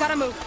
Gotta move.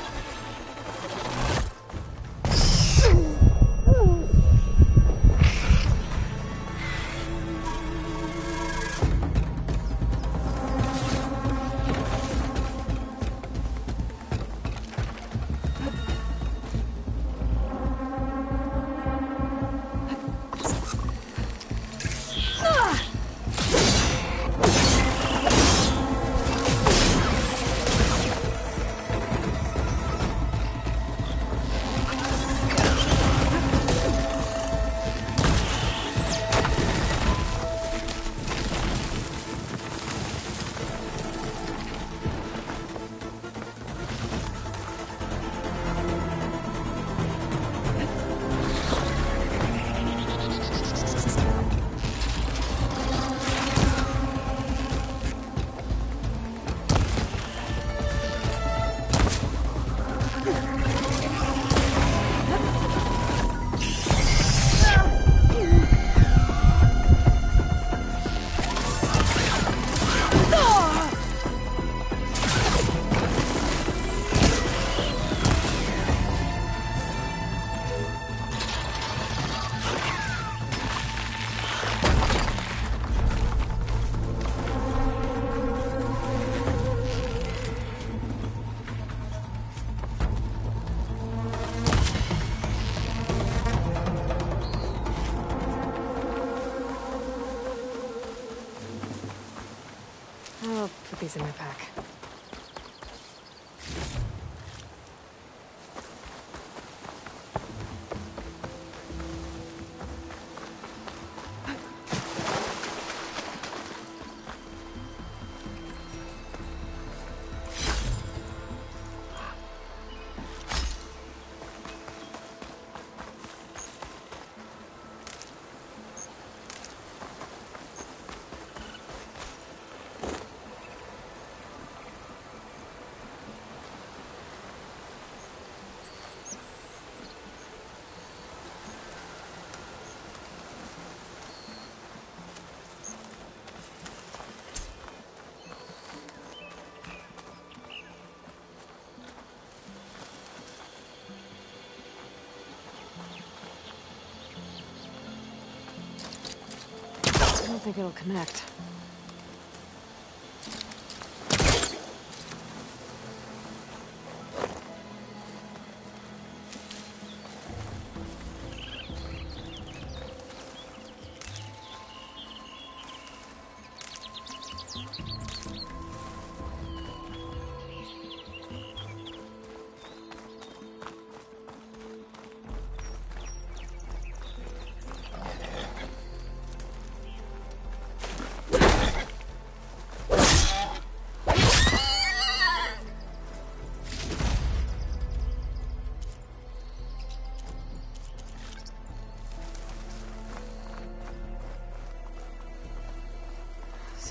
I'll put these in my pack. I don't think it'll connect.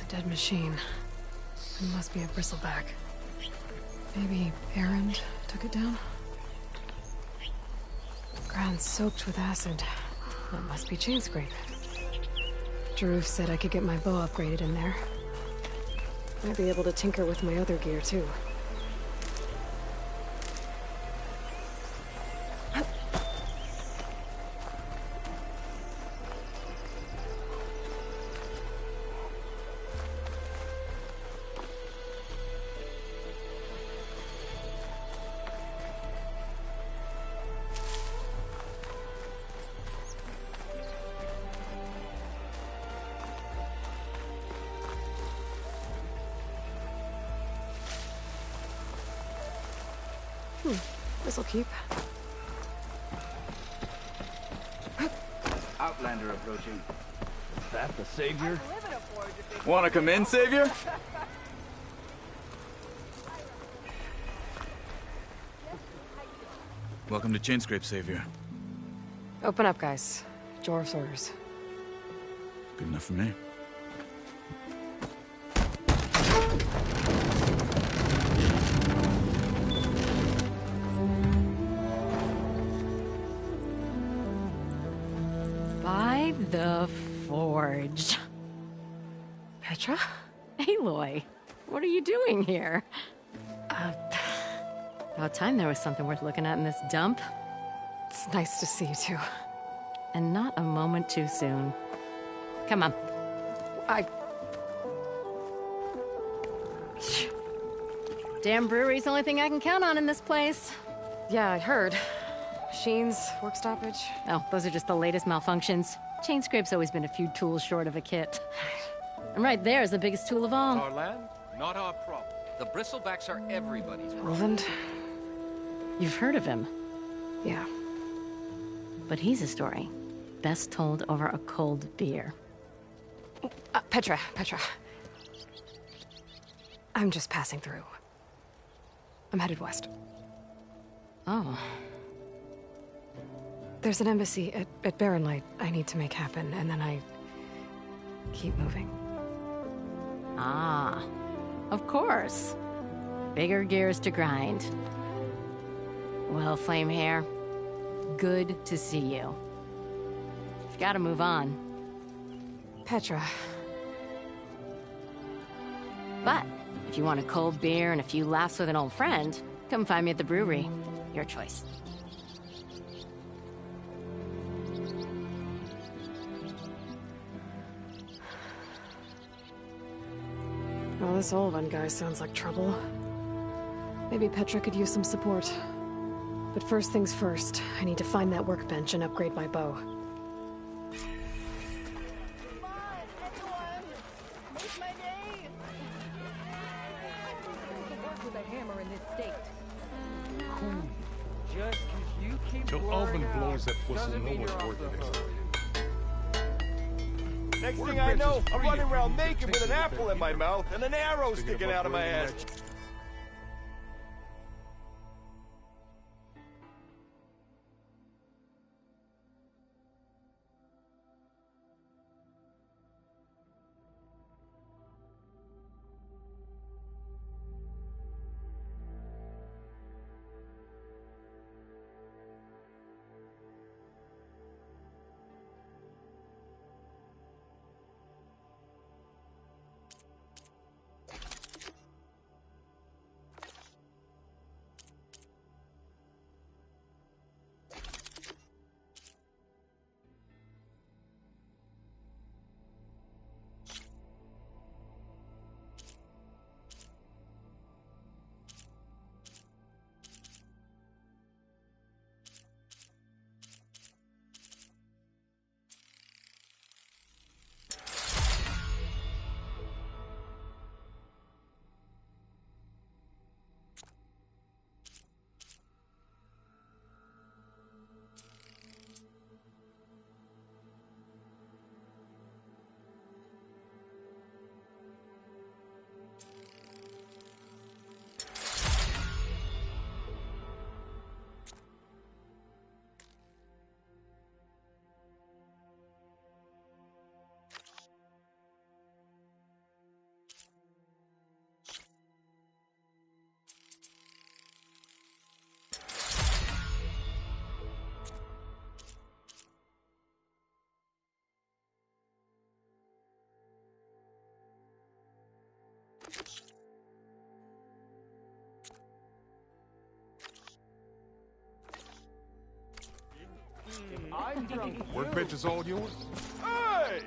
Dead machine. It must be a bristleback. Maybe Erend took it down? Ground soaked with acid. That must be Chainscrape. Jaruf said I could get my bow upgraded in there. Might be able to tinker with my other gear too. This'll keep. Outlander approaching. Is that the Savior? Wanna come in, Savior? Welcome to Chainscrape, Savior. Open up, guys. Jorv's orders. Good enough for me. By the Forge. Petra? Aloy, what are you doing here? About time there was something worth looking at in this dump. It's nice to see you too. And not a moment too soon. Come on. Damn brewery's the only thing I can count on in this place. Yeah, I heard. Machines, work stoppage. Oh, those are just the latest malfunctions. Chain Scrape's always been a few tools short of a kit. And right there is the biggest tool of all. Our land, not our problem. The Bristlebacks are everybody's problem. Roland? You've heard of him, Yeah. but he's a story best told over a cold beer. Petra. I'm just passing through. I'm headed west. Oh, There's an embassy at Barren Light I need to make happen, and then I keep moving. ah, of course. Bigger gears to grind. Well, Flamehair, good to see you. You've got to move on. Petra. But if you want a cold beer and a few laughs with an old friend, come find me at the brewery. Your choice. Well, this old one guy sounds like trouble. Maybe Petra could use some support. But first things first, I need to find that workbench and upgrade my bow. Till Alvin blows that whistle, no one's working it. Next thing I know, I'm running around naked with an apple in my mouth and an arrow sticking out of my ass. Workbench is all yours? Hey!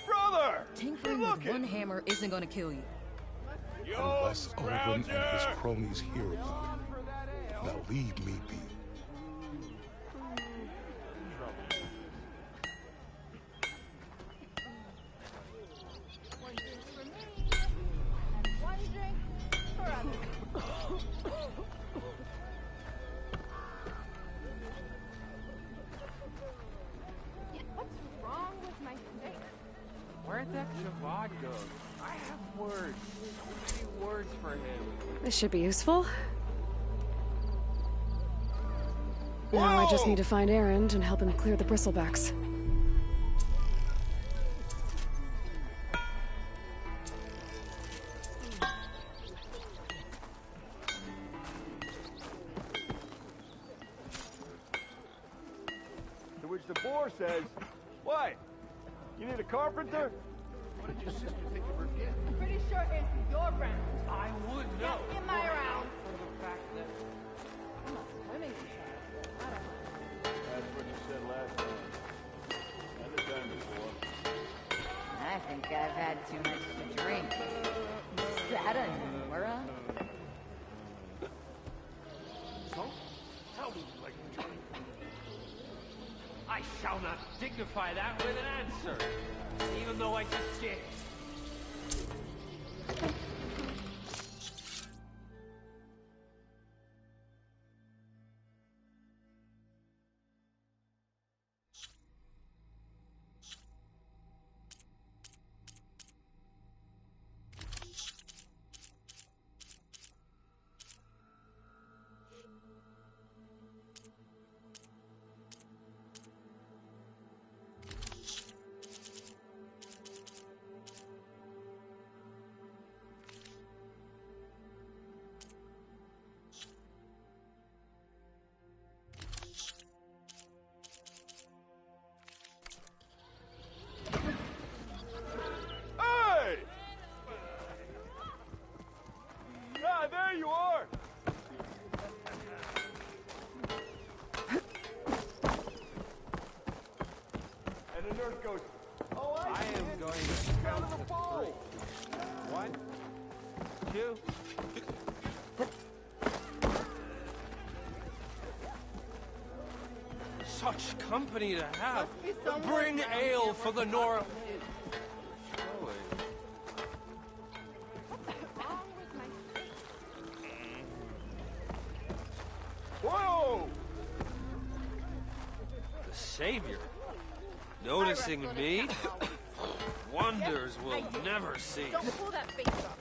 Brother! Tinkering with one hammer isn't gonna kill you. Unless Alvin and his cronies hear about it. Now leave me be. Where'd that Javad go? I have words. So many words for him. This should be useful. Now I just need to find Erend and help him clear the bristlebacks. To which the boar says, "What? You need a carpenter? What did your sister think of her gift? I'm pretty sure it's your brand. I would know. In my round. For the fact that I'm not swimming in sharks. I don't know. That's what you said last time. And the time before. I think I've had too much to drink. Is that a Nora? so. Tell me you like to drink. I shall not dignify that with an answer, even though I just did. There you are! And the nurse goes, oh, I am going to count to 3. 1, 2. Such company to have. Bring ale for the Nora. Whoa! The Savior. Noticing me? Wonders will never cease. Don't pull that face off.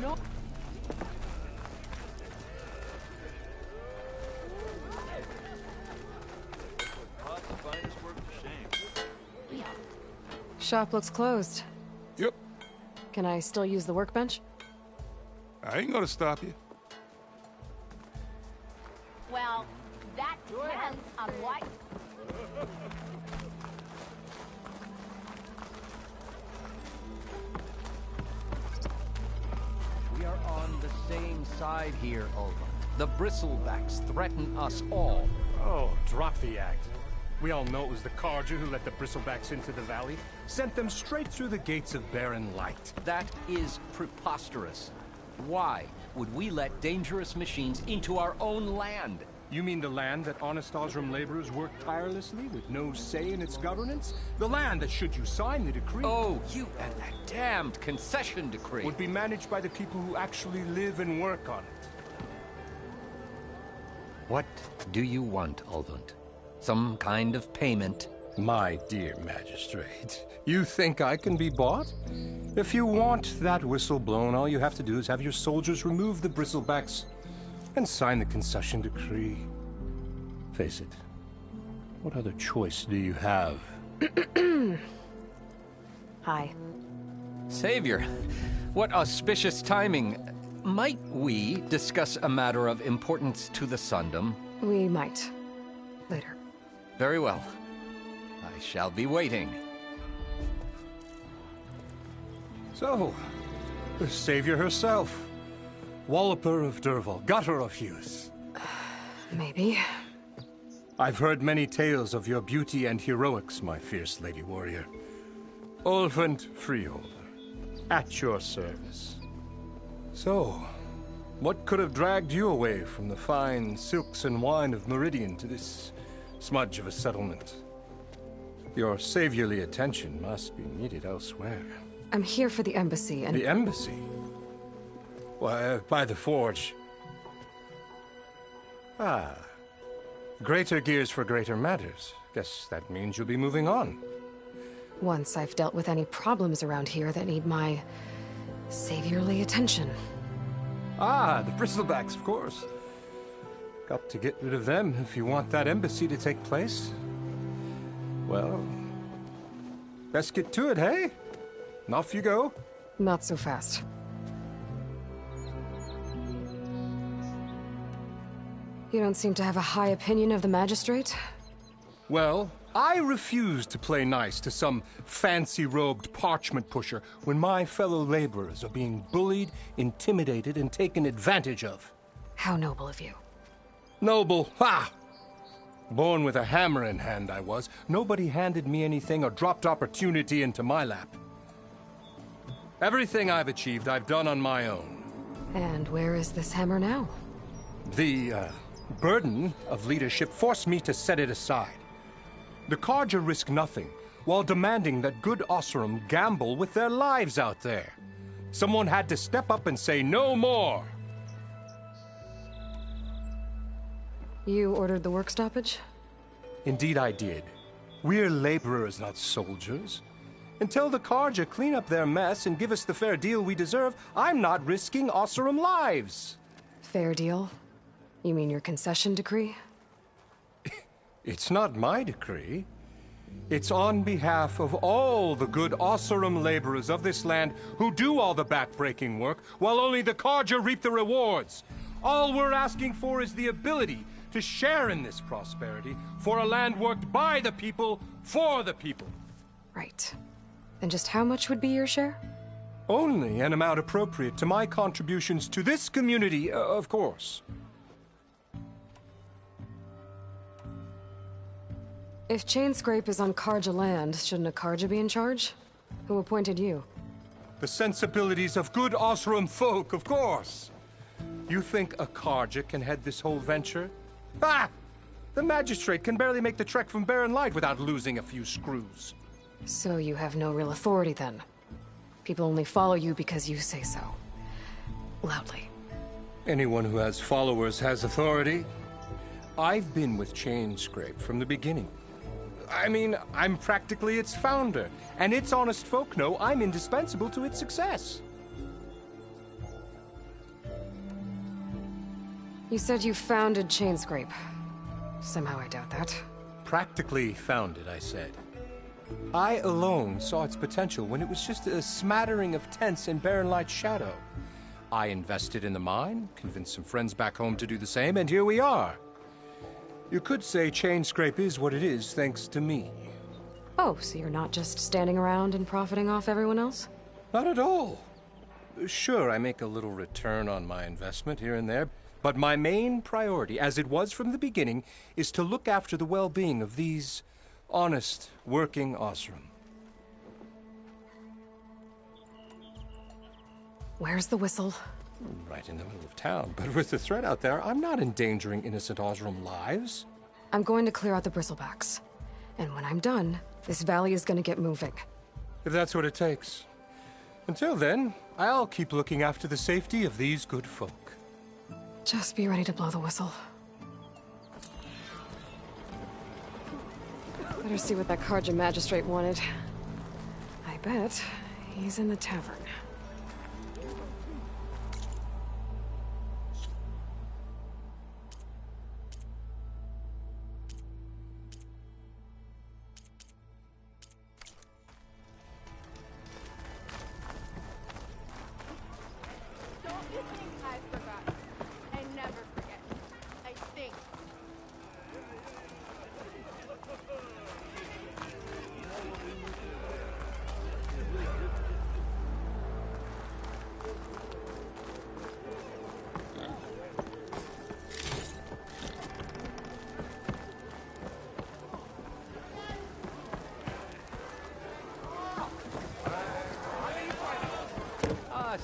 No. Shop looks closed. Yep. Can I still use the workbench? I ain't gonna stop you. Well, that depends on what... We are on the same side here, Ulva. The Bristlebacks threaten us all. Oh, drop the act. We all know it was the Carja who let the Bristlebacks into the valley. Sent them straight through the gates of Barren Light. That is preposterous. Why would we let dangerous machines into our own land? You mean the land that honest Osram laborers work tirelessly with no say in its governance? The land that, should you sign the decree... Oh, you and that damned concession decree... would be managed by the people who actually live and work on it. What do you want, Ulvund? Some kind of payment? My dear magistrate, you think I can be bought? If you want that whistle blown, all you have to do is have your soldiers remove the Bristlebacks and sign the concession decree. Face it, what other choice do you have? Hi. Savior, what auspicious timing. Might we discuss a matter of importance to the Sundom? We might. Later. Very well. I shall be waiting. So, the Savior herself. Walloper of Derval, gutter of youth. Maybe. I've heard many tales of your beauty and heroics, my fierce lady warrior. Ulvund Freeholder, at your service. So, what could have dragged you away from the fine silks and wine of Meridian to this smudge of a settlement? Your saviorly attention must be needed elsewhere. I'm here for the embassy and... The embassy? Why, by the forge. Ah. Greater gears for greater matters. Guess that means you'll be moving on. Once I've dealt with any problems around here that need my... saviorly attention. Ah, the Bristlebacks, of course. Got to get rid of them if you want that embassy to take place. Well, best get to it, hey? And off you go. Not so fast. You don't seem to have a high opinion of the magistrate? Well, I refuse to play nice to some fancy-robed parchment pusher when my fellow laborers are being bullied, intimidated, and taken advantage of. How noble of you. Noble? Ha! Born with a hammer in hand, I was. Nobody handed me anything or dropped opportunity into my lap. Everything I've achieved, I've done on my own. And where is this hammer now? The burden of leadership forced me to set it aside. The Carja risk nothing, while demanding that good Oseram gamble with their lives out there. Someone had to step up and say no more. You ordered the work stoppage? Indeed I did. We're laborers, not soldiers. Until the Carja clean up their mess and give us the fair deal we deserve, I'm not risking Oseram lives. Fair deal? You mean your concession decree? It's not my decree. It's on behalf of all the good Oseram laborers of this land who do all the backbreaking work, while only the Carja reap the rewards. All we're asking for is the ability to share in this prosperity for a land worked by the people, for the people. Right. And just how much would be your share? Only an amount appropriate to my contributions to this community, of course. If Chainscrape is on Carja land, shouldn't a Carja be in charge? Who appointed you? The sensibilities of good Oseram folk, of course. You think a Carja can head this whole venture? Ah! The magistrate can barely make the trek from Barren Light without losing a few screws. So you have no real authority then? People only follow you because you say so. Loudly. Anyone who has followers has authority. I've been with Chainscrape from the beginning. I mean, I'm practically its founder, and its honest folk know I'm indispensable to its success. You said you founded Chainscrape. Somehow I doubt that. Practically founded, I said. I alone saw its potential when it was just a smattering of tents in Barren Light's shadow. I invested in the mine, convinced some friends back home to do the same, and here we are. You could say Chainscrape is what it is thanks to me. Oh, so you're not just standing around and profiting off everyone else? Not at all. Sure, I make a little return on my investment here and there, but my main priority, as it was from the beginning, is to look after the well-being of these honest, working Oseram. Where's the whistle? Right in the middle of town, but with the threat out there, I'm not endangering innocent Oseram lives. I'm going to clear out the bristlebacks. And when I'm done, this valley is going to get moving. If that's what it takes. Until then, I'll keep looking after the safety of these good folk. Just be ready to blow the whistle. Better see what that Carja magistrate wanted. I bet he's in the tavern.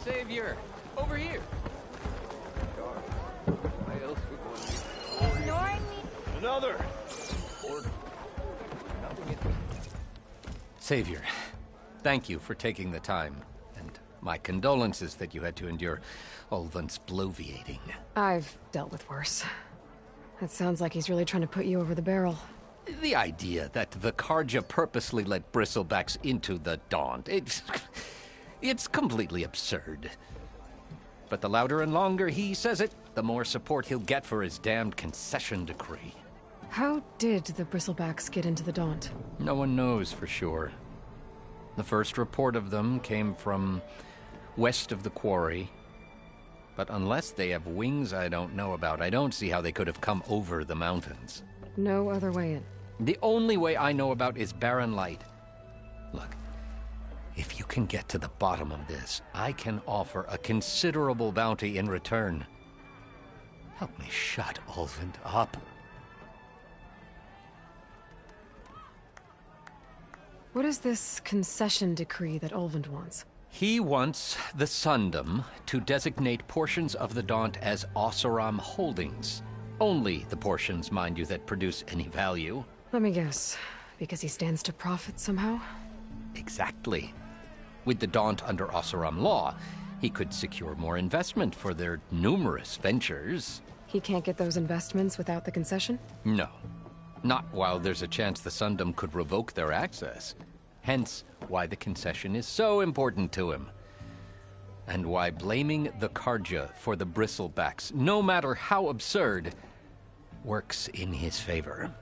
Savior, over here. Why else would one Ignoring me? Another! Savior, thank you for taking the time, and my condolences that you had to endure Ulvund's bloviating. I've dealt with worse. It sounds like he's really trying to put you over the barrel. The idea that the Carja purposely let bristlebacks into the Daunt, it's completely absurd. But the louder and longer he says it, the more support he'll get for his damned concession decree. How did the bristlebacks get into the Daunt? No one knows for sure. The first report of them came from west of the quarry. But unless they have wings I don't know about, I don't see how they could have come over the mountains. No other way in. The only way I know about is Barren Light. Look, if you can get to the bottom of this, I can offer a considerable bounty in return. Help me shut Ulvund up. What is this concession decree that Ulvund wants? He wants the Sundom to designate portions of the Daunt as Oseram holdings. Only the portions, mind you, that produce any value. Let me guess. Because he stands to profit somehow? Exactly. With the Daunt under Oseram law, he could secure more investment for their numerous ventures. He can't get those investments without the concession? No. Not while there's a chance the Sundom could revoke their access. Hence, why the concession is so important to him. And why blaming the Carja for the Bristlebacks, no matter how absurd, works in his favor.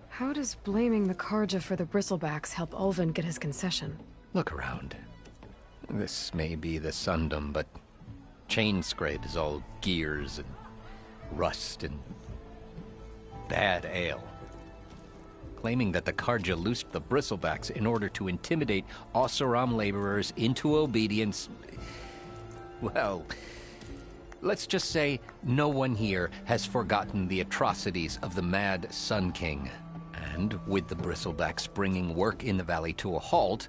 How does blaming the Carja for the Bristlebacks help Ulvund get his concession? Look around. This may be the Sundom, but Chainscrape is all gears and rust and bad ale. Claiming that the Carja loosed the Bristlebacks in order to intimidate Oseram laborers into obedience. Well, let's just say no one here has forgotten the atrocities of the Mad Sun King. And with the Bristlebacks bringing work in the valley to a halt,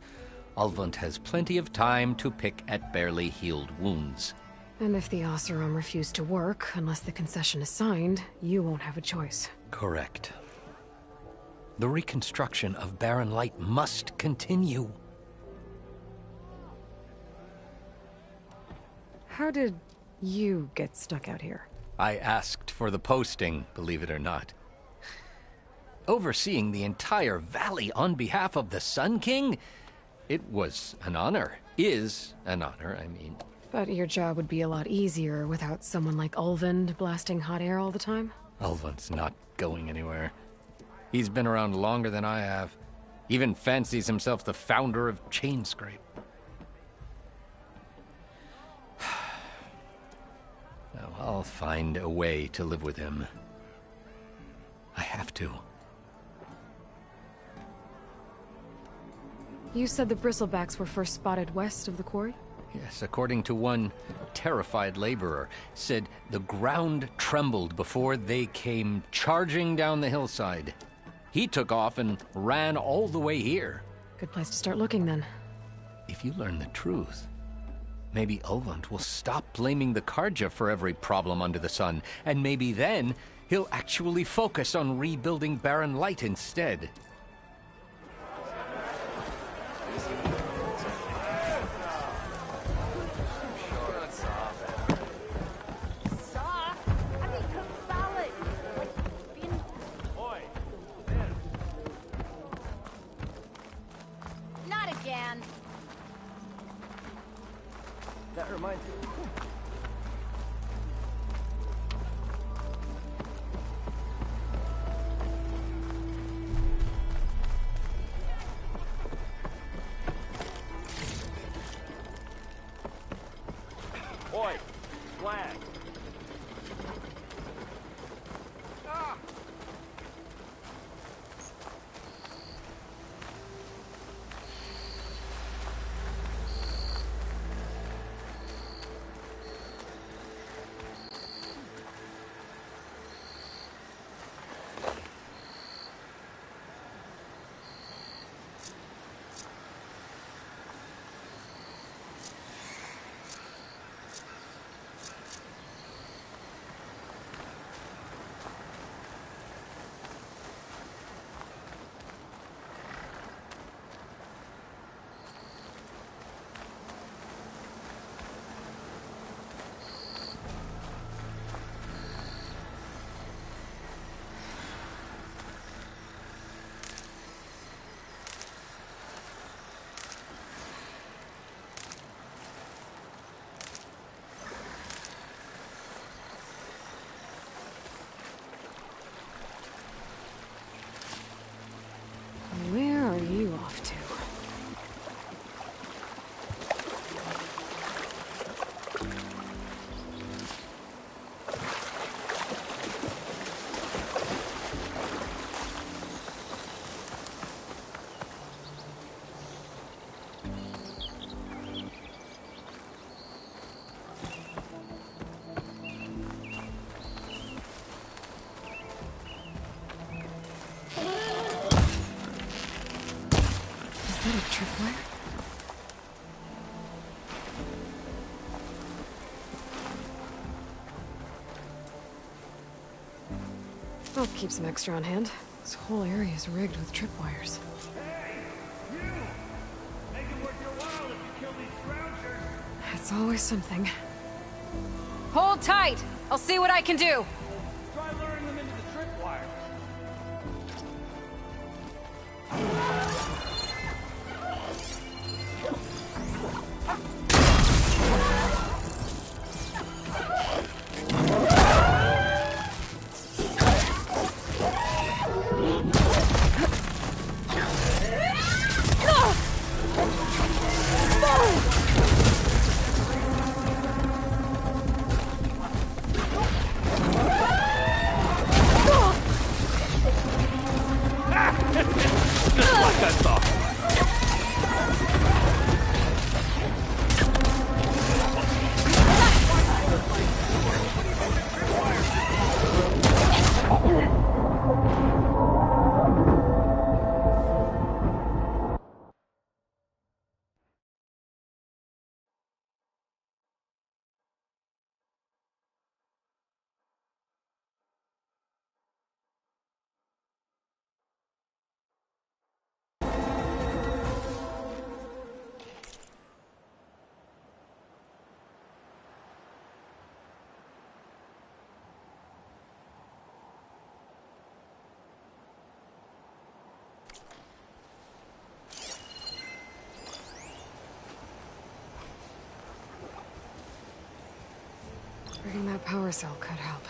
Ulvund has plenty of time to pick at barely healed wounds. And if the Oseram refuse to work, unless the concession is signed, you won't have a choice. Correct. The reconstruction of Barren Light must continue. How did you get stuck out here? I asked for the posting, believe it or not. Overseeing the entire valley on behalf of the Sun King? It was an honor. Is an honor, I mean. But your job would be a lot easier without someone like Ulvund blasting hot air all the time? Ulvund's not going anywhere. He's been around longer than I have. Even fancies himself the founder of Chainscrape. Now, I'll find a way to live with him. I have to. You said the Bristlebacks were first spotted west of the quarry? Yes, according to one terrified laborer, said the ground trembled before they came charging down the hillside. He took off and ran all the way here. Good place to start looking, then. If you learn the truth, maybe Ulvund will stop blaming the Carja for every problem under the sun, and maybe then he'll actually focus on rebuilding Barren Light instead. That reminds me. Oi, flag. that a tripwire? I'll keep some extra on hand. This whole area is rigged with tripwires. It's always something. Hold tight! I'll see what I can do! Try luring them into the tripwire. Rigging that power cell could help.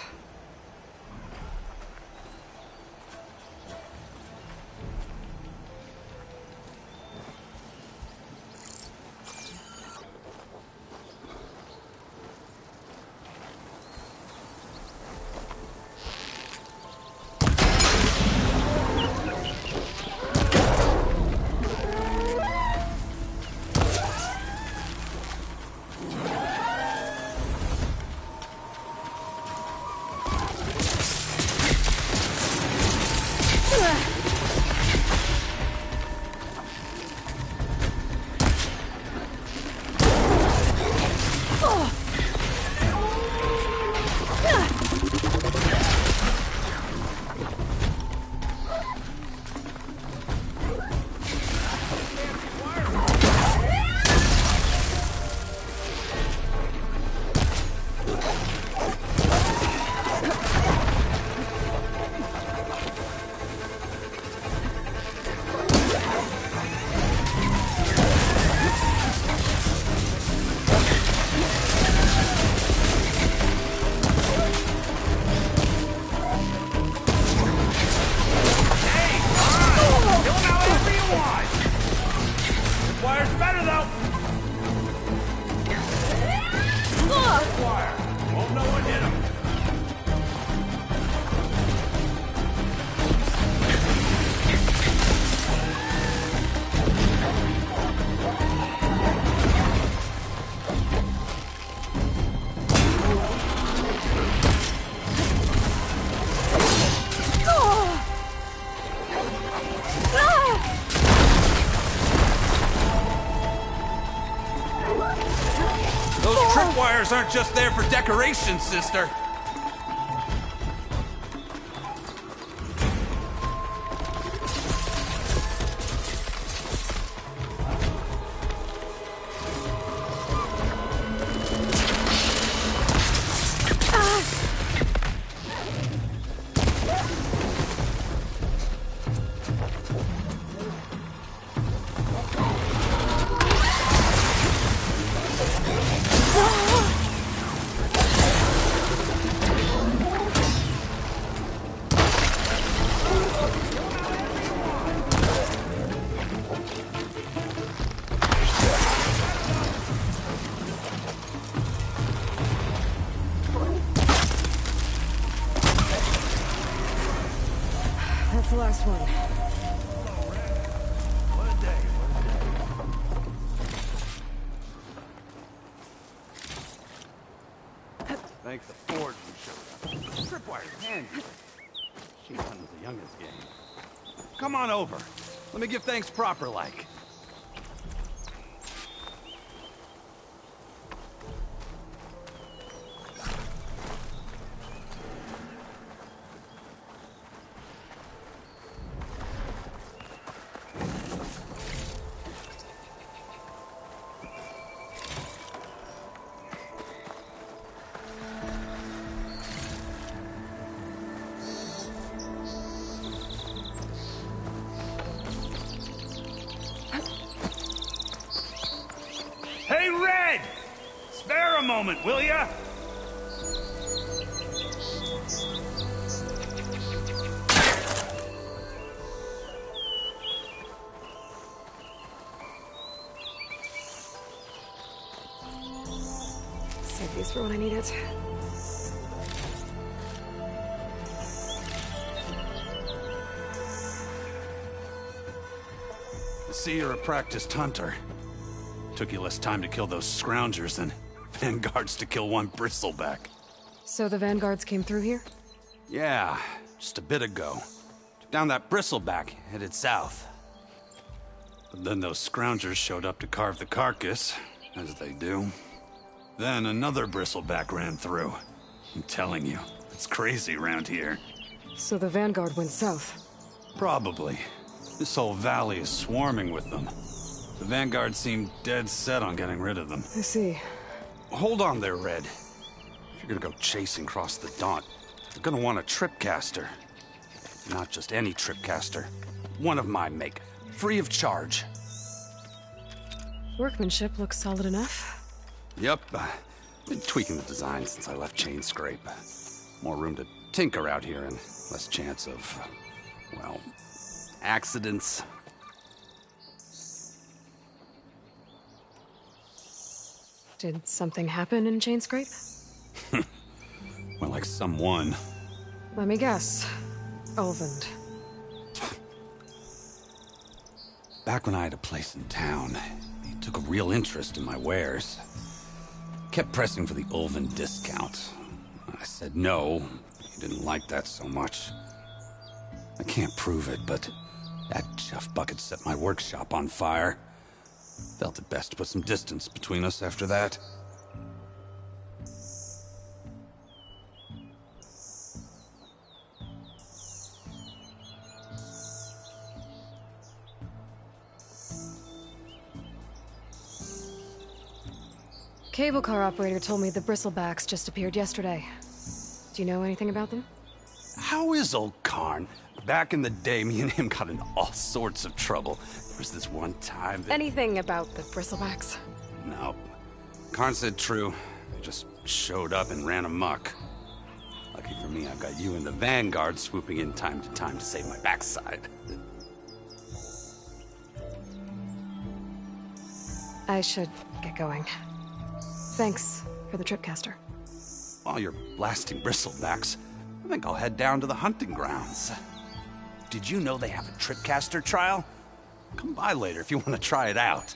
Tripwires aren't just there for decoration, sister. That's the last one. Thanks to Ford who showed up. Tripwire's handy. She's one of the youngest gang. Come on over. Let me give thanks proper like. Spare a moment, will ya? Save these for when I need it. I see you're a practiced hunter. Took you less time to kill those scroungers than vanguards to kill one bristleback. So the vanguards came through here? Yeah, just a bit ago. Took down that bristleback, headed south. But then those scroungers showed up to carve the carcass, as they do. Then another bristleback ran through. I'm telling you, it's crazy around here. So the vanguard went south? Probably. This whole valley is swarming with them. The vanguard seemed dead set on getting rid of them. I see. Hold on there, Red. If you're gonna go chasing across the Daunt, you're gonna want a tripcaster. Not just any tripcaster. One of my make. Free of charge. Workmanship looks solid enough. Yep. Been tweaking the design since I left Chainscrape. More room to tinker out here and less chance of, well, accidents. Did something happen in Chainscrape? Well, like someone. Let me guess. Ulvund. Back when I had a place in town, he took a real interest in my wares. Kept pressing for the Ulvund discount. I said no. He didn't like that so much. I can't prove it, but that chuff bucket set my workshop on fire. Felt it best to put some distance between us after that. Cable car operator told me the bristlebacks just appeared yesterday. Do you know anything about them? How is old Karn? Back in the day, me and him got in all sorts of trouble. There was this one time that... Anything about the bristlebacks? No. Karn said true. They just showed up and ran amok. Lucky for me, I've got you and the Vanguard swooping in time to save my backside. I should get going. Thanks for the tripcaster. While you're blasting bristlebacks, I think I'll head down to the hunting grounds. Did you know they have a tripcaster trial? Come by later if you want to try it out.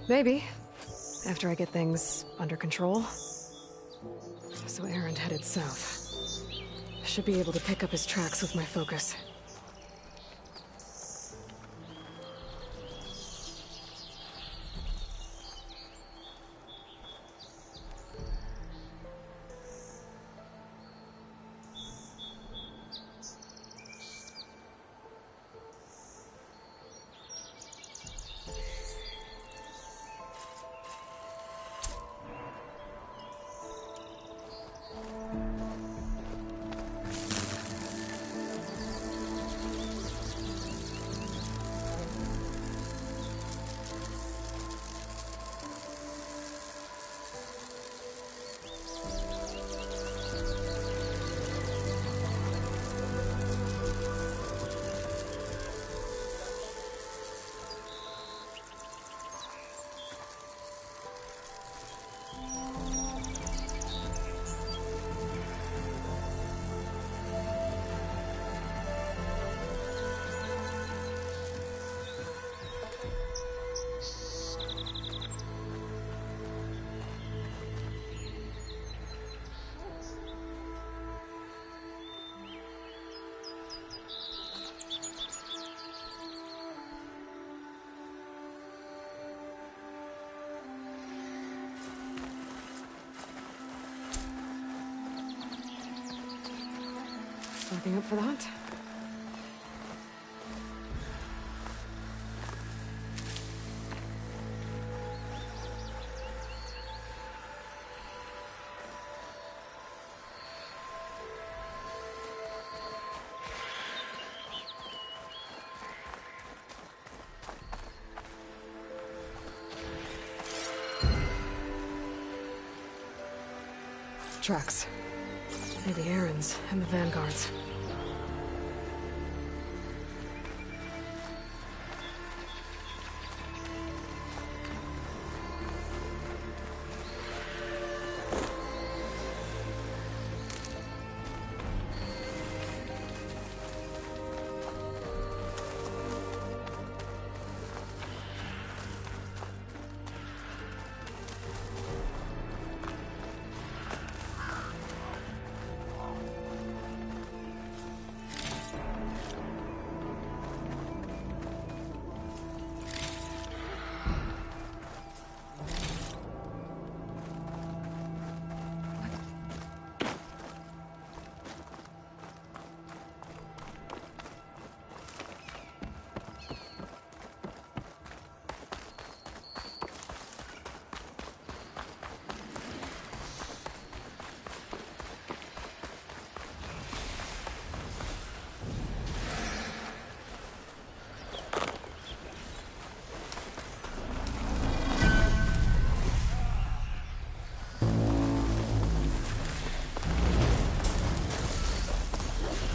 Maybe. After I get things under control. So Erend headed south. Should be able to pick up his tracks with my focus. Anything up for the hunt? tracks. Maybe Aaron's and the Vanguard's.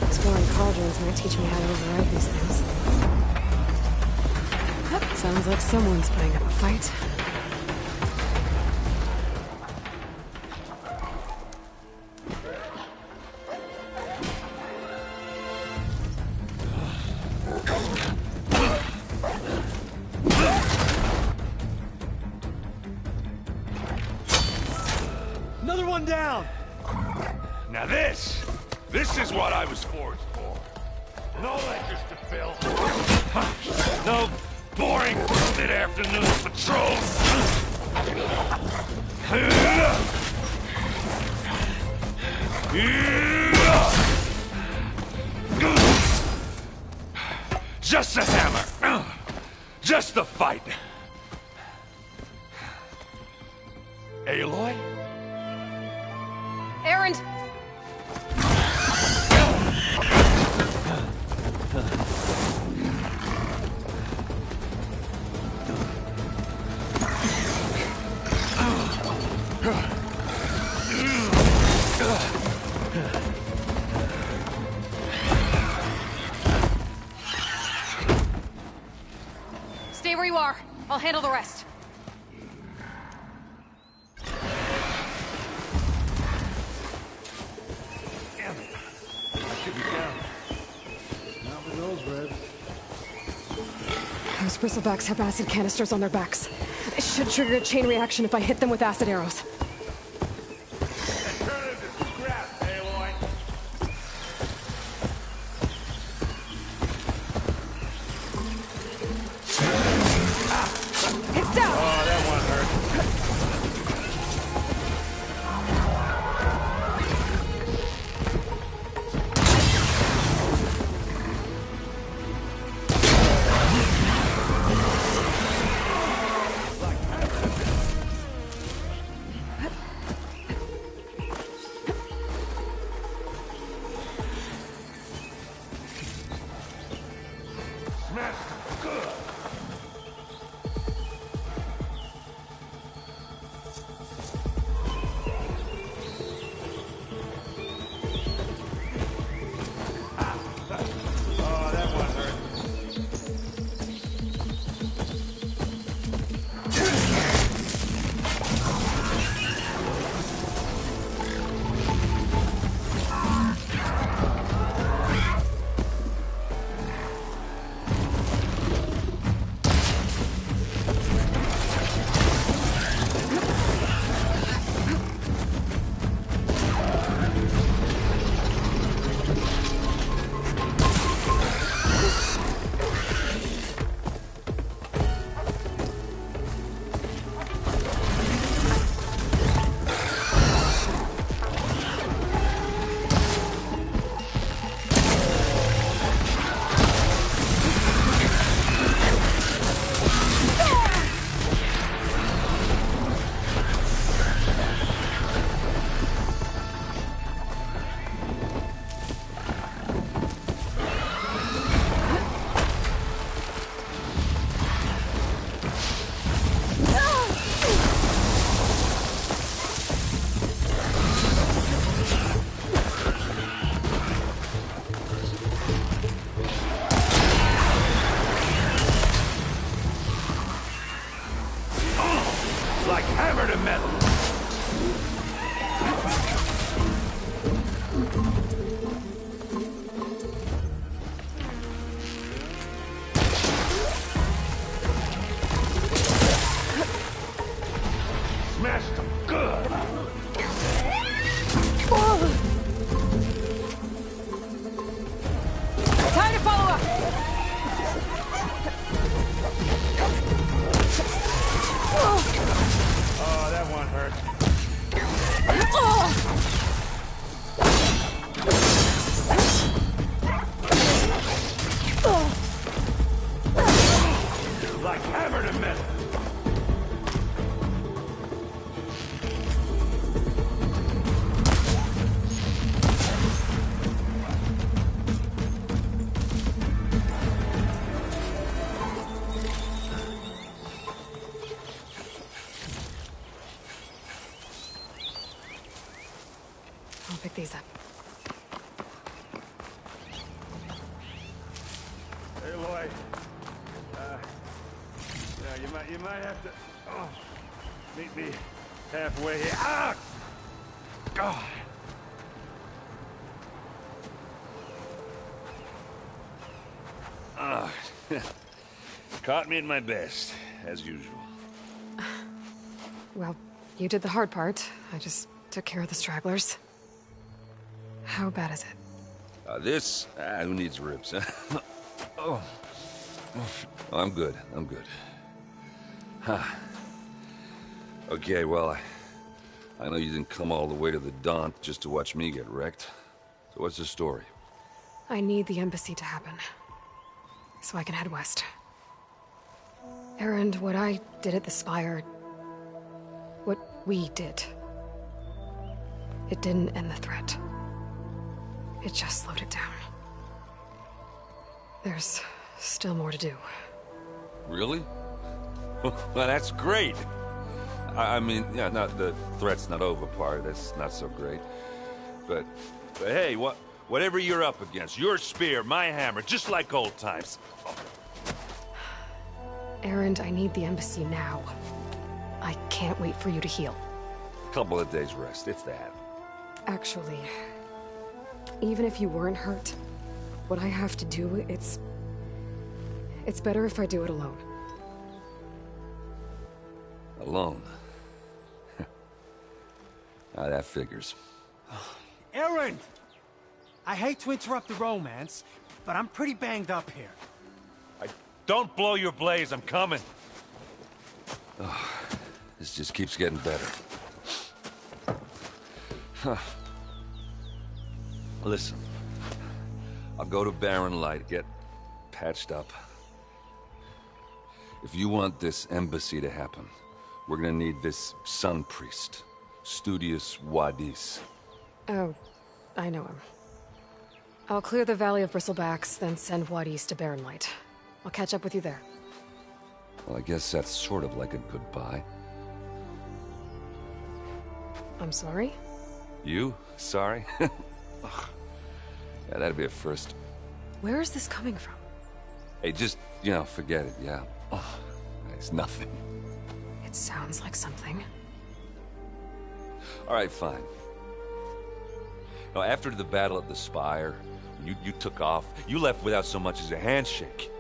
Exploring cauldrons might teach me how to override these things. Sounds like someone's putting up a fight. Another one down! Now this is what I was forged for. No ledgers to fill. No boring mid-afternoon patrols. Just a hammer. Just a fight. Aloy? Aaron! Stay where you are. I'll handle the rest. Those bristlebacks have acid canisters on their backs. It should trigger a chain reaction if I hit them with acid arrows. It's down! Oh, that one hurt. Hammer to metal! I'll pick these up. Hey, Lloyd. You might have to meet me halfway here. Ah! God. Caught me at my best, as usual. Well, you did the hard part. I just took care of the stragglers. How bad is it? Who needs ribs, huh? Oh. I'm good. Huh. Okay, well, I know you didn't come all the way to the Daunt just to watch me get wrecked. So what's the story? I need the embassy to happen, so I can head west. Erend, what I did at the Spire... what we did... it didn't end the threat. It just slowed it down. There's still more to do. Really? Well, that's great. I mean, yeah, not the threat's not over part. That's not so great. But hey, whatever you're up against, your spear, my hammer, just like old times. Erend, I need the embassy now. I can't wait for you to heal. Couple of days rest, if that. Actually, even if you weren't hurt, what I have to do, it's better if I do it alone. Alone? Now that figures. Erend! I hate to interrupt the romance, but I'm pretty banged up here. Don't blow your blaze, I'm coming. Oh, this just keeps getting better. Huh. Listen, I'll go to Barren Light, get patched up. If you want this embassy to happen, we're gonna need this sun priest, Studius Wadis. Oh, I know him. I'll clear the Valley of Bristlebacks, then send Wadis to Barren Light. I'll catch up with you there. Well, I guess that's sort of like a goodbye. I'm sorry? You? Sorry? Ugh. Yeah, that'd be a first. Where is this coming from? Hey, just, forget it, yeah. Oh, it's nothing. It sounds like something. All right, fine. Now, after the Battle at the Spire, you took off, you left without so much as a handshake.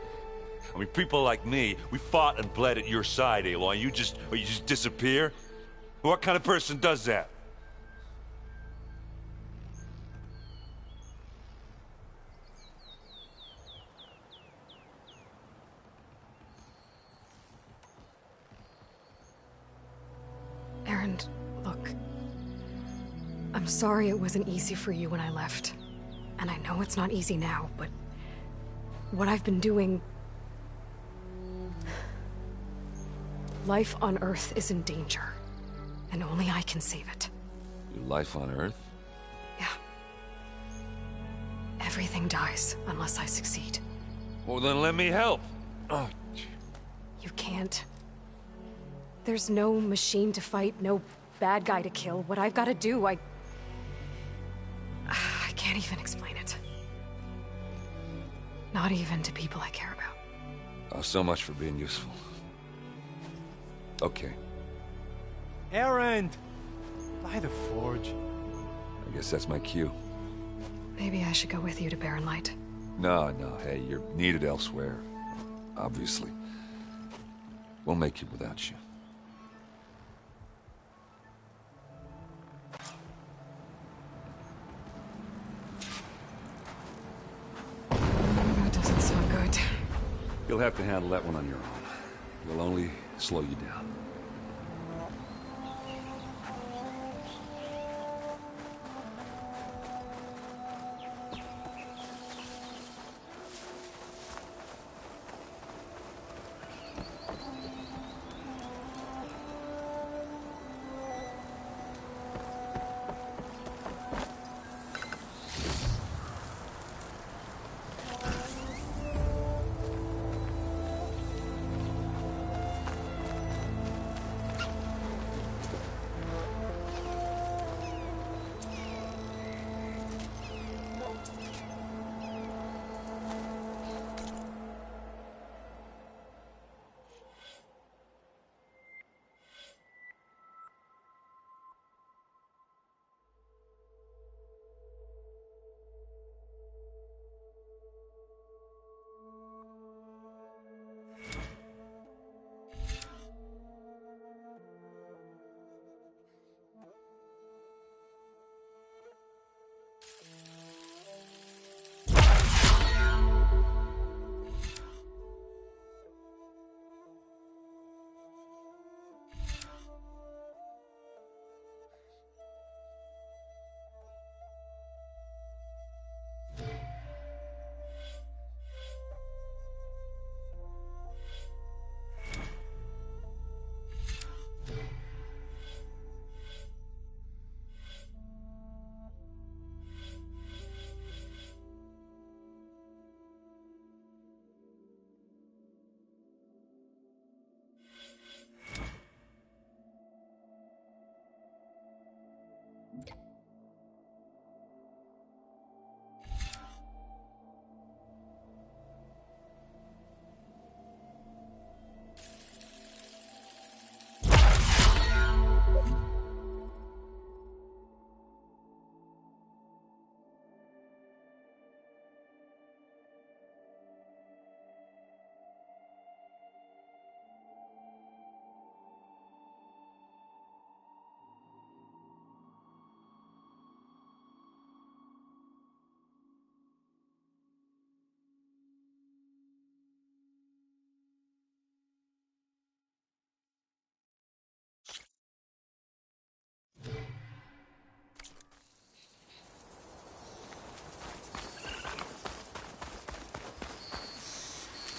I mean, people like me, we fought and bled at your side, Aloy. You just disappear? What kind of person does that? Erend, look. I'm sorry it wasn't easy for you when I left. And I know it's not easy now, but... what I've been doing... life on Earth is in danger. And only I can save it. Your life on Earth? Yeah. Everything dies unless I succeed. Well, then let me help. Oh. You can't. There's no machine to fight, no bad guy to kill. What I've got to do, I can't even explain it. Not even to people I care about. Oh, so much for being useful. Okay. Erend! By the Forge. I guess that's my cue. Maybe I should go with you to Barren Light. No, hey, you're needed elsewhere. Obviously. We'll make it without you. That doesn't sound good. You'll have to handle that one on your own. It'll only slow you down.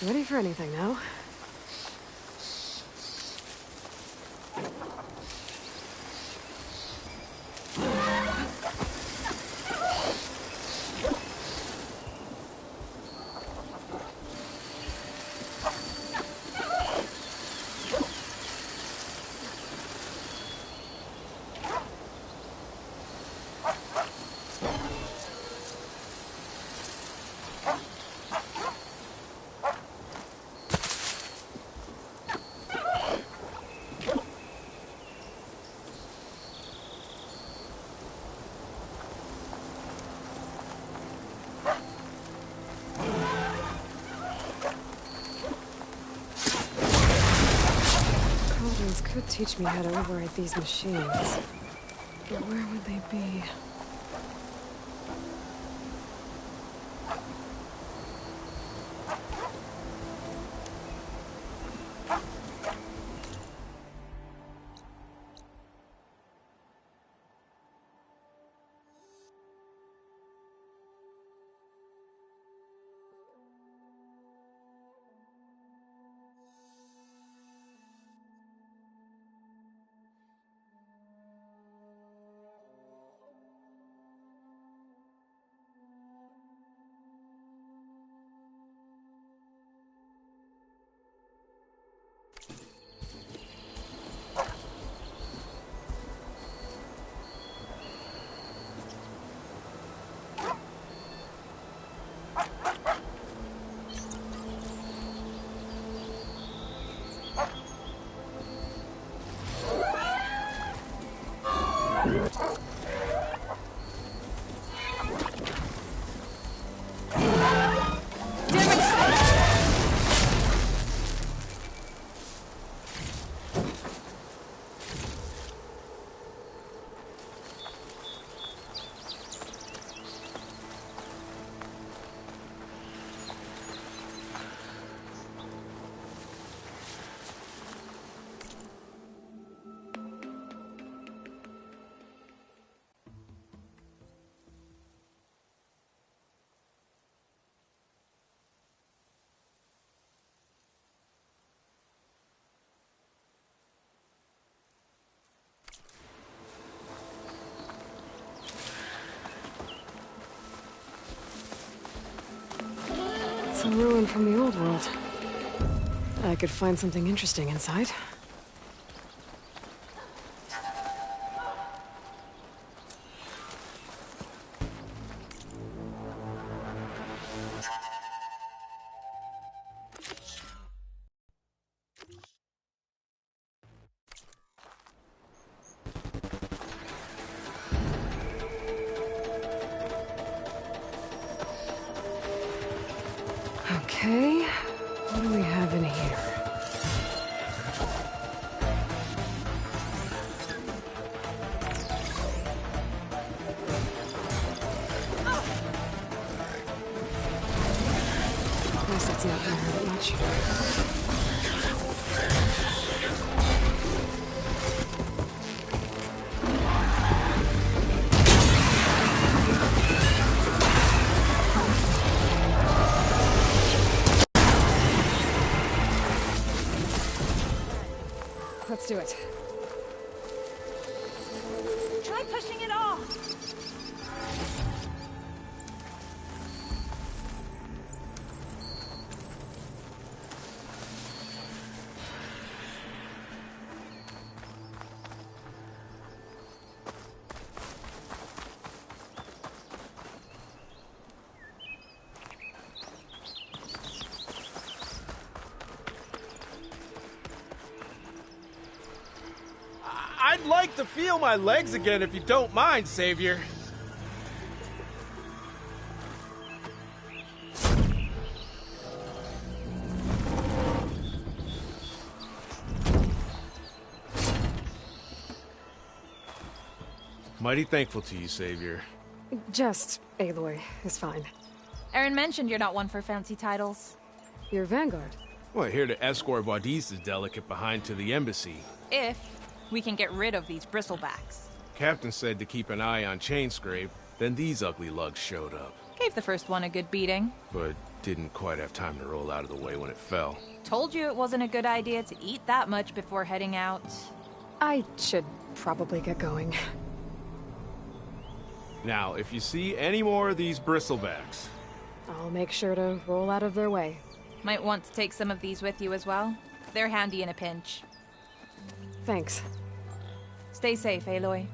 Ready for anything now? Cauldrons could teach me how to override these machines. But where would they be? It's a ruin from the old world. I could find something interesting inside. Okay, what do we have in here? Guess it's not gonna hurt much. Let's do it. Try pushing it off. I'd like to feel my legs again if you don't mind, Savior. Mighty thankful to you, Savior. Just Aloy is fine. Aaron mentioned you're not one for fancy titles. You're Vanguard. Well, here to escort Wadis's delegate behind to the embassy. If we can get rid of these bristlebacks. Captain said to keep an eye on Chainscrape, then these ugly lugs showed up. Gave the first one a good beating. But Didn't quite have time to roll out of the way when it fell. Told you it wasn't a good idea to eat that much before heading out. I should probably get going. Now, if you see any more of these bristlebacks... I'll make sure to roll out of their way. Might want to take some of these with you as well. They're handy in a pinch. Thanks. Stay safe, Aloy.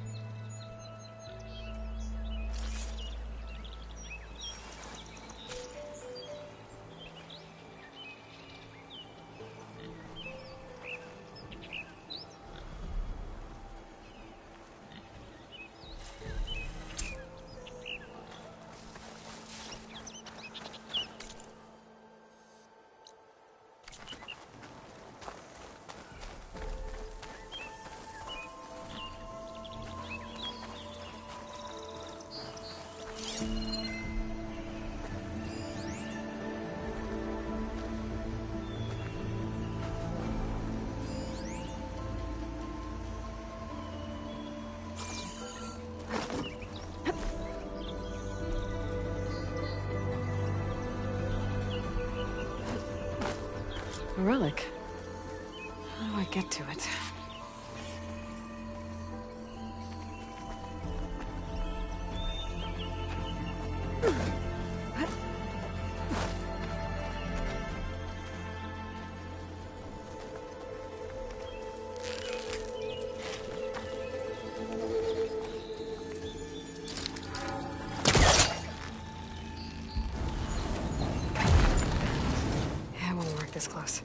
A relic. How do I get to it? Yeah, it won't work this close.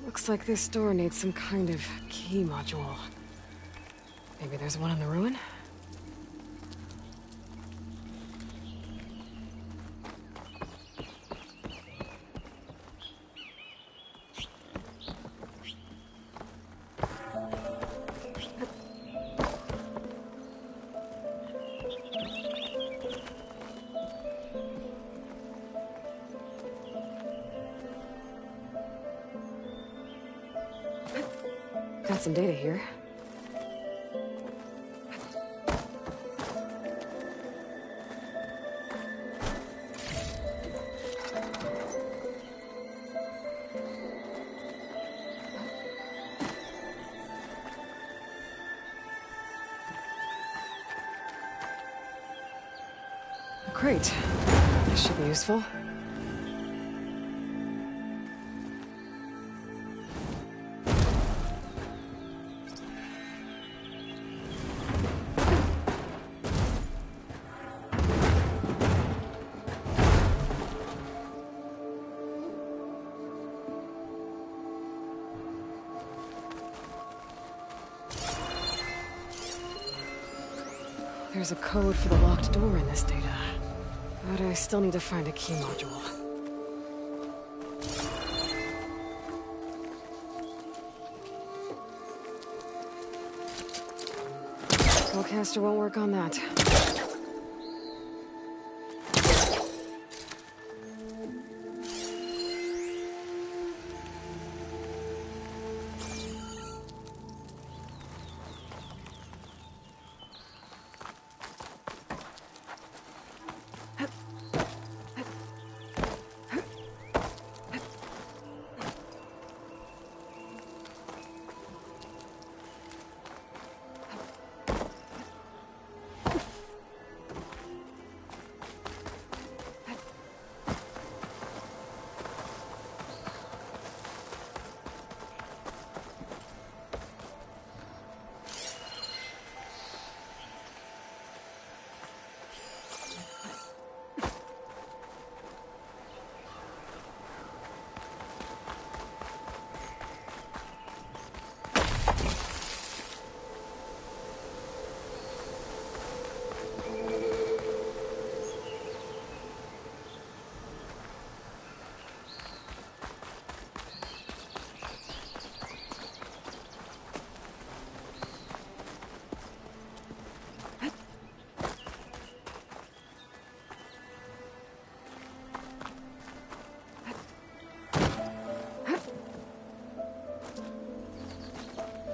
Looks like this door needs some kind of key module. Maybe there's one in the ruin? Got some data here. Great. This should be useful. There's a code for the locked door in this data. But I still need to find a key module. Spellcaster won't work on that.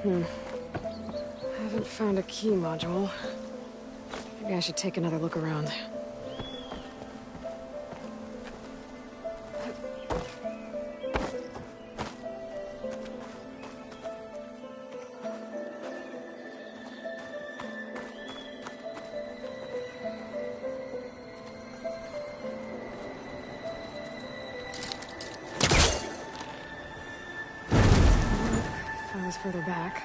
Haven't found a key module. Maybe I should take another look around. If I was further back.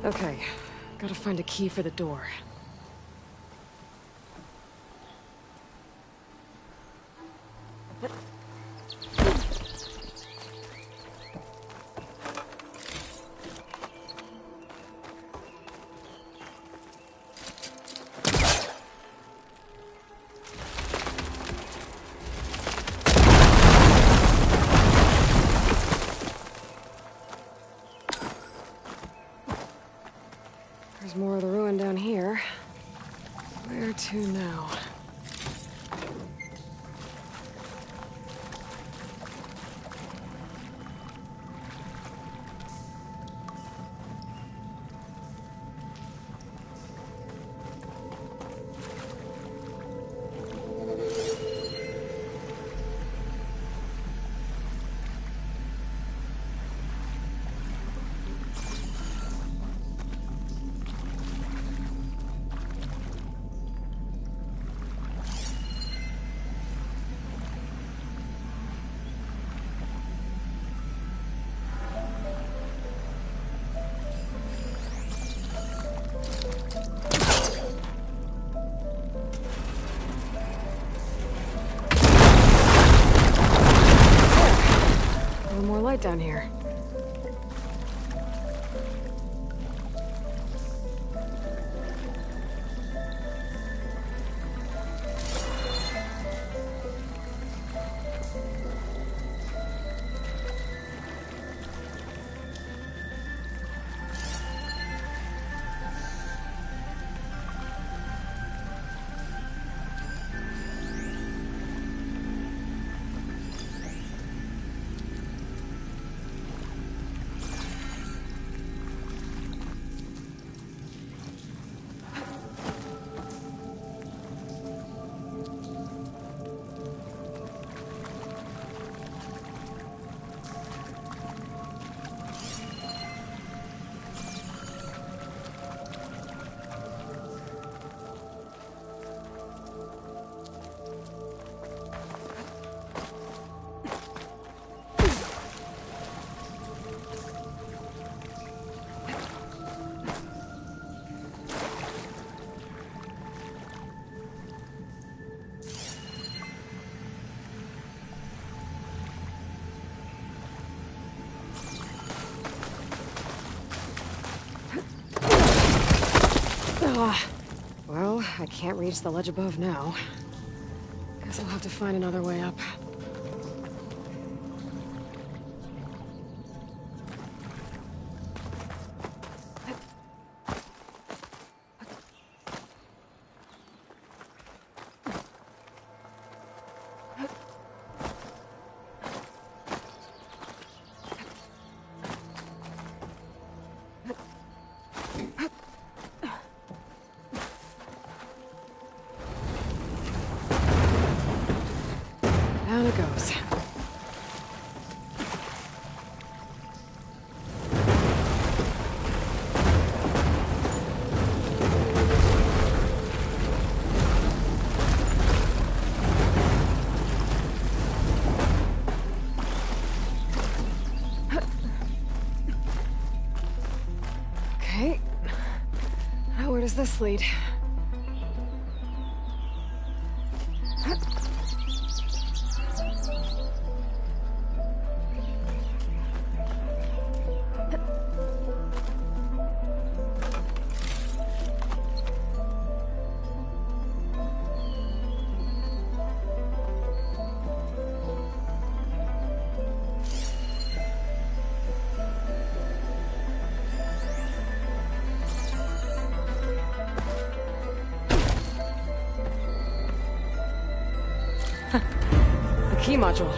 Okay, gotta find a key for the door. There's more of the ruin down here. Where to now? Down here. Well, I can't reach the ledge above now. Guess I'll have to find another way up. Down it goes. Okay. Now where does this lead? The key module.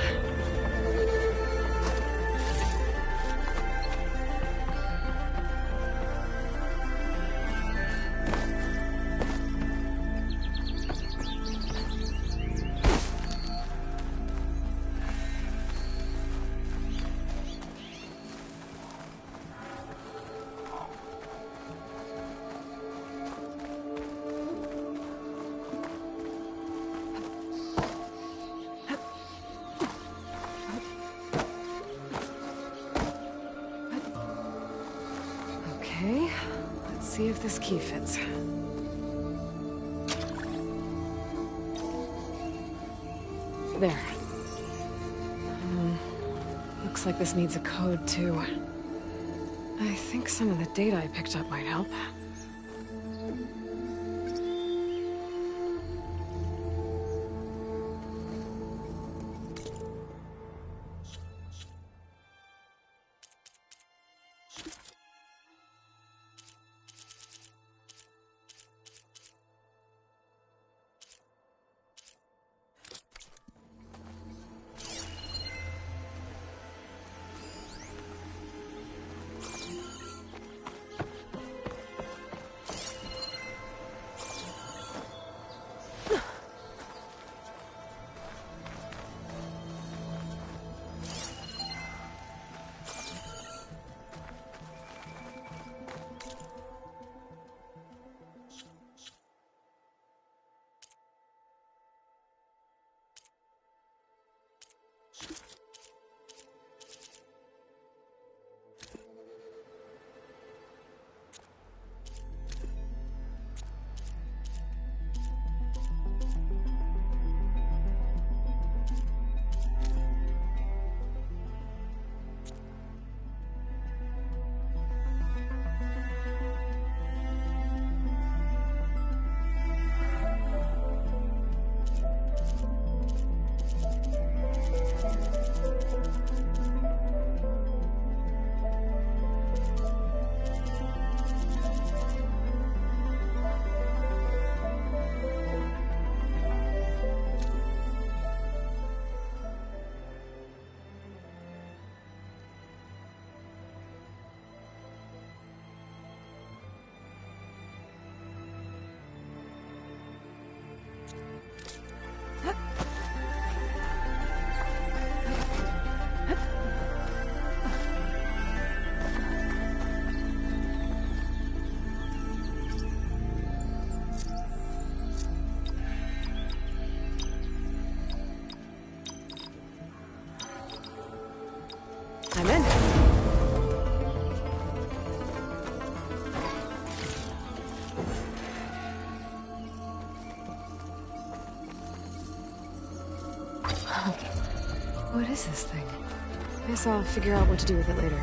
Okay, let's see if this key fits. There. Looks like this needs a code, too. I think some of the data I picked up might help. I'm in. What is this thing? Guess I'll figure out what to do with it later.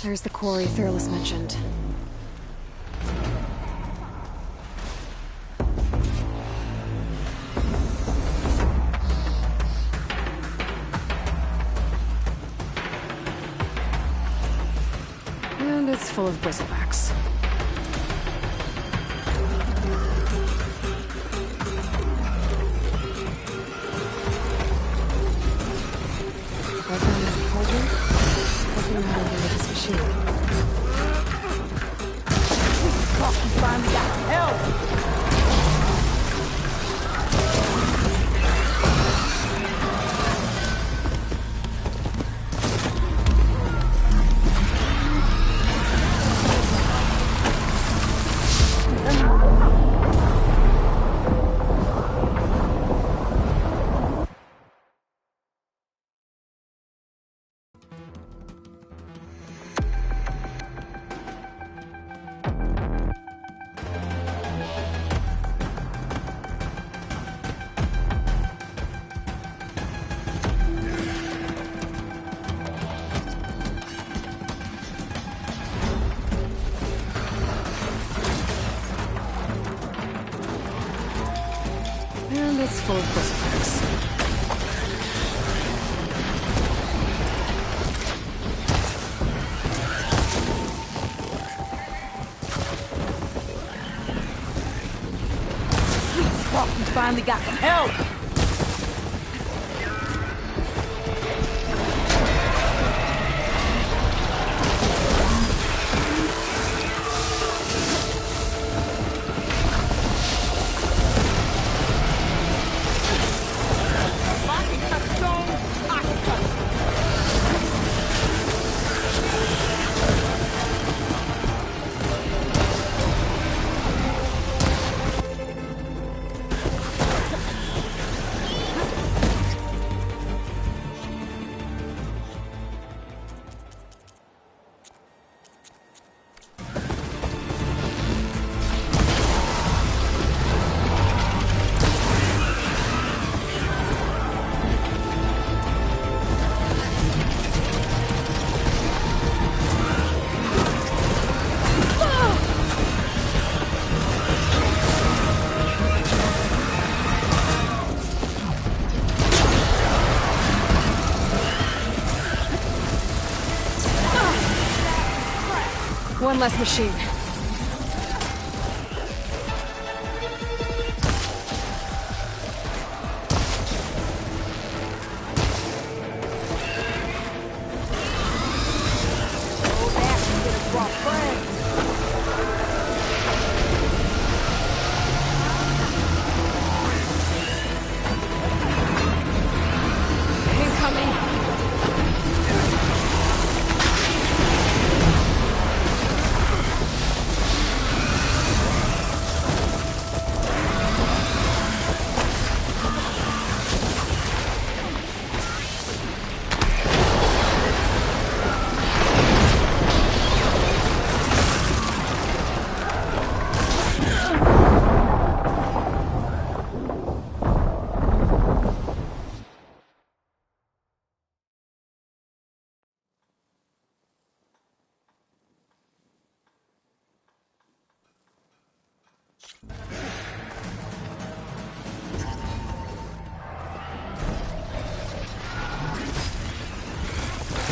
There's the quarry Thurles mentioned. of bristlebacks. I found that cauldron. Hoping that'll get rid of this machine. You finally got help! And it's full of bristlebacks. You finally got some help! One less machine.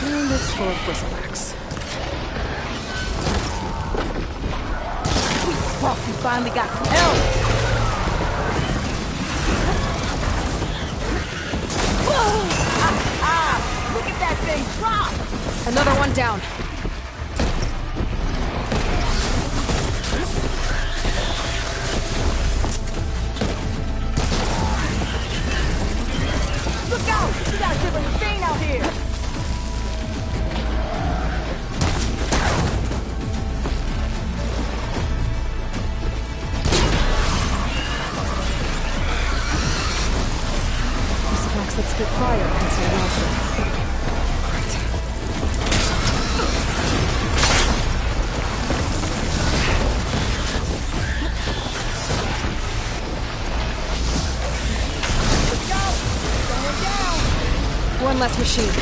And it's full of bristlebacks. You finally got some help! Look at that thing drop! Another one down. Look out! You got a different machine out here! That spit fire against your Nelson. Let's go! Someone down! One less machine.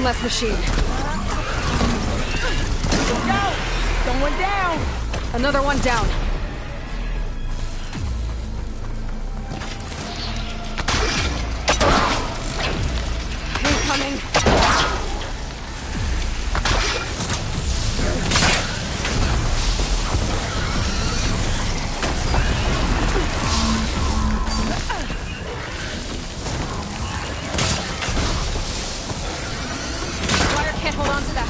less machine. Go! Someone down! Another one down. Incoming. Wire can't hold on to that.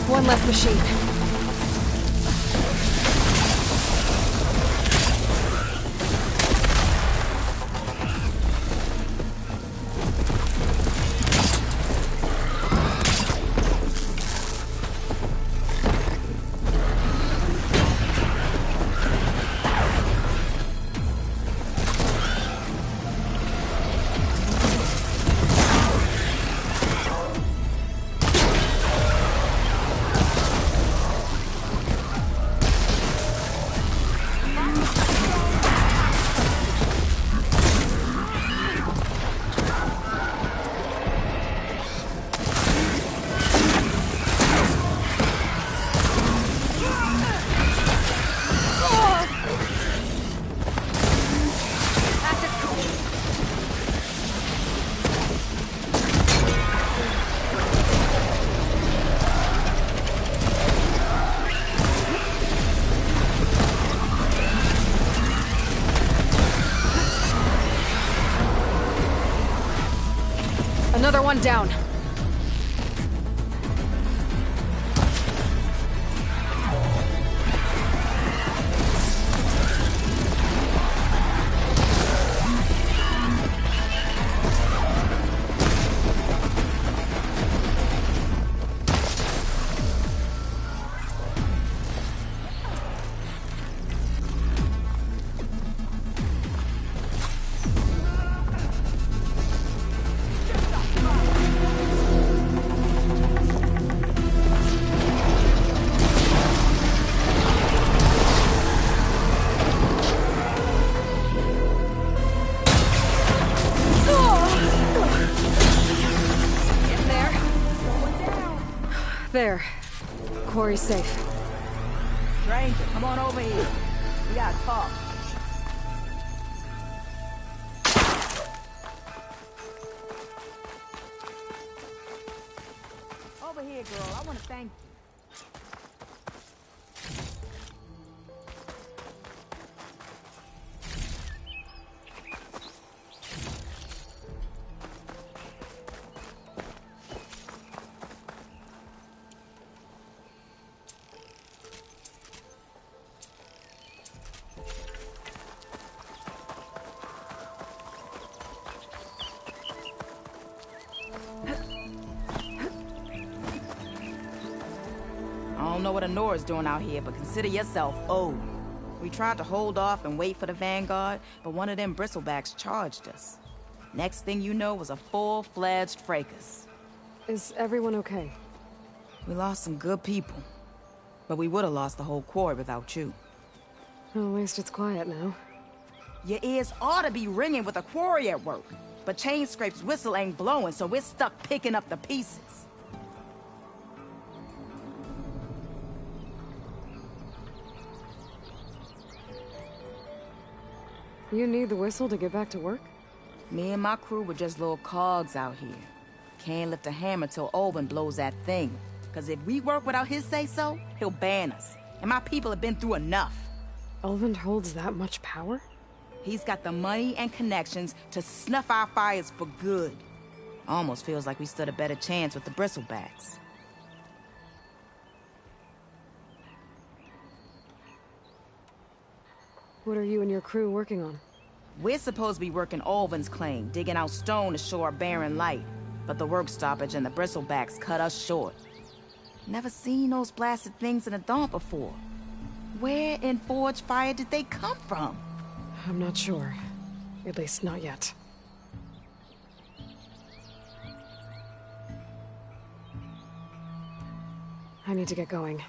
One less machine. Another one down. There. Quarry's safe. Stranger, come on over here. We gotta talk. Over here, girl. I want to thank you. I don't know what Honora's doing out here, but consider yourself owed. We tried to hold off and wait for the vanguard, but one of them bristlebacks charged us. Next thing you know was a full-fledged fracas. Is everyone okay? We lost some good people, but we would have lost the whole quarry without you. Well, at least it's quiet now. Your ears ought to be ringing with a quarry at work, but Chainscrape's whistle ain't blowing, so we're stuck picking up the pieces. You need the whistle to get back to work? Me and my crew were just little cogs out here. Can't lift a hammer till Olvin blows that thing. Cause if we work without his say-so, he'll ban us. And my people have been through enough. Olvin holds that much power? He's got the money and connections to snuff our fires for good. Almost feels like we stood a better chance with the bristlebacks. What are you and your crew working on? We're supposed to be working Olvin's claim, digging out stone to show our barren light. But the work stoppage and the bristlebacks cut us short. Never seen those blasted things in a Daunt before. Where in Forge Fire did they come from? I'm not sure. At least not yet. I need to get going.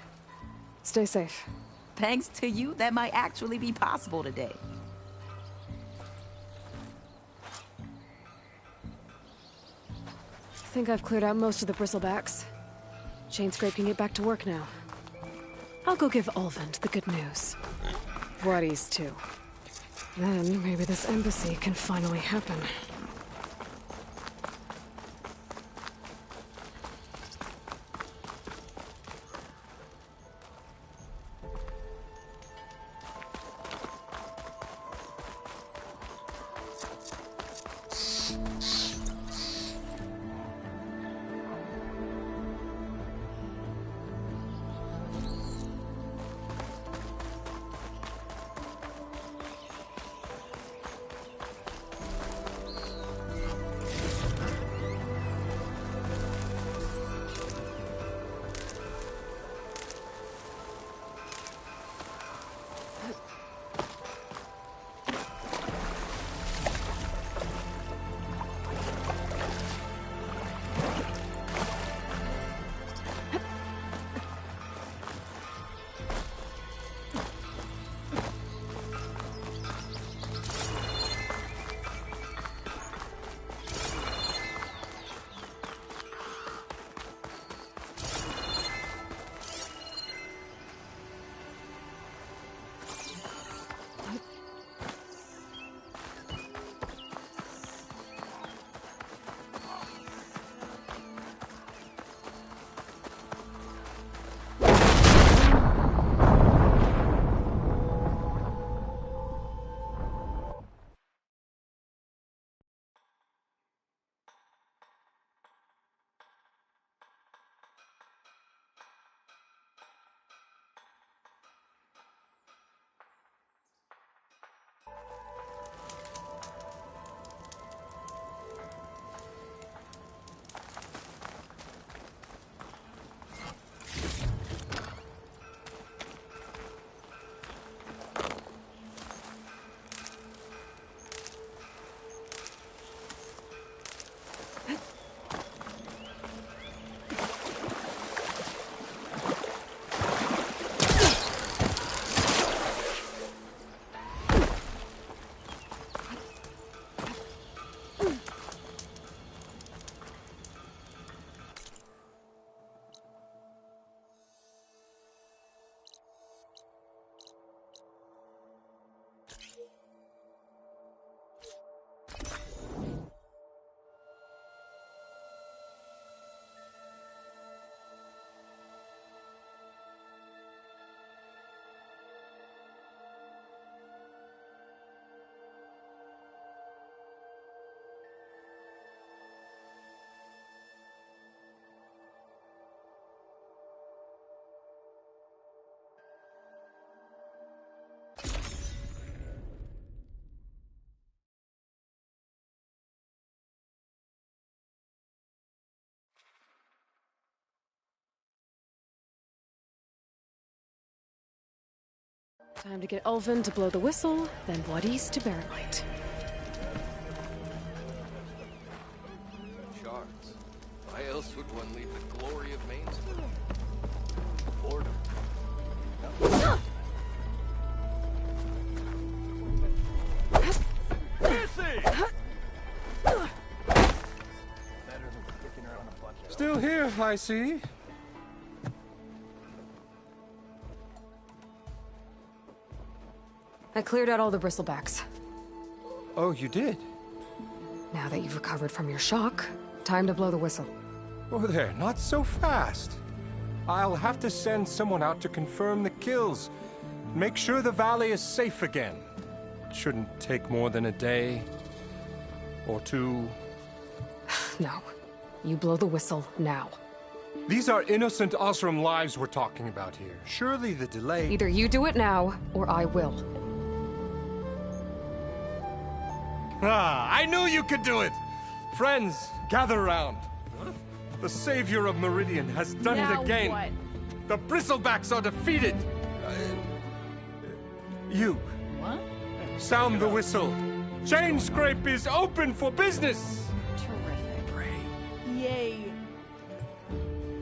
Stay safe. Thanks to you, that might actually be possible today. I think I've cleared out most of the bristlebacks. Chainscrape can get back to work now. I'll go give Olvin the good news. Voorhees too. Then maybe this embassy can finally happen. Time to get Ulvin to blow the whistle, then Wadis to Barren Light. Shards. Why else would one leave the glory of Mainsville? Boredom. Still here, I see. I cleared out all the bristlebacks. Oh, you did? Now that you've recovered from your shock, time to blow the whistle. Oh there, not so fast. I'll have to send someone out to confirm the kills. Make sure the valley is safe again. It shouldn't take more than a day. Or two. No. You blow the whistle now. These are innocent Osram lives we're talking about here. Surely the delay... Either you do it now, or I will. Ah, I knew you could do it! Friends, gather round. The savior of Meridian has done it again. What? The Bristlebacks are defeated. You. What? Sound the whistle. Chainscrape is open for business. Yay.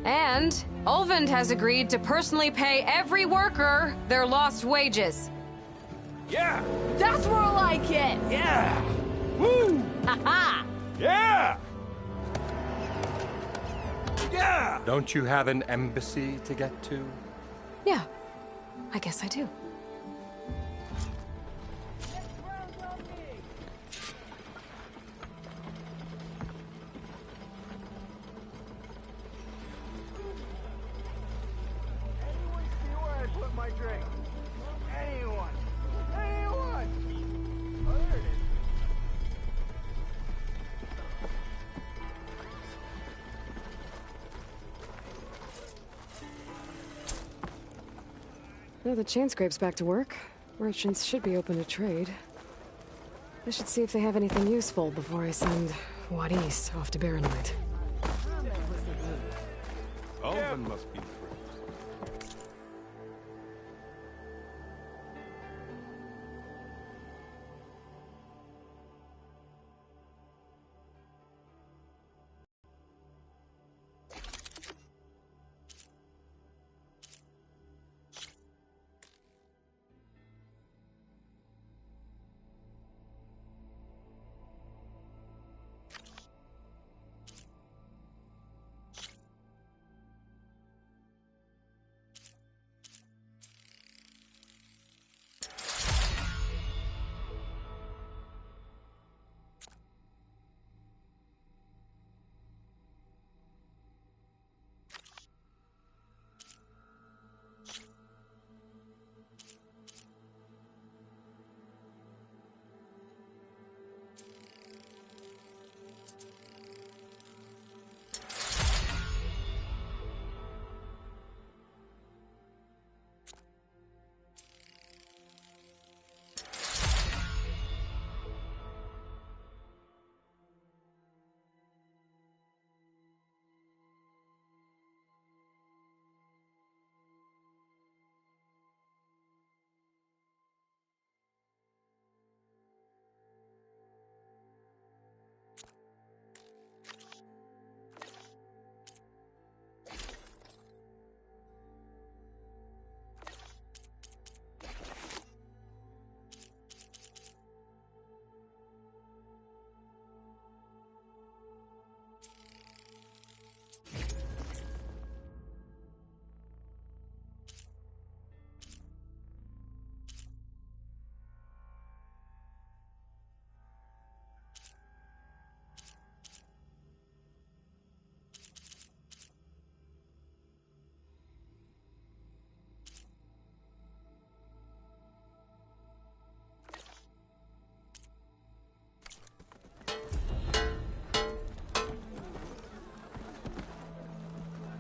And Ulvund has agreed to personally pay every worker their lost wages. Yeah! That's more like it! Yeah! Woo! Ha-ha! Yeah! Yeah! Don't you have an embassy to get to? Yeah, I guess I do. My drink. Anyone. Anyone. Oh, there it is. Now the Chainscrape's back to work. Merchants should be open to trade. I should see if they have anything useful before I send Wadis off to Barren Light. Ulvin must be thrilled.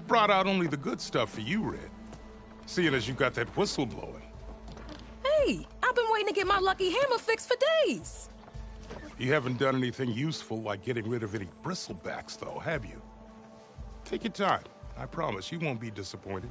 Brought out only the good stuff for you, Red. Seeing as you got that whistle blowing. Hey, I've been waiting to get my lucky hammer fixed for days. You haven't done anything useful like getting rid of any bristlebacks, though, have you? Take your time. I promise you won't be disappointed.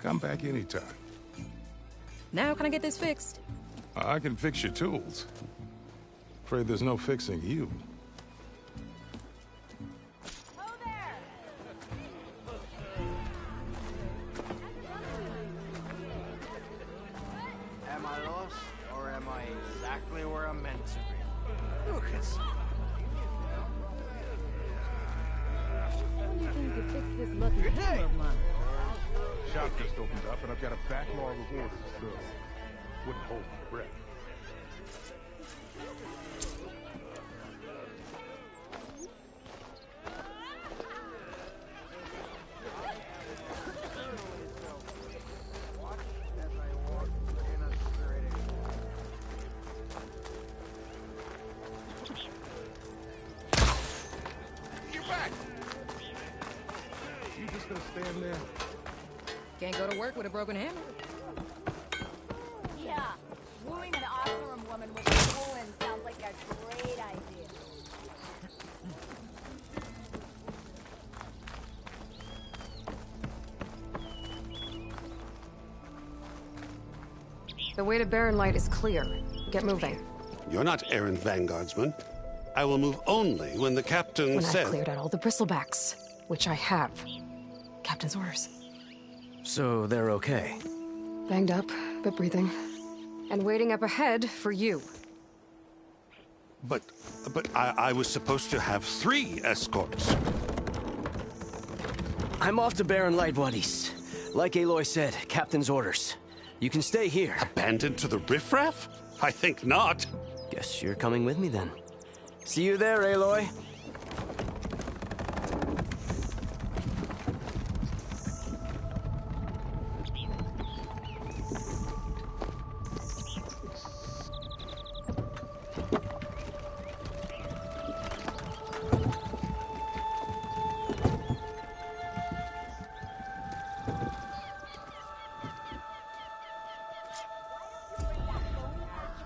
Come back anytime. Now can I get this fixed? I can fix your tools. Afraid there's no fixing you. Am I lost, or am I exactly where I'm meant to be? Look, it's... How do you think you fix this lucky hammer of mine? Shop just opened up, and I've got a backlog of orders, so wouldn't hold my breath. You're back! You just gonna stand there? Can't go to work with a broken hammer. Yeah, wooing an Osram woman with a woolen sounds like a great idea. The way to Barren Light is clear. Get moving. You're not errant vanguardsman. I will move only when the captain When says... I've cleared out all the bristlebacks, which I have. Captain's orders. So they're okay? Banged up, but breathing. And waiting up ahead for you. But I was supposed to have 3 escorts. I'm off to Barren Light, buddies. Like Aloy said, Captain's orders. You can stay here. Abandoned to the riffraff? I think not. Guess you're coming with me then. See you there, Aloy.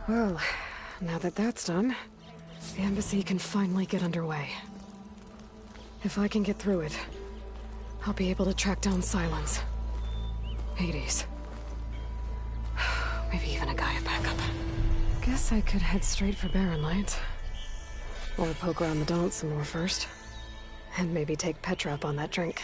Well, now that that's done, the embassy can finally get underway. If I can get through it, I'll be able to track down Silence. Hades. Maybe even a Gaia backup. Guess I could head straight for Barren Light. Or poke around the Daunt some more first. And maybe take Petra up on that drink.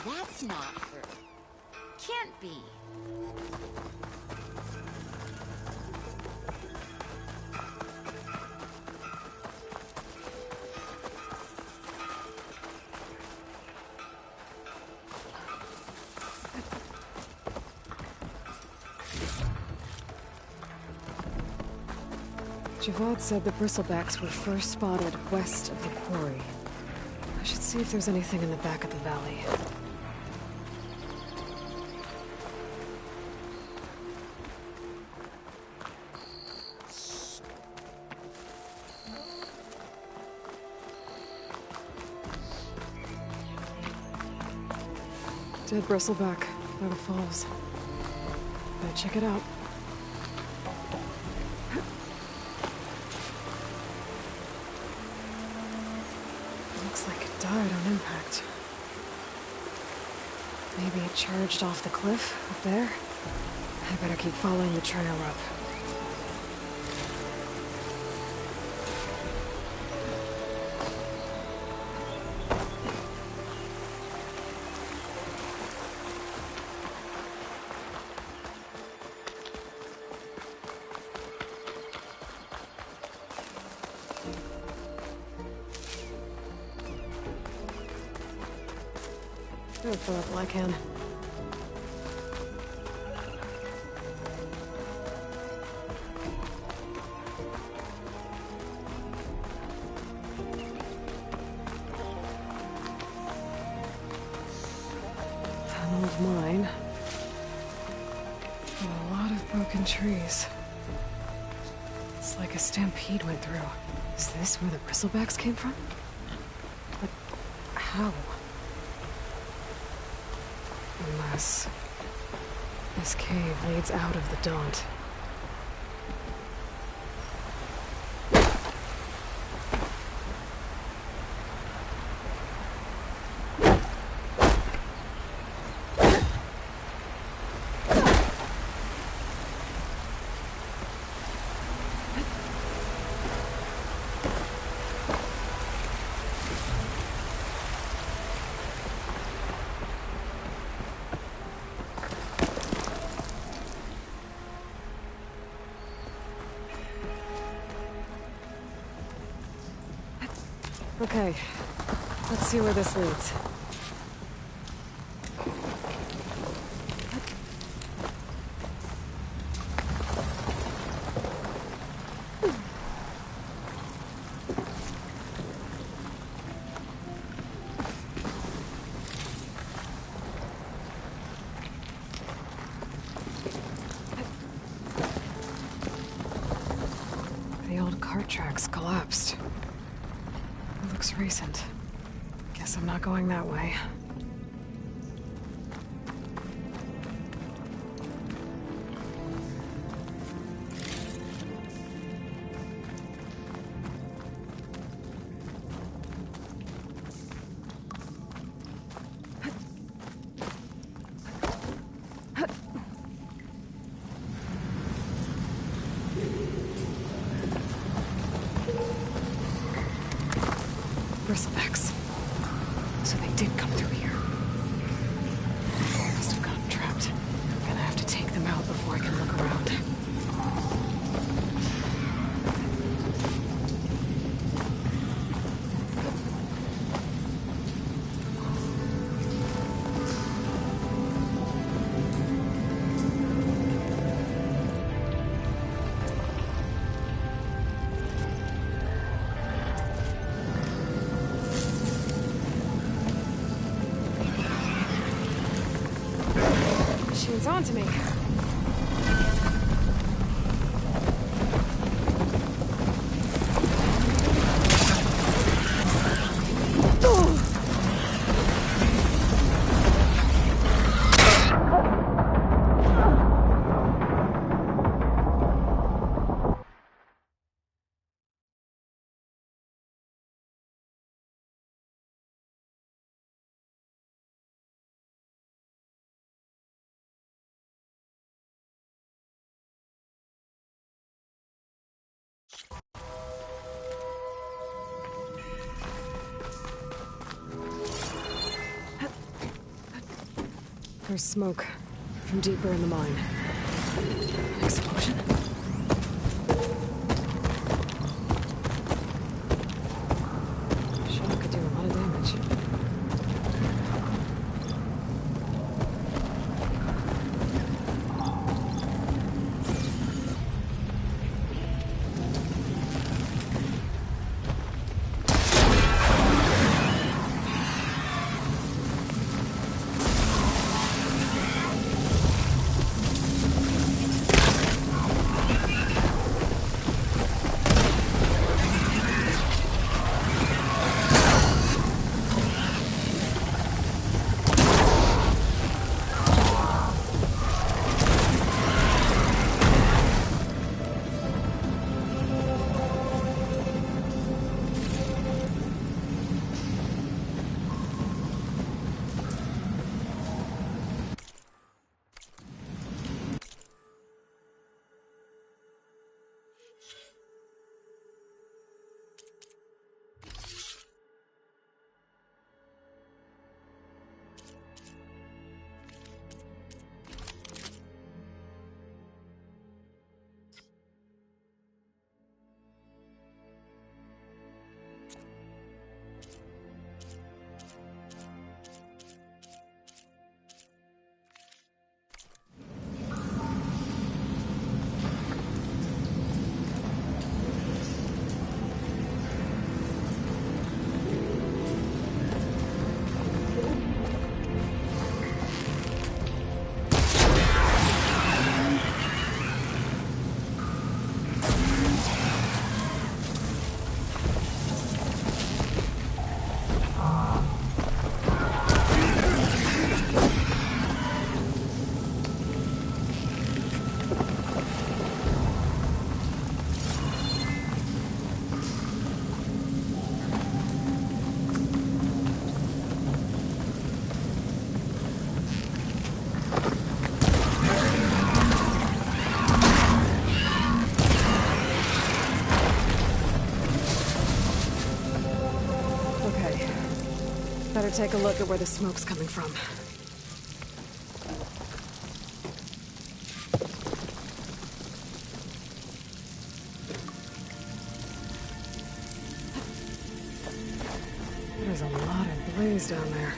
That's not fur. Can't be. Javad said the bristlebacks were first spotted west of the quarry. I should see if there's anything in the back of the valley. Dead bristleback by the falls. Better check it out. Looks like it died on impact. Maybe it charged off the cliff up there. I better keep following the trail up. Good for a Blackhand. An old mine. And a lot of broken trees. It's like a stampede went through. Is this where the bristlebacks came from? But how? Unless this cave leads out of the Daunt. Okay, let's see where this leads. The old cart tracks collapsed. It looks recent. Guess I'm not going that way. Bristlebacks. So they did come through here. Must have gotten trapped. I'm gonna have to take them out before I can look around. Shane's on to me. There's smoke from deeper in the mine. An explosion? Sure could do a lot of damage. Better take a look at where the smoke's coming from. There's a lot of blaze down there.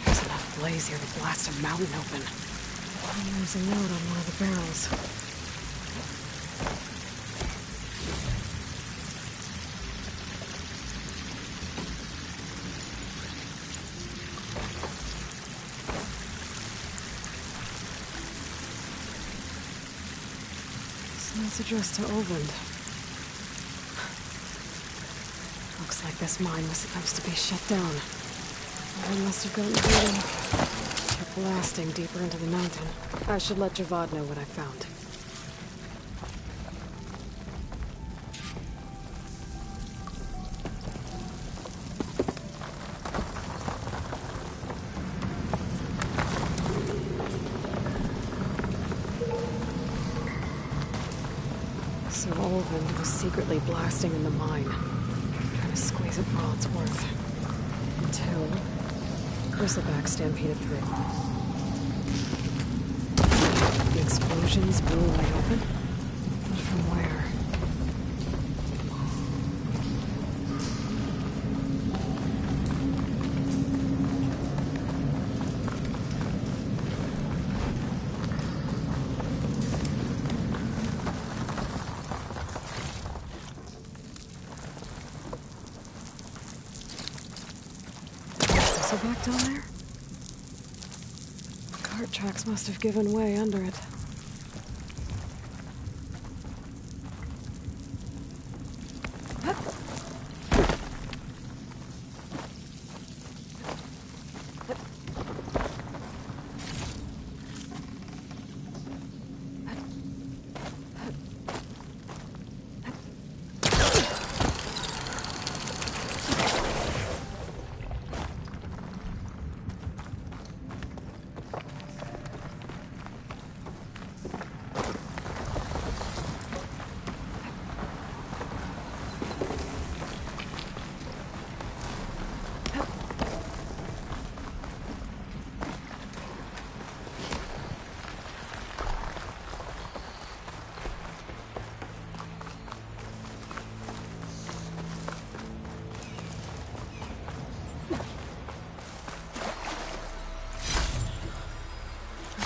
There's enough blaze here to blast a mountain open. And there's a note on one of the barrels. It's addressed to Olvend. Looks like this mine was supposed to be shut down. I must have gotten greedy. Kept blasting deeper into the mountain. I should let Javad know what I found. So Olvend was secretly blasting in the mine, trying to squeeze it for all it's worth. Until Bristleback stampeded through. The explosions blew a way open, but from where? Back down there? Cart tracks must have given way under it.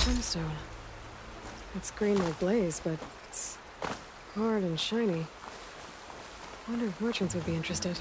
Brimstone. It's green like blaze, but it's hard and shiny. I wonder if merchants would be interested.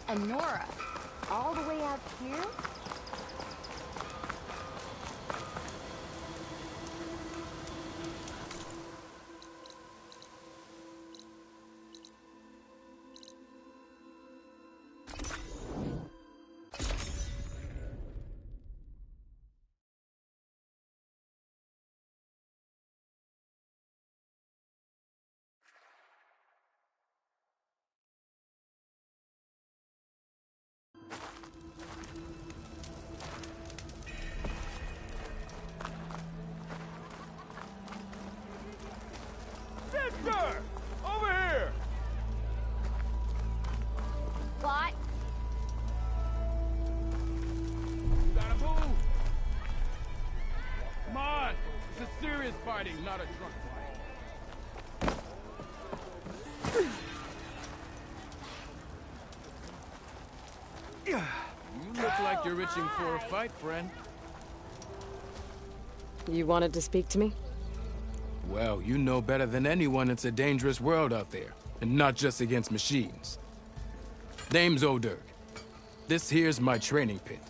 and Nora. All the way out here? Sister! Over here! Got. You gotta move! Come on! It's a serious fighting, not a drunk fight. You look like you're itching for a fight, friend. You wanted to speak to me? Well, you know better than anyone it's a dangerous world out there, and not just against machines. Name's O'Dirk. This here's my training pit.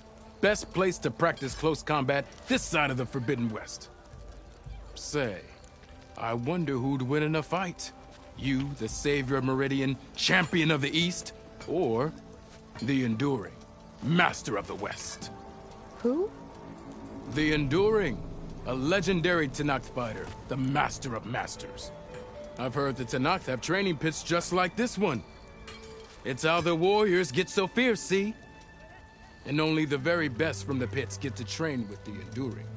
Best place to practice close combat this side of the Forbidden West. Say, I wonder who'd win in a fight. You, the savior of Meridian, champion of the East, or the Enduring, master of the West. Who? The Enduring. A legendary Tenakth fighter, the master of masters. I've heard the Tenakth have training pits just like this one. It's how the warriors get so fierce, see? And only the very best from the pits get to train with the Enduring.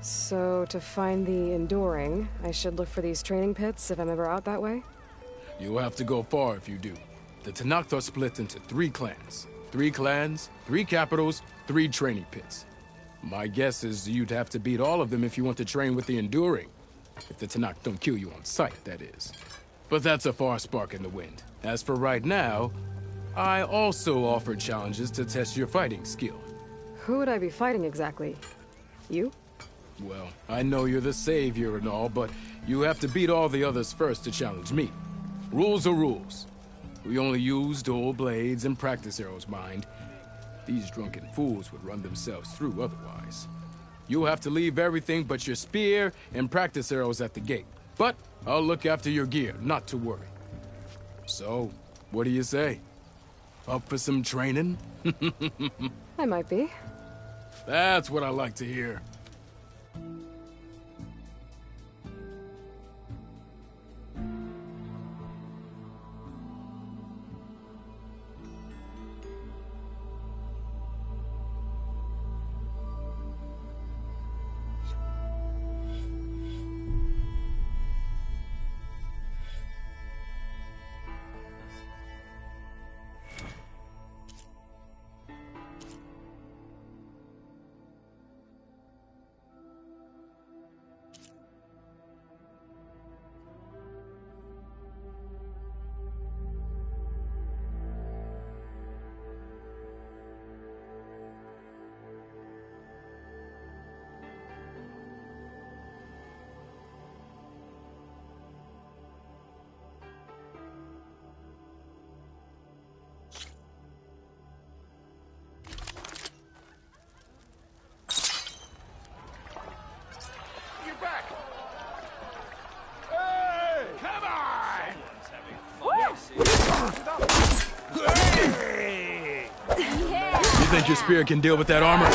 So, to find the Enduring, I should look for these training pits if I'm ever out that way? You'll have to go far if you do. The Tenakth are split into 3 clans. 3 clans, 3 capitals, 3 training pits. My guess is you'd have to beat all of them if you want to train with the Enduring. If the Tenakth don't kill you on sight, that is. But that's a far spark in the wind. As for right now, I also offer challenges to test your fighting skill. Who would I be fighting exactly? You? Well, I know you're the savior and all, but you have to beat all the others first to challenge me. Rules are rules. We only use dual blades and practice arrows, mind. These drunken fools would run themselves through otherwise. You'll have to leave everything but your spear and practice arrows at the gate. But I'll look after your gear, not to worry. So, what do you say? Up for some training? I might be. That's what I like to hear. You think your spear can deal with that armor?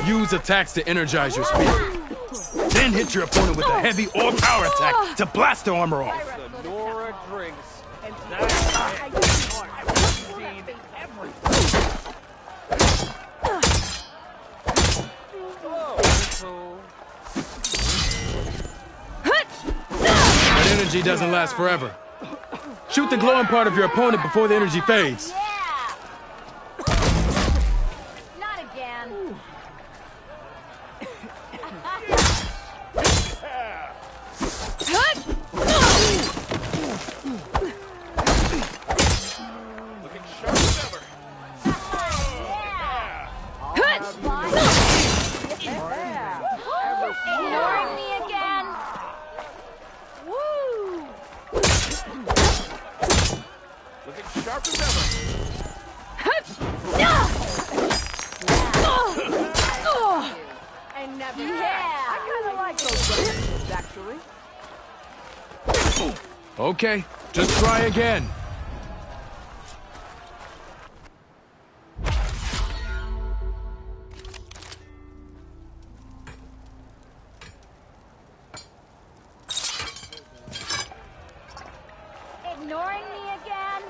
Use attacks to energize your spear. Then hit your opponent with a heavy or power attack to blast their armor off. The Nora drinks, and that's I've seen everything. That energy doesn't last forever. Shoot the glowing part of your opponent before the energy fades. Not again. Looking sharp as ever. Ignoring me again. Woo! Looking sharp as ever. never. Yeah, I kind of like those weapons, actually. Okay, just try again. Ignoring me again?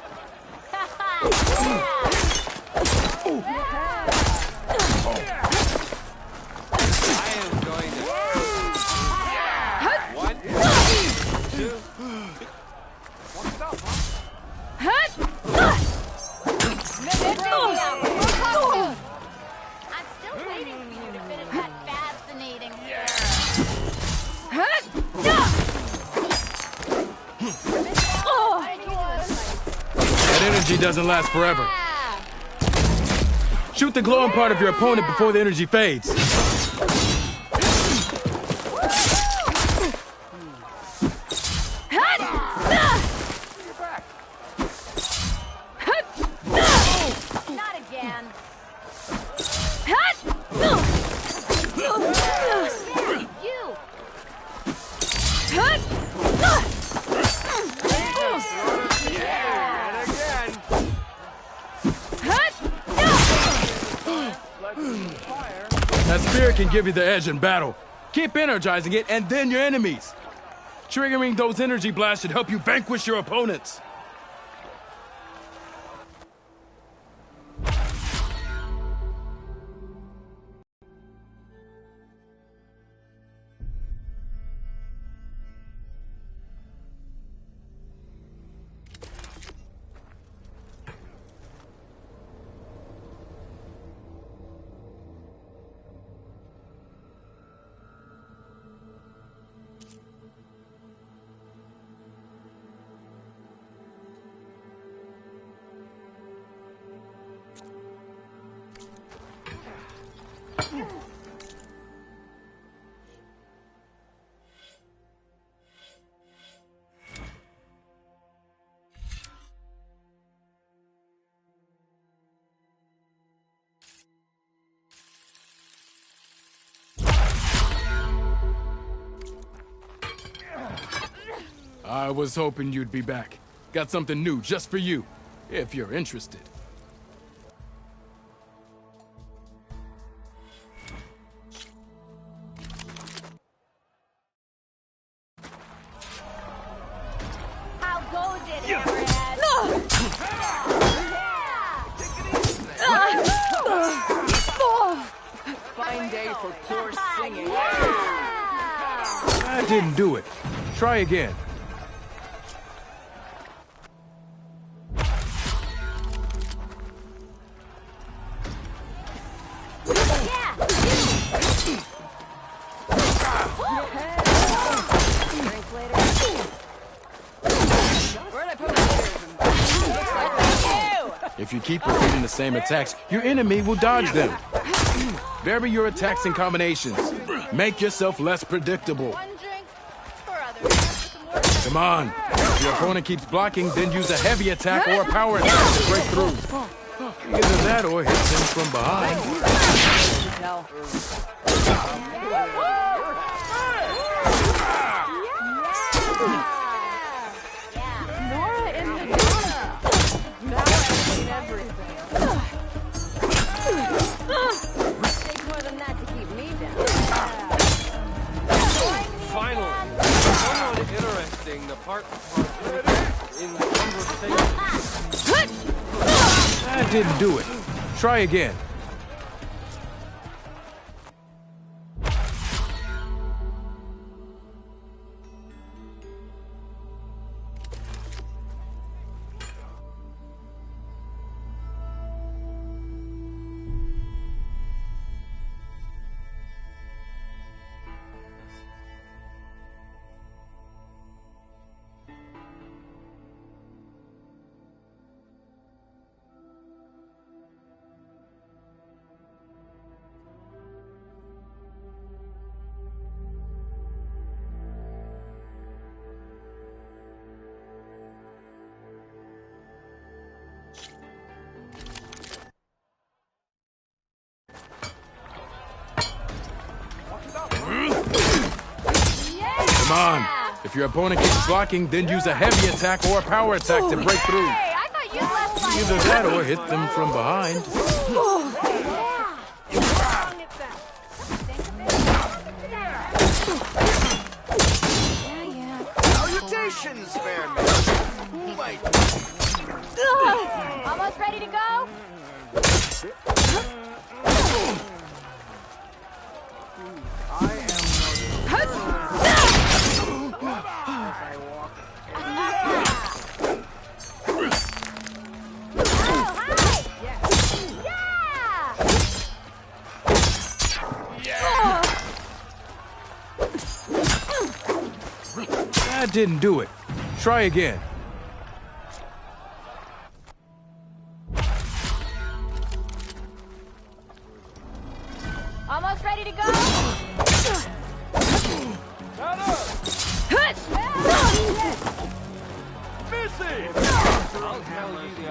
I am going to. One, two. What's up, huh? I'm still waiting for you to finish that fascinating That energy doesn't last forever. Shoot the glowing part of your opponent before the energy fades. Not again. You. That spear can give you the edge in battle. Keep energizing it, and then your enemies. Triggering those energy blasts should help you vanquish your opponents. I was hoping you'd be back. Got something new just for you, if you're interested. How goes it, Hammerhead? Fine day for poor singing. That didn't do it. Try again. If you keep repeating the same attacks, your enemy will dodge them. Vary your attacks and combinations. Make yourself less predictable. Come on. If your opponent keeps blocking, then use a heavy attack or a power attack to break through. Either that or hit them from behind. Finally, someone interesting to part in the conversation. That didn't do it. Try again. on. If your opponent keeps blocking, then use a heavy attack or a power attack to break through. Hey, I thought you left my Either that or hit them from behind. Salutations, fair man. Who might... Almost ready to go? That didn't do it. Try again. Almost ready to go?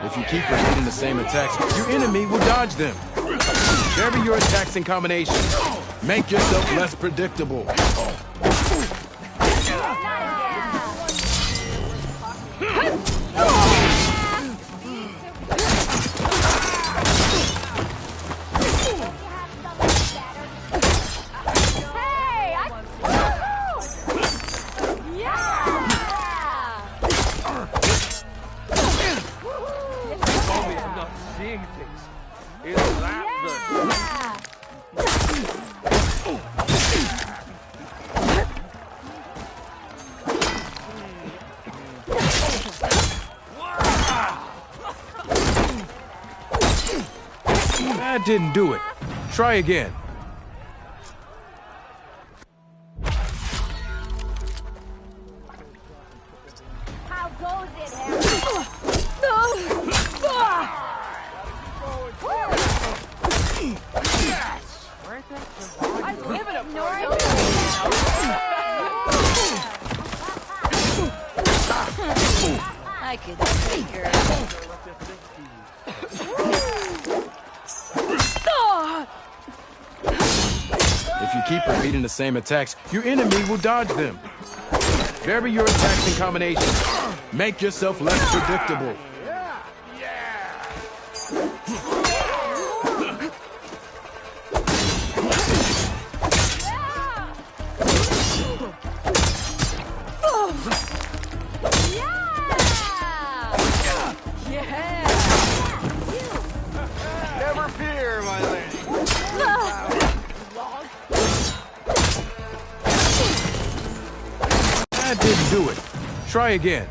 If you keep repeating the same attacks, your enemy will dodge them. Vary your attacks and combinations. Make yourself less predictable. That didn't do it. Try again. How goes it, Harry? I'm living up I could take her. If you keep repeating the same attacks, your enemy will dodge them. Vary your attacks and combinations. Make yourself less predictable. Never fear, my lady. That didn't do it. Try again.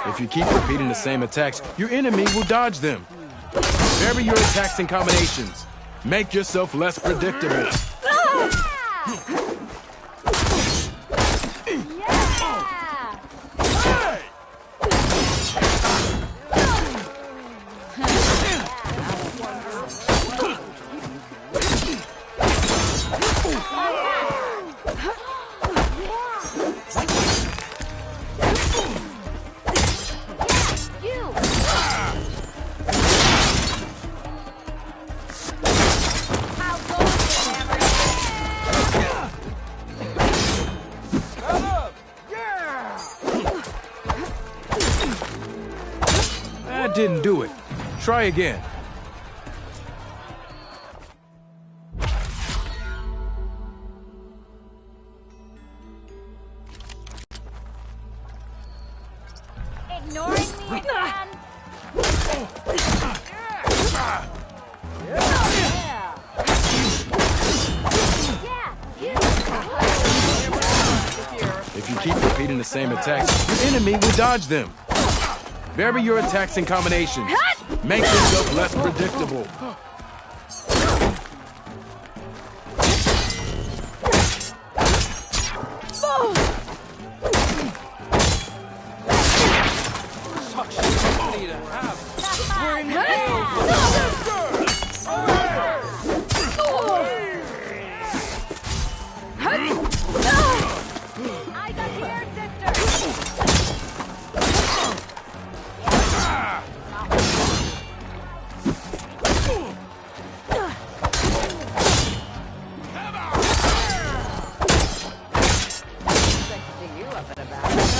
If you keep repeating the same attacks, your enemy will dodge them. Vary your attacks and combinations. Make yourself less predictable. That didn't do it. Try again. Ignoring me again? If you keep repeating the the same attacks, your enemy will dodge them. Vary your attacks and combinations. Make yourself less predictable.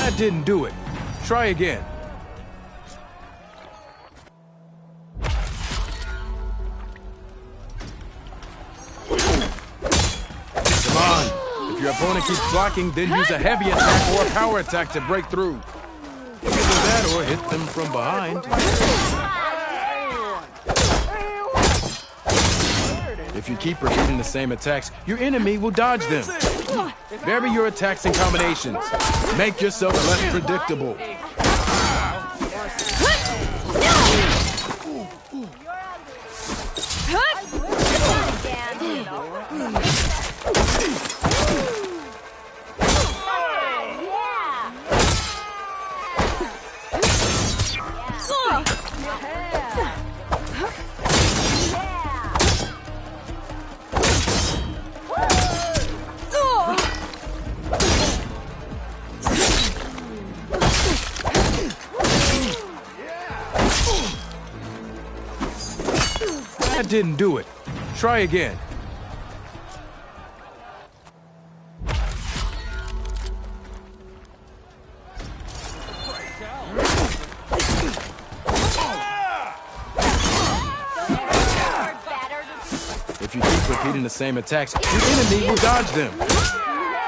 That didn't do it. Try again. Come on. If your opponent keeps blocking, then use a heavy attack or a power attack to break through. Either that or hit them from behind. If you keep repeating the same attacks, your enemy will dodge them. Vary your attacks and combinations. Make yourself less predictable. That didn't do it. Try again. If you keep repeating the same attacks, your enemy will dodge them.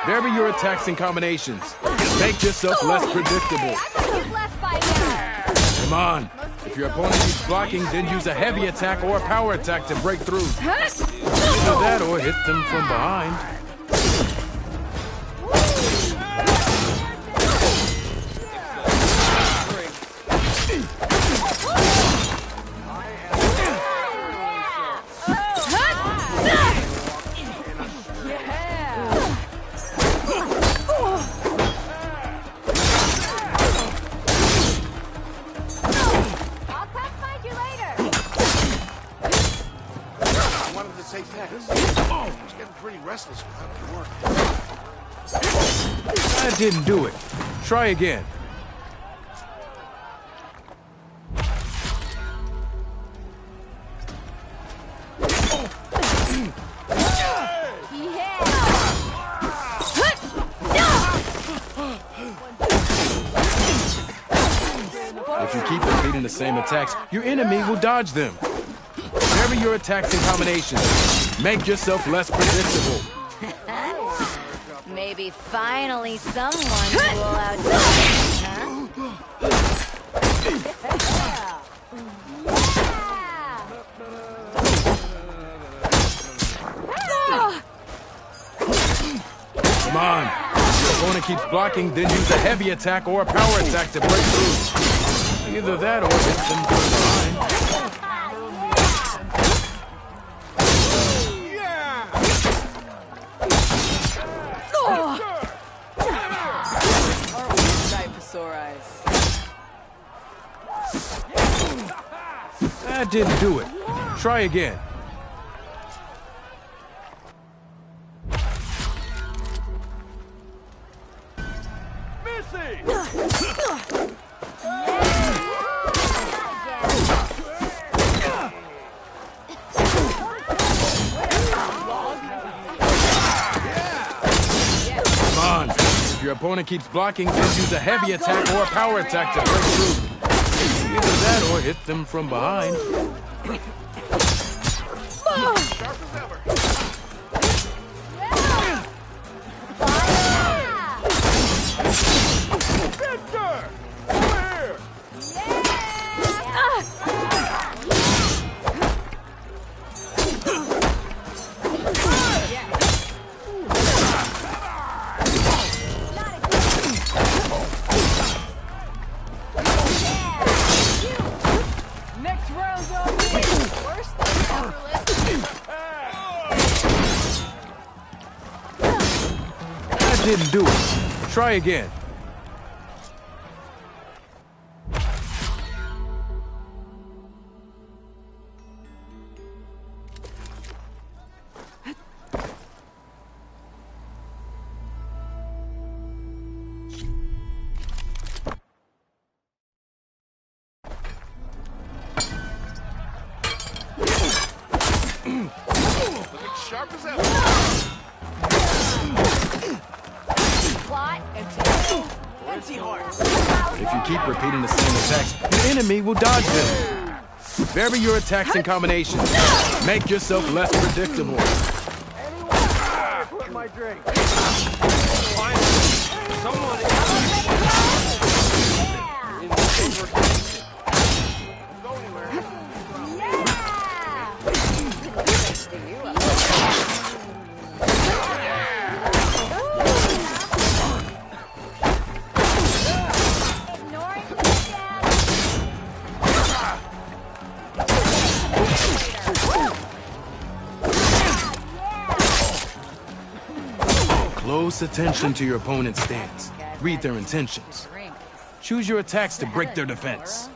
Vary your attacks and combinations. Make yourself less predictable. Come on. If your opponent keeps blocking, then use a heavy attack or a power attack to break through. Either that or hit them from behind. That didn't do it. Try again. If you keep repeating the same attacks, your enemy will dodge them. Vary your attacks and combinations. Make yourself less predictable. Maybe finally someone will outdo me, Come on. If your opponent keeps blocking, then use a heavy attack or a power attack to break through. Either that or hit them from behind. That didn't do it. Try again. Come on. If your opponent keeps blocking, then use a heavy attack or a power attack to break through. Either that or hit them from behind. didn't do it. Try again. Sharp as ever. Plot. Empty heart. If you keep repeating the same attacks, your enemy will dodge them. Vary your attacks and combinations. Make yourself less predictable. Put my drink. Someone Close attention to your opponent's stance. Read their intentions. Choose your attacks to break their defense.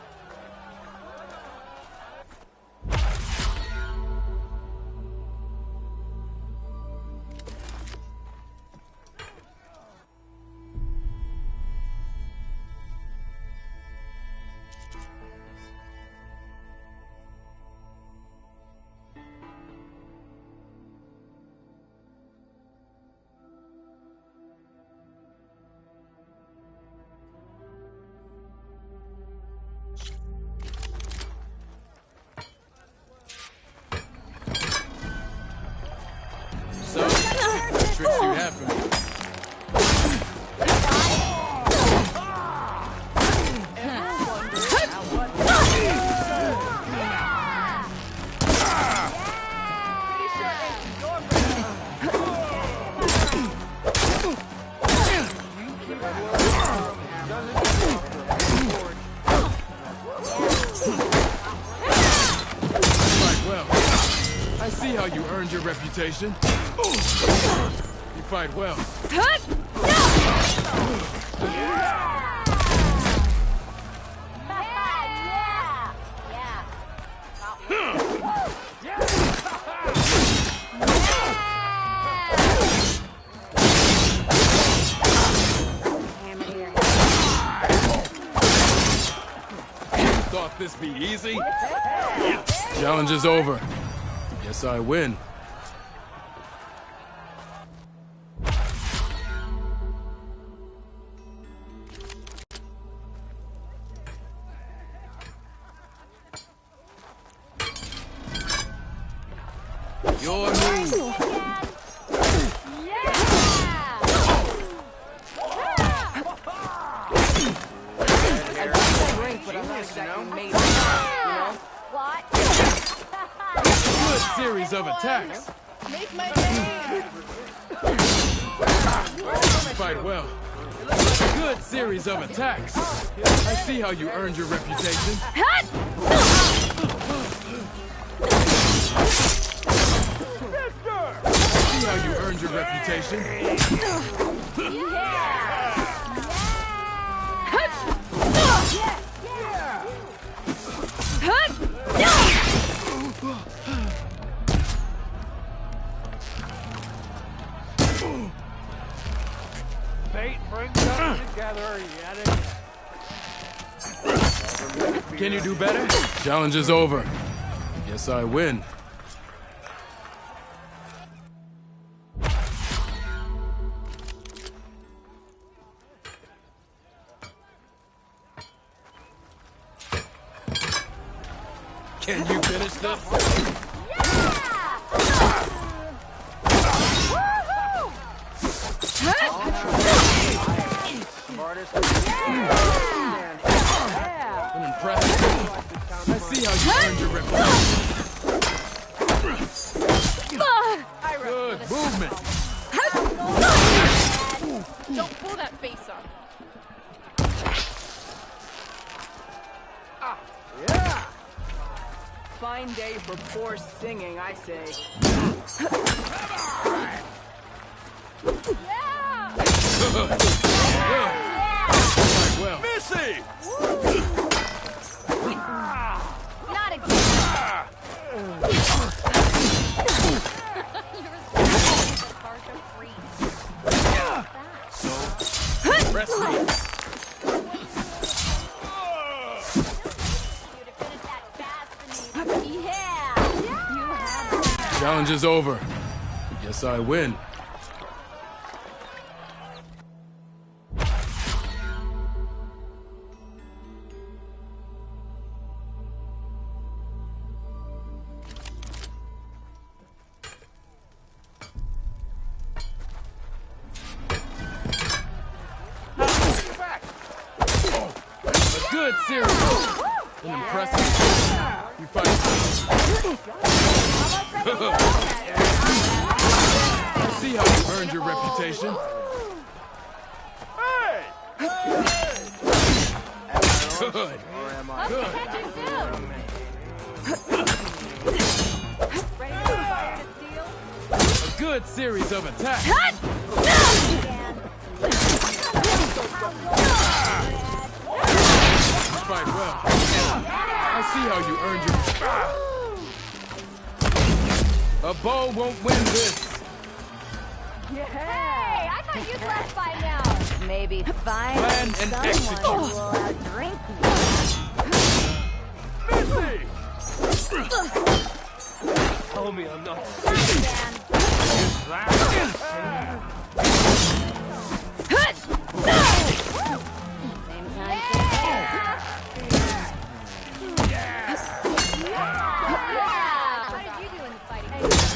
So, what tricks you have for me? I see how you earned your reputation. You fight well. Thought this be easy? Challenge is over. Guess I win. Your move. Good series of attacks. Make my Fight well. Good series of attacks. I see how you earned your reputation. I see how you earned your reputation. Fate brings us together yet again. Can you do better? Challenge is over. Guess I win. Can you finish this? An impressive. I see how you earned your reputation. Good movement. Don't pull that face up. Yeah! Fine day for poor singing, I say. Yeah! Well. Missy! Not again. Rest me. Challenge is over. Guess I win. Good series. An impressive. You fight. I see how you earned your reputation. Hey! Good. Good. A good series of attacks. Fight well. I see how you earned your... A bow won't win this. Hey, I thought you'd left by now. Maybe Plan find and someone execute. who will outdrink me. Tell me I'm not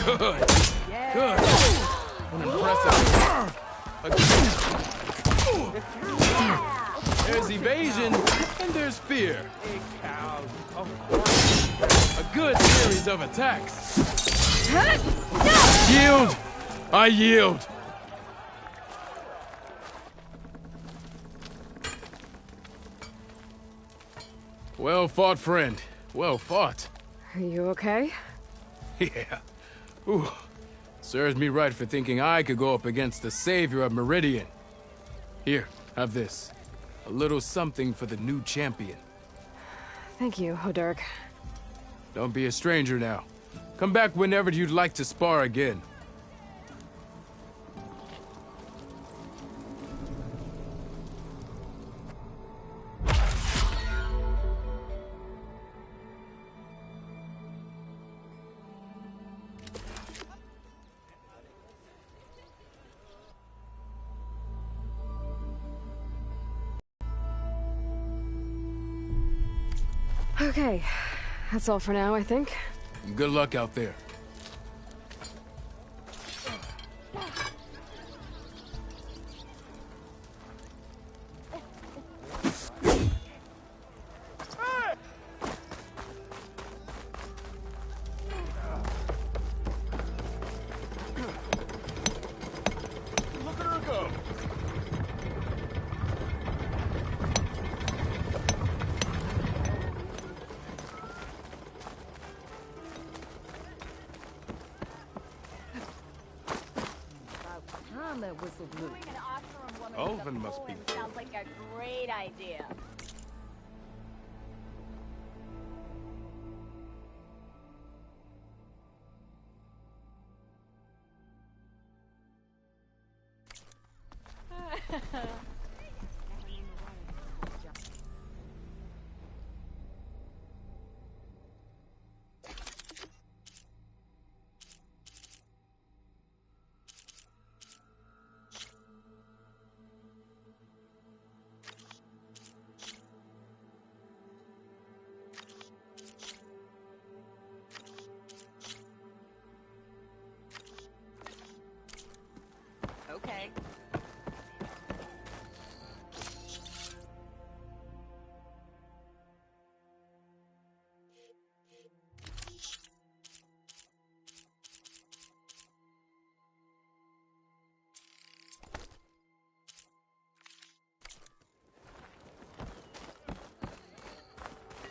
Good. Good. An impressive. There's evasion and there's fear. A good series of attacks. Yield! I yield! Well fought, friend. Well fought. Are you okay? Yeah. Ooh. Serves me right for thinking I could go up against the savior of Meridian. Here, have this. A little something for the new champion. Thank you, Hodurk. Don't be a stranger now. Come back whenever you'd like to spar again. Okay, that's all for now, I think. Good luck out there. Look at her go! Time that whistle blew. Ulvin must be... Sounds like a great idea. Okay.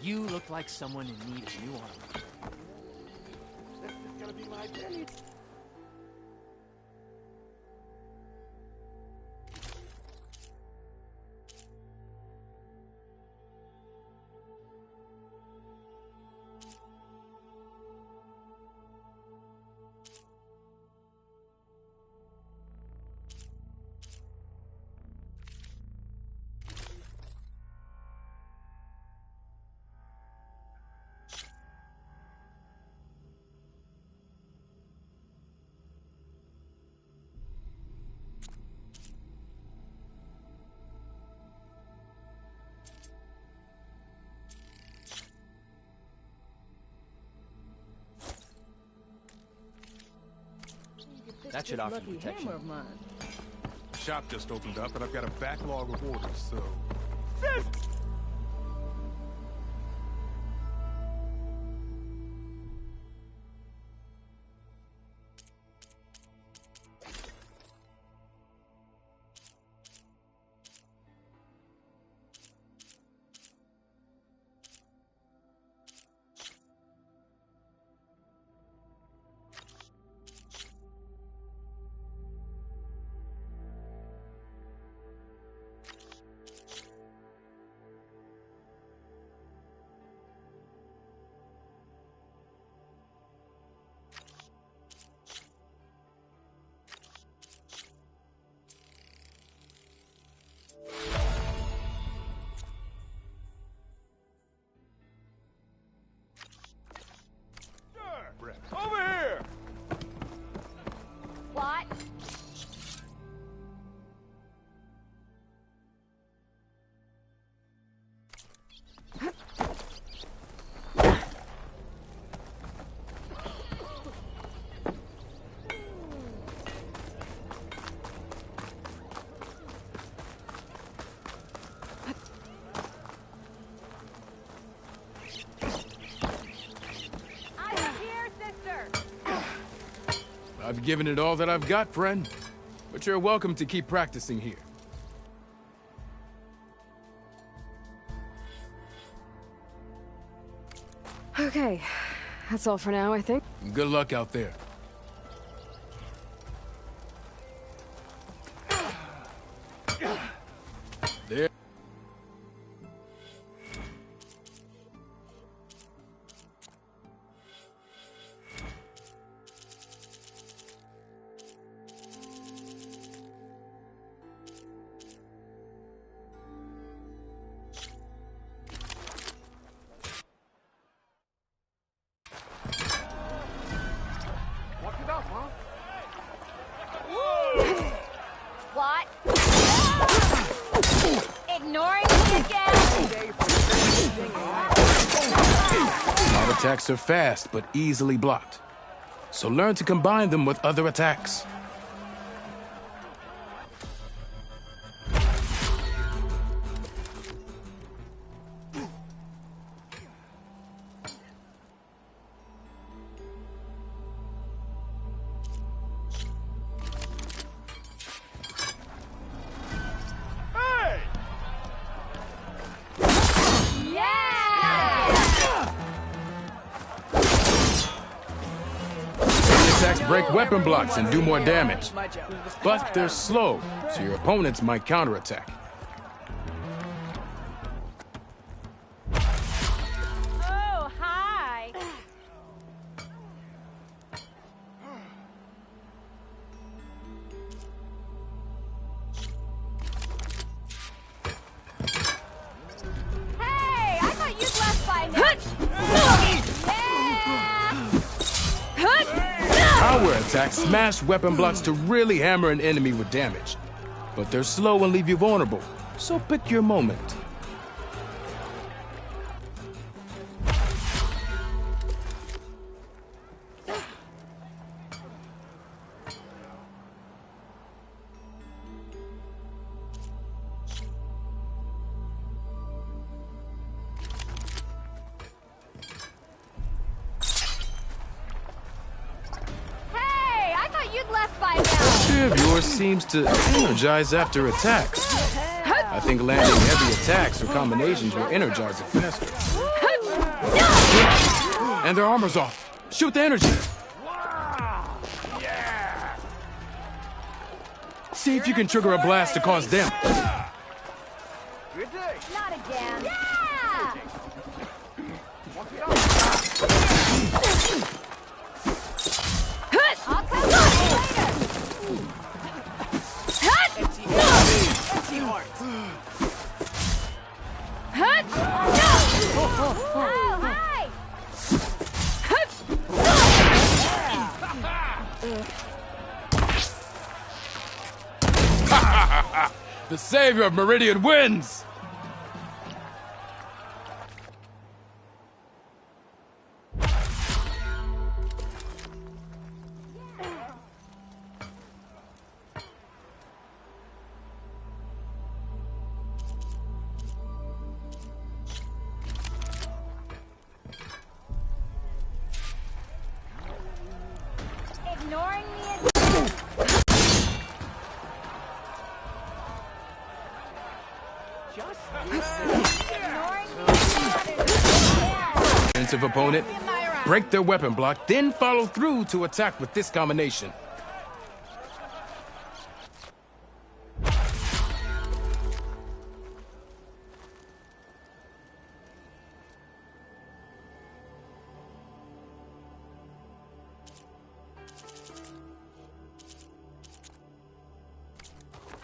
You look like someone in need of new armor. This is gonna be my day. That should offer lucky protection. hammer of mine. Shop just opened up, and I've got a backlog of orders, so... Over here! What? I've given it all that I've got, friend. But you're welcome to keep practicing here. Okay, that's all for now, I think. Good luck out there. There. What? Ignoring me again? Our attacks are fast, but easily blocked. So learn to combine them with other attacks. Attacks break weapon blocks and do more damage. But they're slow, so your opponents might counterattack. Oh, hi. Hey, I thought you'd left by now. Power attacks smash weapon blocks to really hammer an enemy with damage. But they're slow and leave you vulnerable, so pick your moment. Hey, I thought you'd left by now. Fear of yours seems to energize after attacks. I think landing heavy attacks or combinations will energize it faster. And their armor's off. Shoot the energy. See if you can trigger a blast to cause damage. Not again. Yeah! I'll come back later. Empty heart. Oh, hi! The savior of Meridian wins! ignoring me again? Defensive opponent, break their weapon block, then follow through to attack with this combination.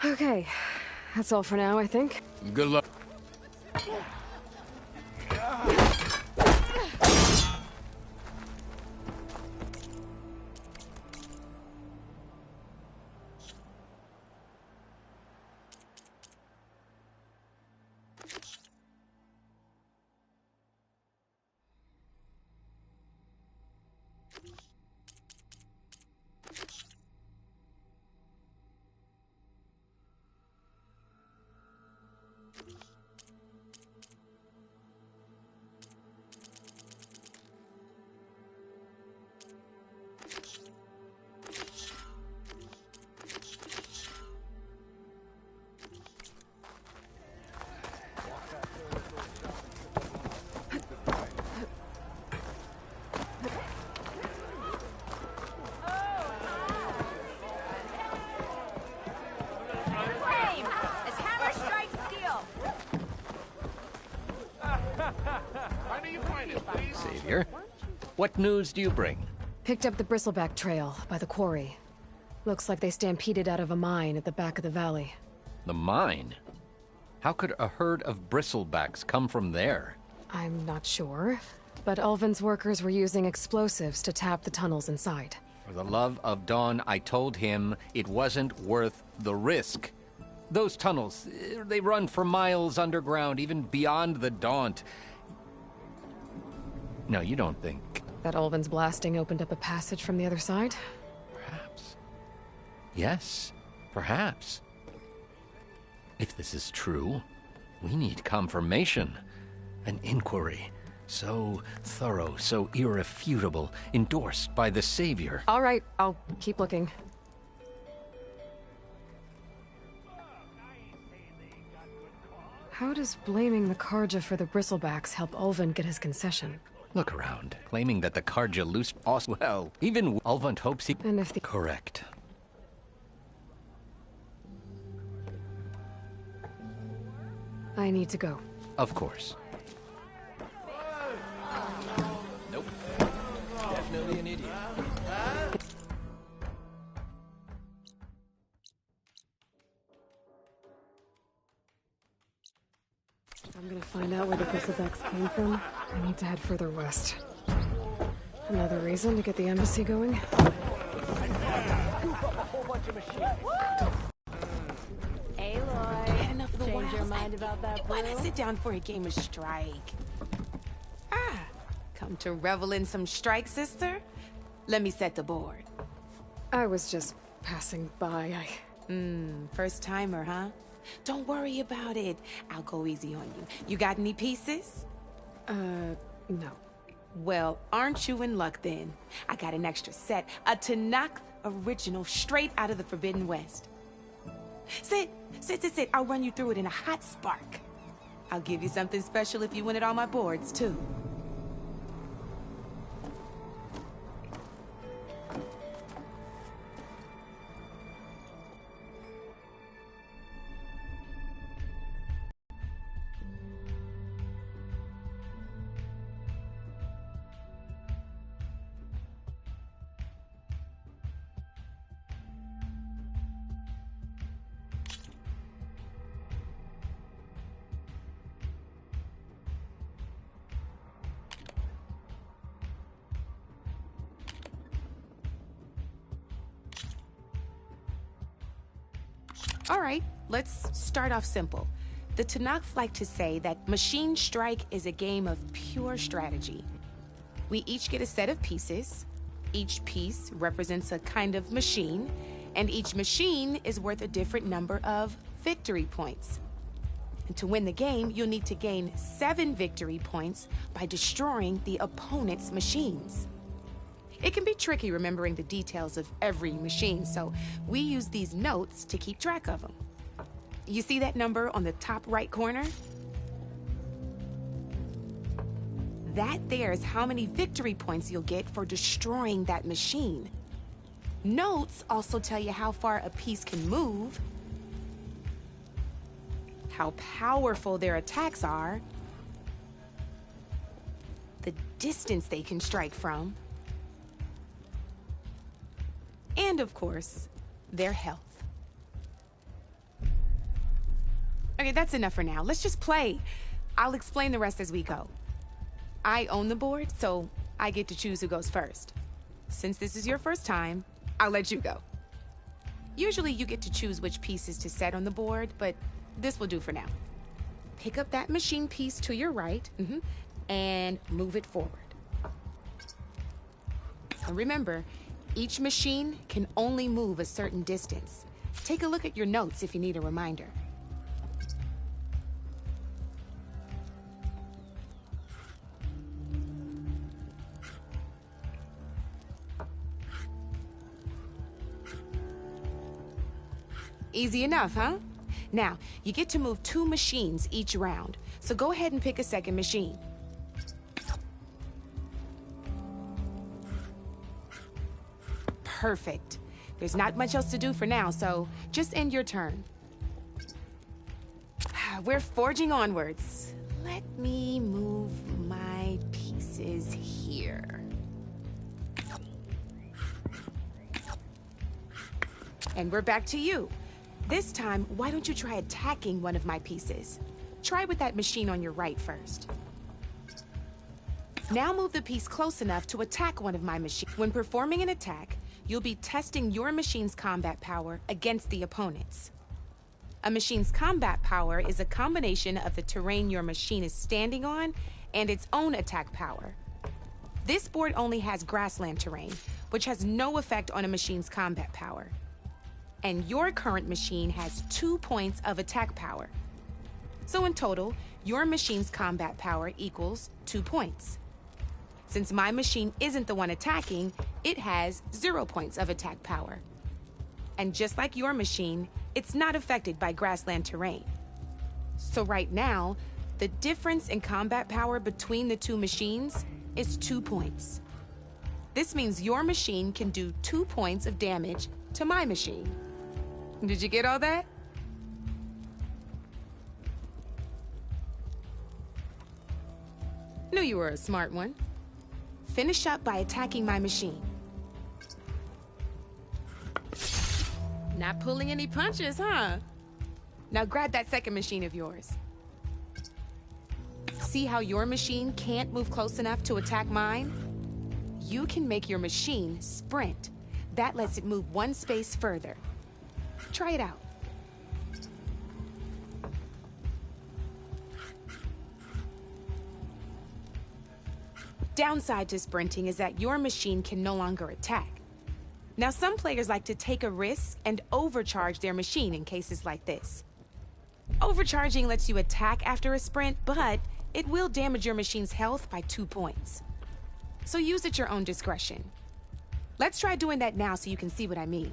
Okay, that's all for now, I think. Good luck. Savior, what news do you bring? Picked up the Bristleback Trail by the quarry. Looks like they stampeded out of a mine at the back of the valley. The mine? How could a herd of bristlebacks come from there? I'm not sure, but Ulvin's workers were using explosives to tap the tunnels inside. For the love of Dawn, I told him it wasn't worth the risk. Those tunnels, they run for miles underground, even beyond the Daunt. No, you don't think... That Ulvin's blasting opened up a passage from the other side? Perhaps. Yes, perhaps. If this is true, we need confirmation. An inquiry. So thorough, so irrefutable, endorsed by the Savior. All right, I'll keep looking. How does blaming the Carja for the Bristlebacks help Ulvin get his concession? Look around, claiming that the Carja loosed us. Well, even Ulvund hopes he... And if the... Correct. I need to go. Of course. Nope. Definitely an idiot. I'm gonna find out where the Bristlebacks came from. I need to head further west. Another reason to get the embassy going. Aloy, enough of the change your mind about that brew? Why not sit down for a game of Strike? Ah, come to revel in some Strike, sister? Let me set the board. I was just passing by. First timer, huh? Don't worry about it. I'll go easy on you. You got any pieces? No. Well, aren't you in luck then? I got an extra set, a Tenakth original straight out of the Forbidden West. Sit. I'll run you through it in a hot spark. I'll give you something special if you win it on my boards, too. All right, let's start off simple. The Tenakth like to say that Machine Strike is a game of pure strategy. We each get a set of pieces. Each piece represents a kind of machine, and each machine is worth a different number of victory points. And to win the game, you'll need to gain 7 victory points by destroying the opponent's machines. It can be tricky remembering the details of every machine, so we use these notes to keep track of them. You see that number on the top right corner? That there is how many victory points you'll get for destroying that machine. Notes also tell you how far a piece can move, how powerful their attacks are, the distance they can strike from, and of course, their health. Okay, that's enough for now. Let's just play. I'll explain the rest as we go. I own the board, so I get to choose who goes first. Since this is your first time, I'll let you go. Usually you get to choose which pieces to set on the board, but this will do for now. Pick up that machine piece to your right, and move it forward. And remember, each machine can only move a certain distance. Take a look at your notes if you need a reminder. Easy enough, huh? Now, you get to move 2 machines each round, so go ahead and pick a second machine. Perfect. There's not much else to do for now, so just end your turn. We're forging onwards. Let me move my pieces here. And we're back to you. This time, why don't you try attacking one of my pieces? Try with that machine on your right first. Now move the piece close enough to attack one of my machines. When performing an attack, you'll be testing your machine's combat power against the opponent's. A machine's combat power is a combination of the terrain your machine is standing on and its own attack power. This board only has grassland terrain, which has no effect on a machine's combat power. And your current machine has 2 points of attack power. So in total, your machine's combat power equals 2 points. Since my machine isn't the one attacking, it has 0 points of attack power. And just like your machine, it's not affected by grassland terrain. So right now, the difference in combat power between the 2 machines is 2 points. This means your machine can do 2 points of damage to my machine. Did you get all that? Knew you were a smart one. Finish up by attacking my machine. Not pulling any punches, huh? Now grab that second machine of yours. See how your machine can't move close enough to attack mine? You can make your machine sprint. That lets it move 1 space further. Try it out. Downside to sprinting is that your machine can no longer attack. Now, some players like to take a risk and overcharge their machine in cases like this. Overcharging lets you attack after a sprint, but it will damage your machine's health by 2 points. So use at your own discretion. Let's try doing that now so you can see what I mean.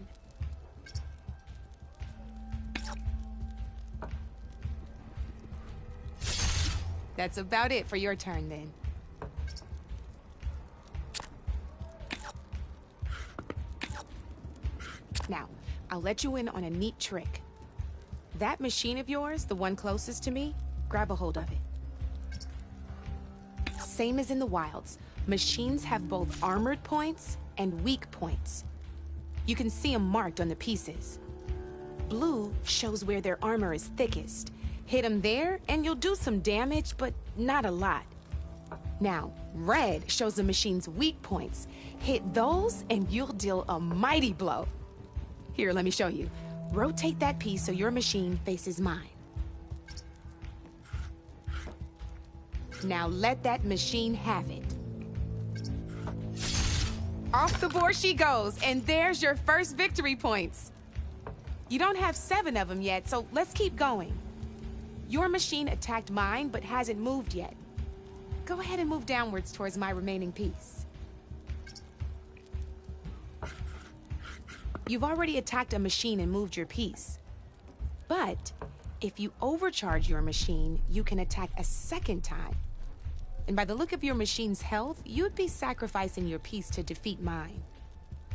That's about it for your turn, then. Now, I'll let you in on a neat trick. That machine of yours, the one closest to me, grab a hold of it. Same as in the wilds, machines have both armored points and weak points. You can see them marked on the pieces. Blue shows where their armor is thickest. Hit them there, and you'll do some damage, but not a lot. Now, red shows the machine's weak points. Hit those, and you'll deal a mighty blow. Here, let me show you. Rotate that piece so your machine faces mine. Now let that machine have it. Off the board she goes, and there's your first victory points. You don't have 7 of them yet, so let's keep going. Your machine attacked mine, but hasn't moved yet. Go ahead and move downwards towards my remaining piece. You've already attacked a machine and moved your piece. But if you overcharge your machine, you can attack a second time. And by the look of your machine's health, you'd be sacrificing your piece to defeat mine.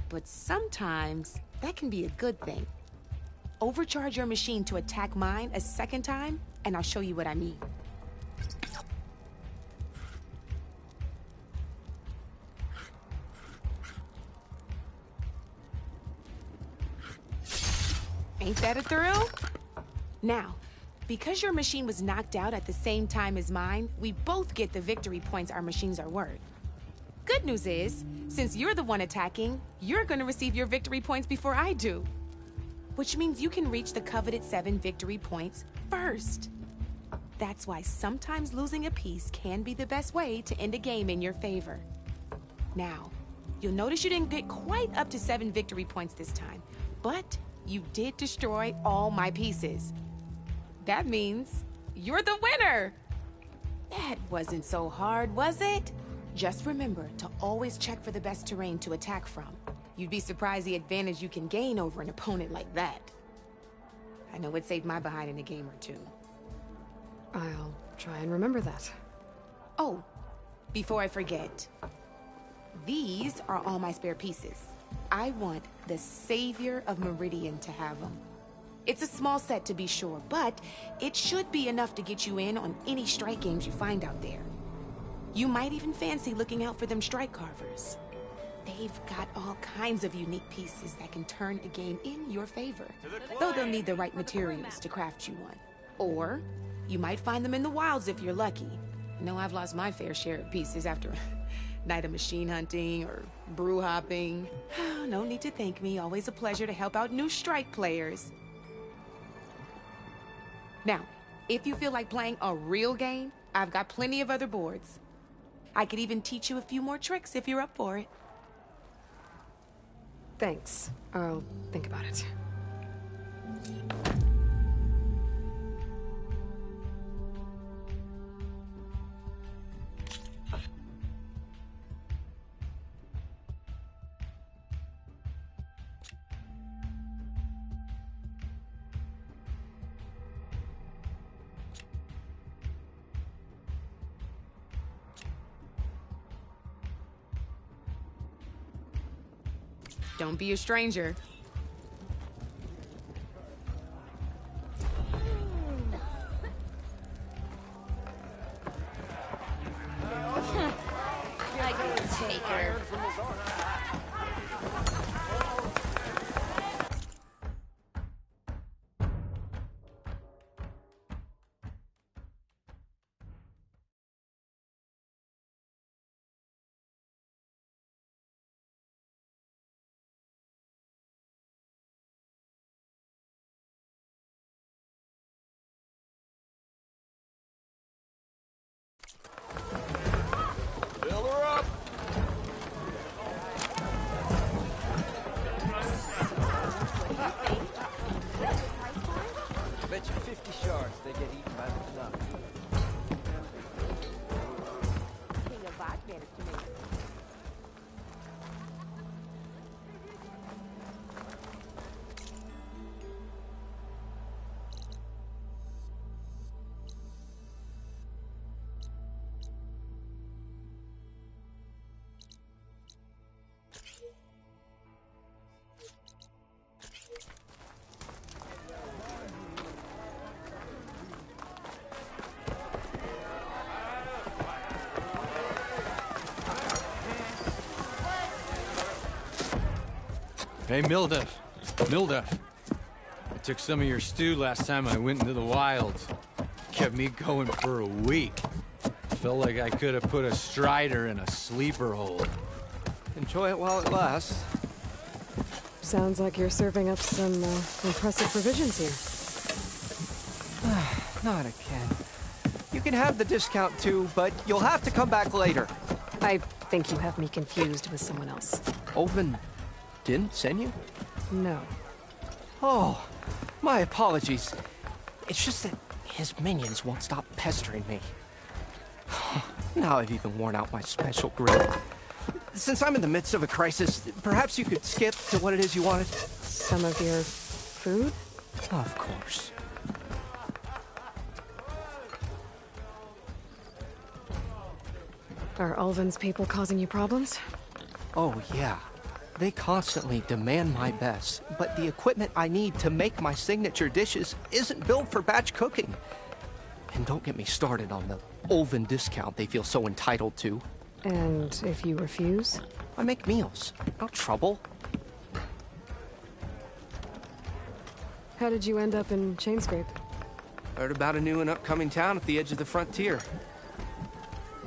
But sometimes, that can be a good thing. Overcharge your machine to attack mine a second time, and I'll show you what I mean. Ain't that a thrill? Now, because your machine was knocked out at the same time as mine, we both get the victory points our machines are worth. Good news is, since you're the one attacking, you're gonna receive your victory points before I do. Which means you can reach the coveted 7 victory points first. That's why sometimes losing a piece can be the best way to end a game in your favor. Now, you'll notice you didn't get quite up to 7 victory points this time, but you did destroy all my pieces. That means you're the winner! That wasn't so hard, was it? Just remember to always check for the best terrain to attack from. You'd be surprised the advantage you can gain over an opponent like that. I know it saved my behind in a game or two. I'll try and remember that. Oh, before I forget, these are all my spare pieces. I want the Savior of Meridian to have them. It's a small set to be sure, but it should be enough to get you in on any strike games you find out there. You might even fancy looking out for them strike carvers. They've got all kinds of unique pieces that can turn a game in your favor, though they'll need the right materials to craft you one. Or you might find them in the wilds if you're lucky. I know I've lost my fair share of pieces after a night of machine hunting or brew hopping. No need to thank me. Always a pleasure to help out new strike players. Now, if you feel like playing a real game, I've got plenty of other boards. I could even teach you a few more tricks if you're up for it. Thanks. I'll think about it. Don't be a stranger. I can take her. Fill her up! Bet you 50 shards they get eaten by the Canuck. King of Bot managed to make it. Hey, Milduff. Milduff. I took some of your stew last time I went into the wilds. Kept me going for a week. Felt like I could have put a strider in a sleeper hole. Enjoy it while it lasts. Sounds like you're serving up some impressive provisions here. Not again. You can have the discount too, but you'll have to come back later. I think you have me confused with someone else. Olvin didn't send you? No. Oh, my apologies. It's just that his minions won't stop pestering me. Now I've even worn out my special grip. Since I'm in the midst of a crisis, perhaps you could skip to what it is you wanted? Some of your food? Of course. Are Ulvin's people causing you problems? Oh, yeah. They constantly demand my best, but the equipment I need to make my signature dishes isn't built for batch cooking. And don't get me started on the Ulvin discount they feel so entitled to. And if you refuse? I make meals. No trouble. How did you end up in Chainscrape? Heard about a new and upcoming town at the edge of the frontier.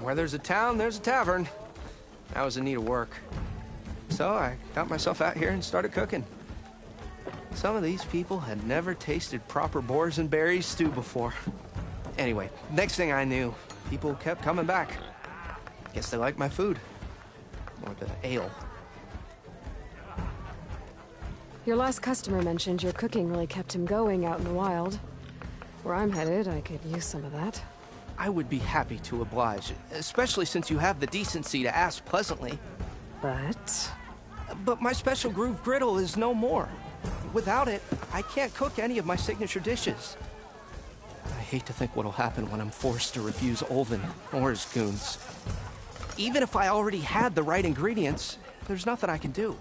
Where there's a town, there's a tavern. I was in need of work. So I got myself out here and started cooking. Some of these people had never tasted proper boars and berries stew before. Anyway, next thing I knew, people kept coming back. Guess they liked my food. Or the ale. Your last customer mentioned your cooking really kept him going out in the wild. Where I'm headed, I could use some of that. I would be happy to oblige, especially since you have the decency to ask pleasantly. But my special groove griddle is no more. Without it, I can't cook any of my signature dishes. I hate to think what'll happen when I'm forced to refuse Ulvin or his goons. Even if I already had the right ingredients, there's nothing I can do.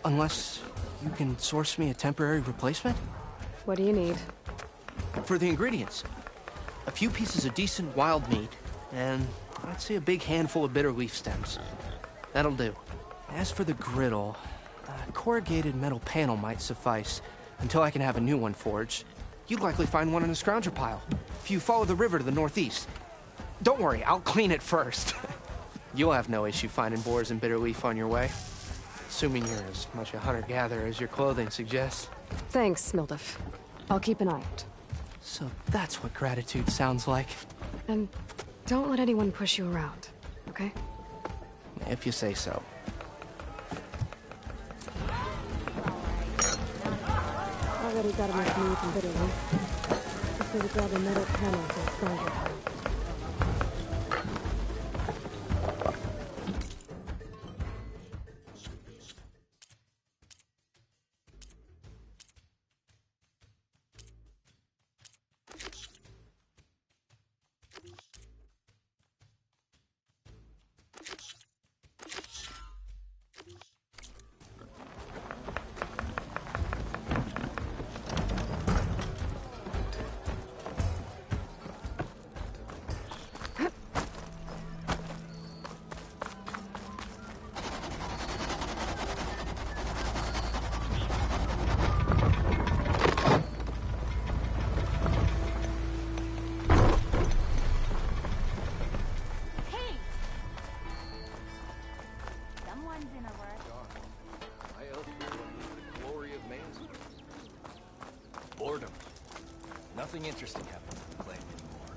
Unless you can source me a temporary replacement? What do you need? For the ingredients, a few pieces of decent wild meat, and I'd say a big handful of bitter leaf stems. That'll do. As for the griddle, a corrugated metal panel might suffice until I can have a new one forged. You'd likely find one in a scrounger pile if you follow the river to the northeast. Don't worry, I'll clean it first. You'll have no issue finding boars and bitter leaf on your way. Assuming you're as much a hunter-gatherer as your clothing suggests. Thanks, Mildef. I'll keep an eye out. So that's what gratitude sounds like. And don't let anyone push you around, okay? If you say so. Already got enough meat and bitter leaf. Just need to grab a metal panel for a scrounger pile. Boredom. Nothing interesting happening in the claim anymore.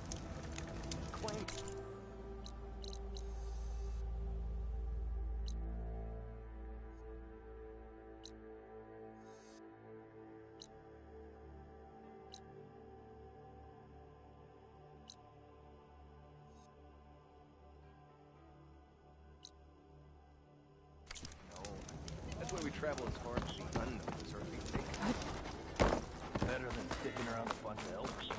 Claim. No. That's why we travel as far as the unknown as our feet take us. Better than sticking around a bunch of elders.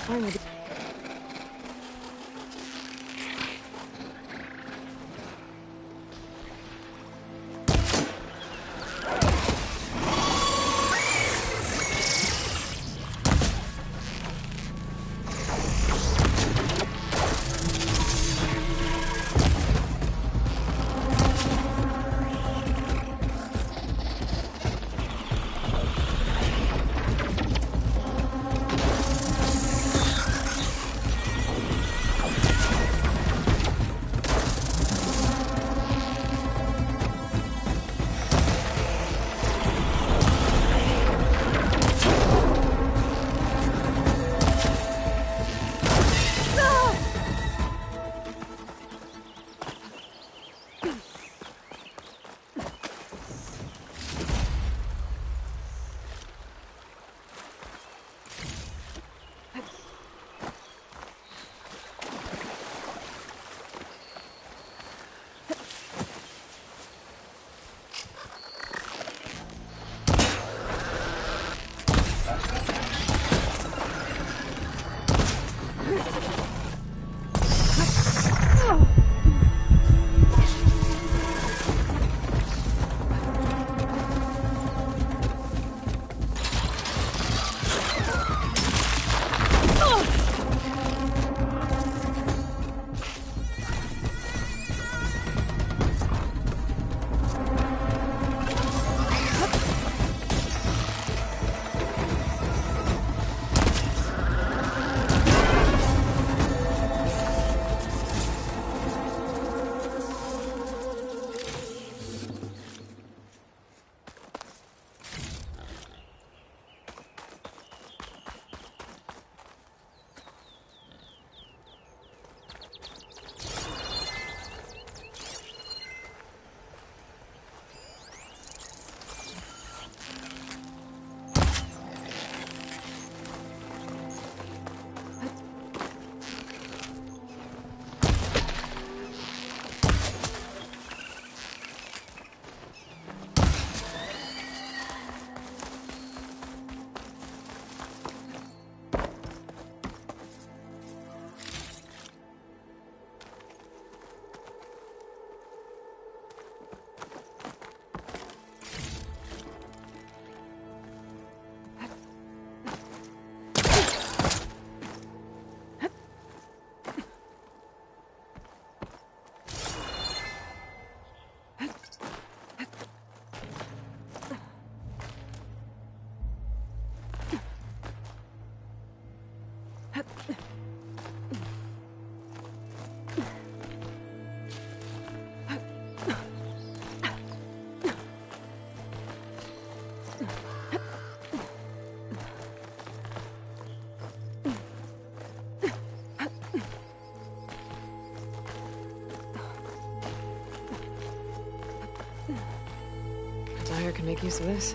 Finally. Claire can make use of this.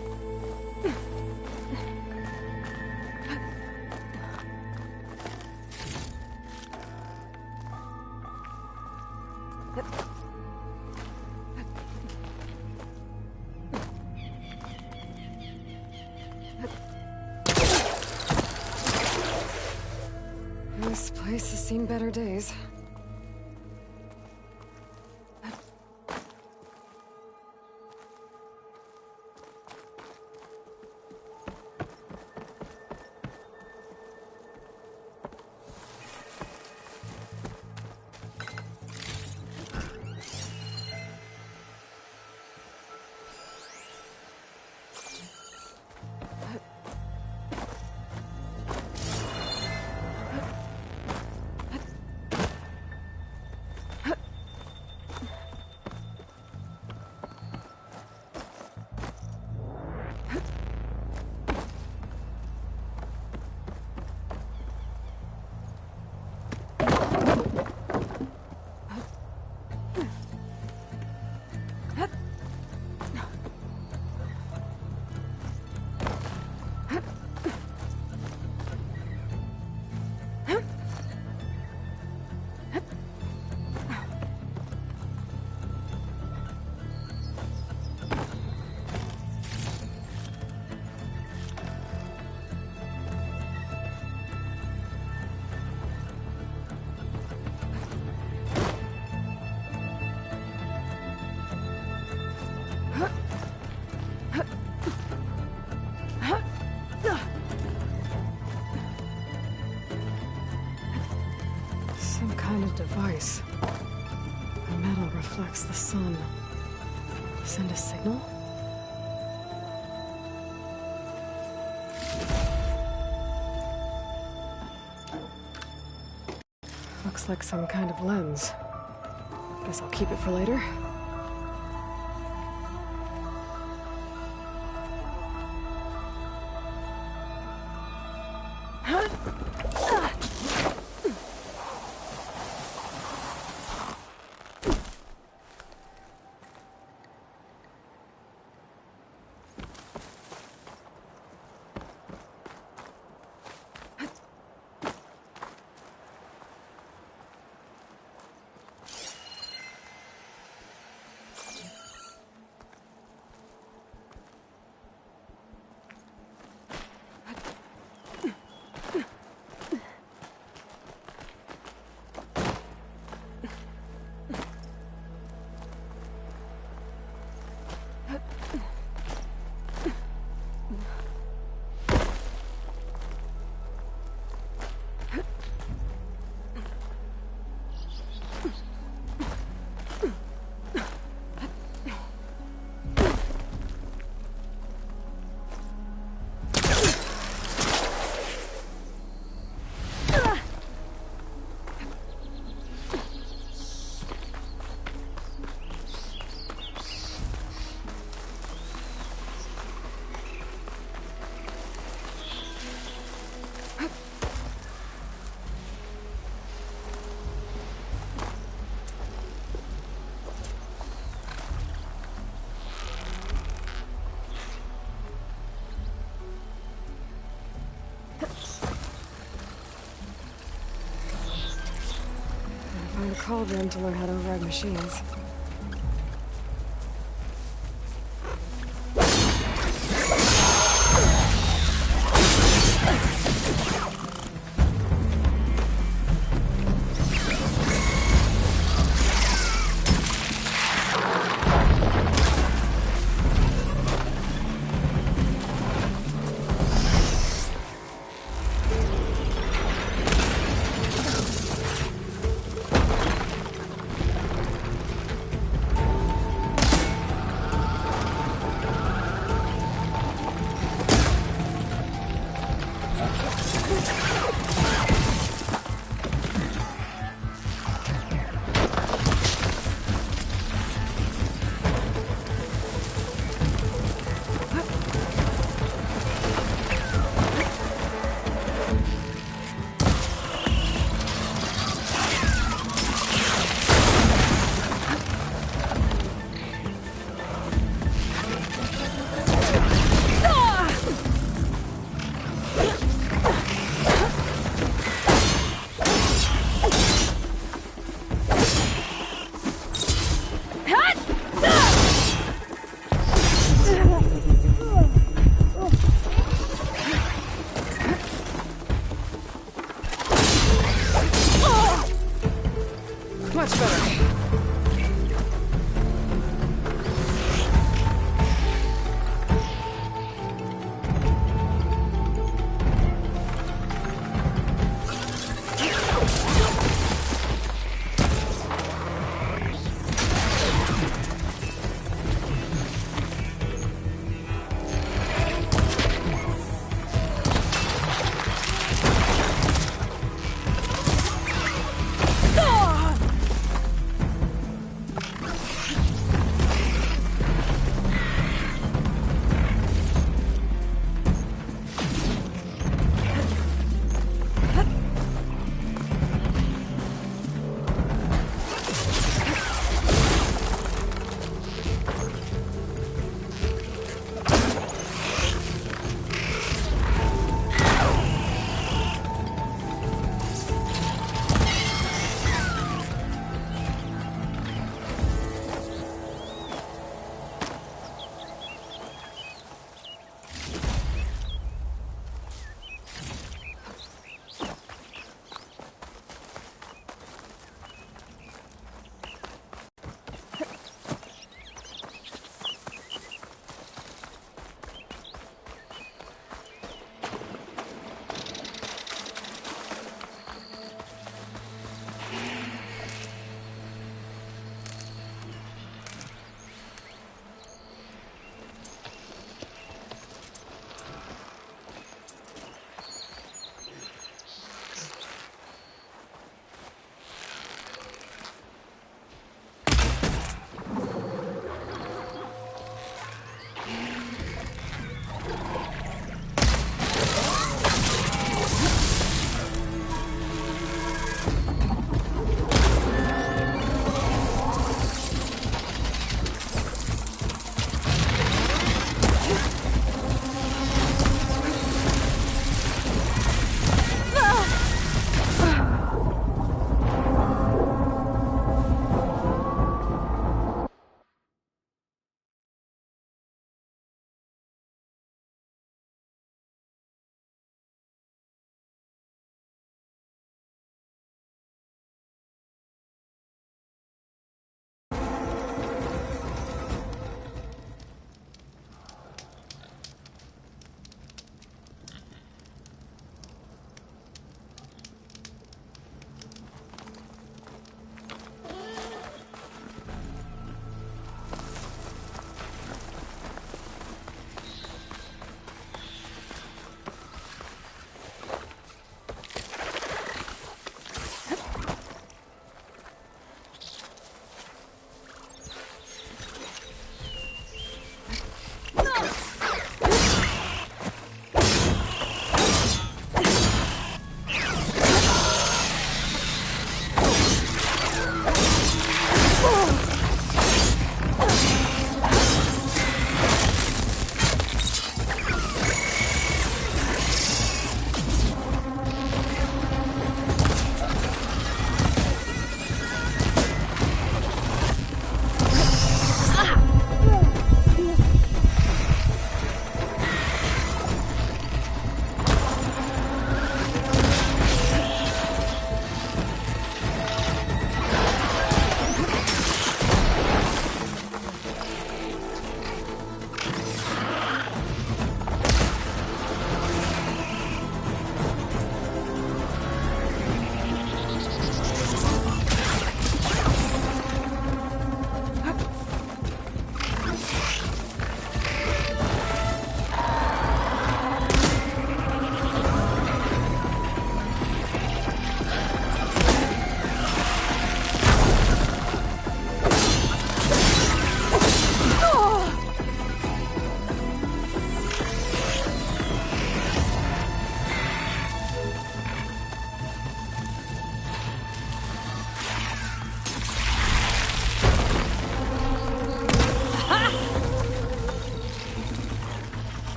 This place has seen better days. Some kind of device. The metal reflects the sun. Send a signal? Looks like some kind of lens. Guess I'll keep it for later. Find a cauldron to learn how to override machines.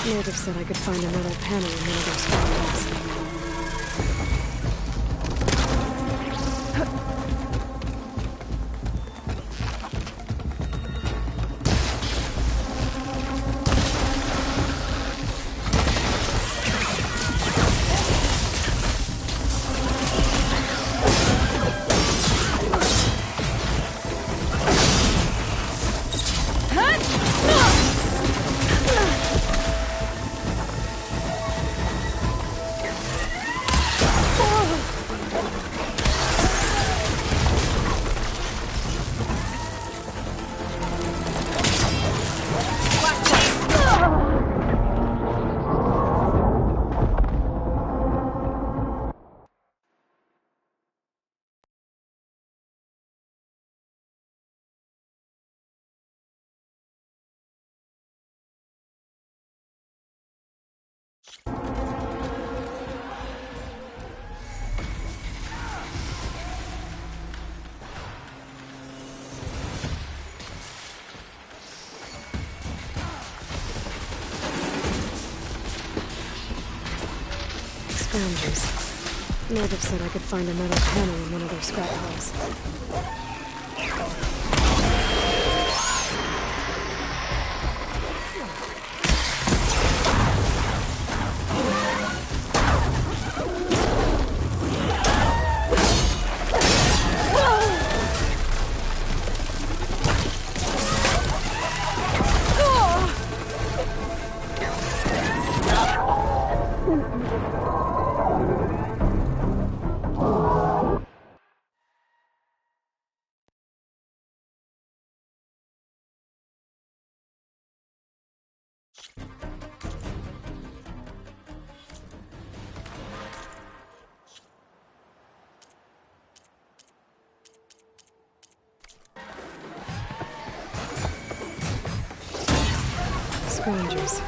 Native said I could find a metal panel in one of those files. Scroungers. Native said I could find a metal panel in one of their scrap piles. Scroungers.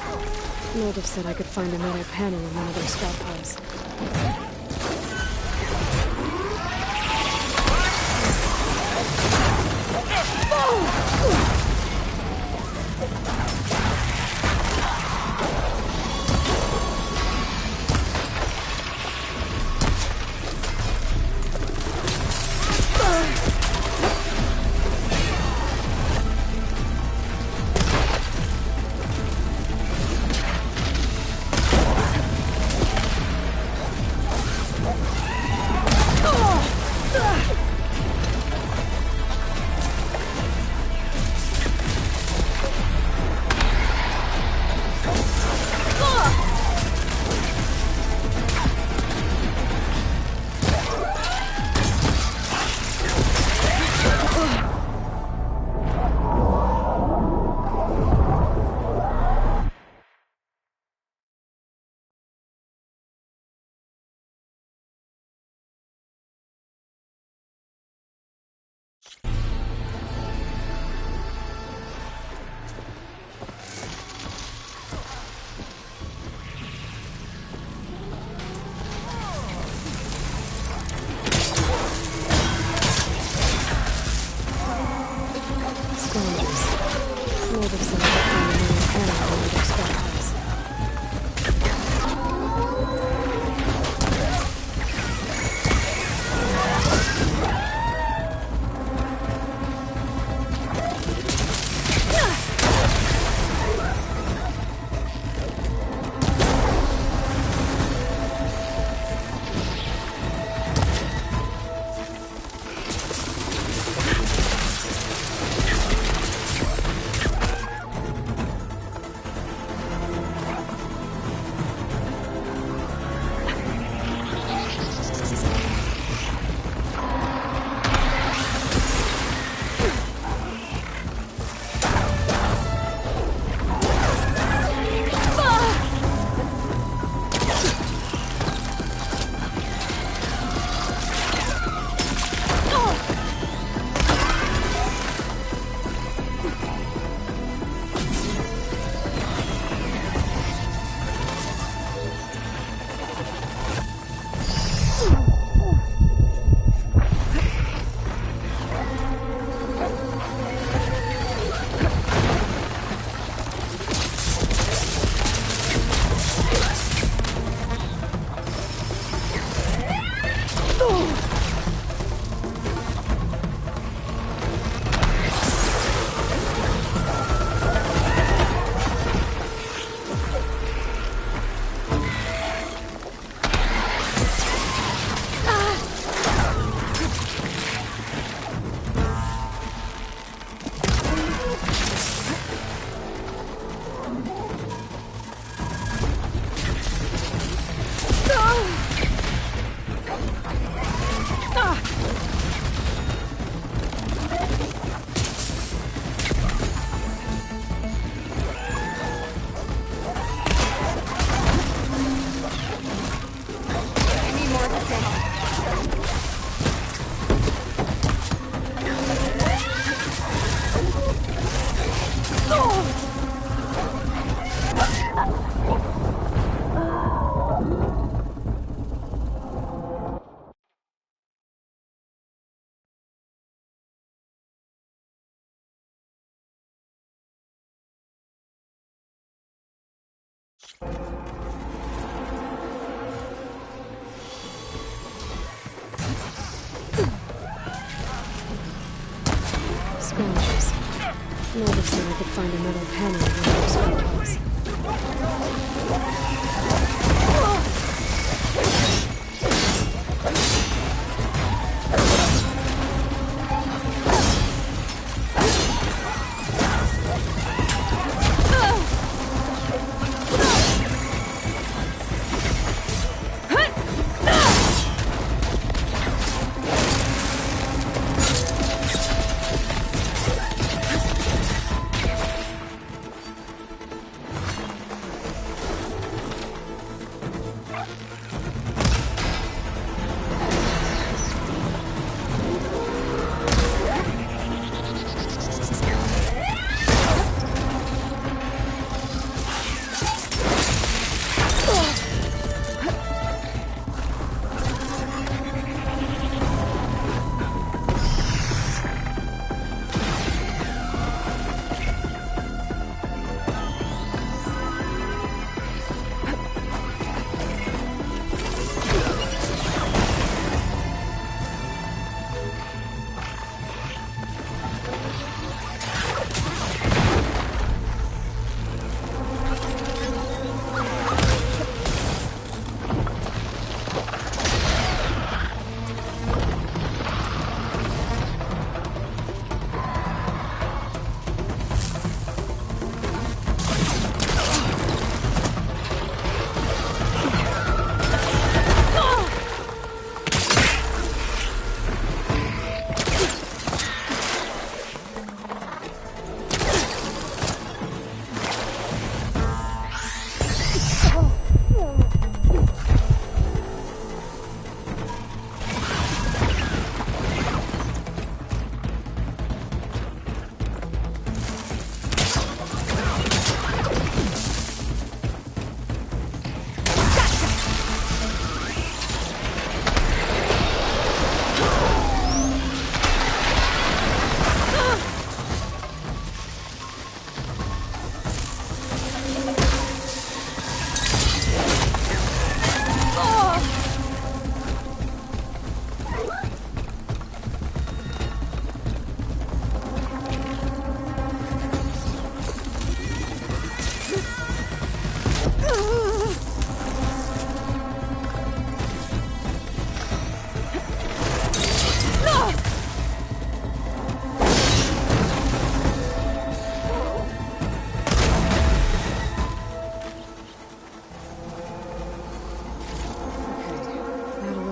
Native said I could find a metal panel in one of their scrap piles. Scratches. Mulder said I could find a metal panel in those scratches.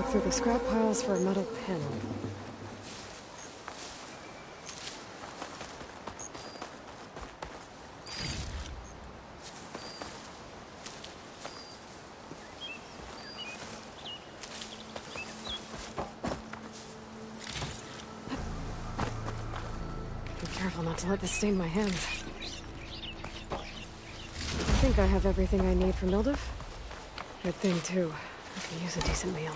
Through the scrap piles for a metal panel. Be careful not to let this stain my hands. I think I have everything I need for Milduf. Good thing, too. I can use a decent meal.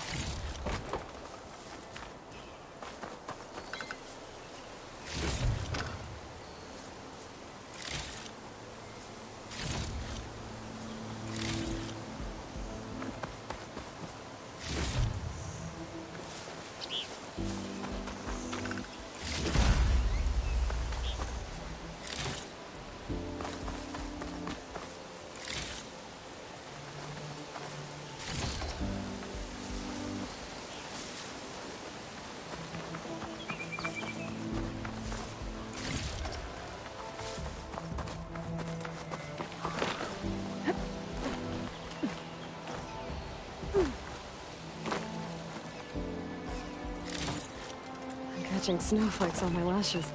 Catching snowflakes on my lashes.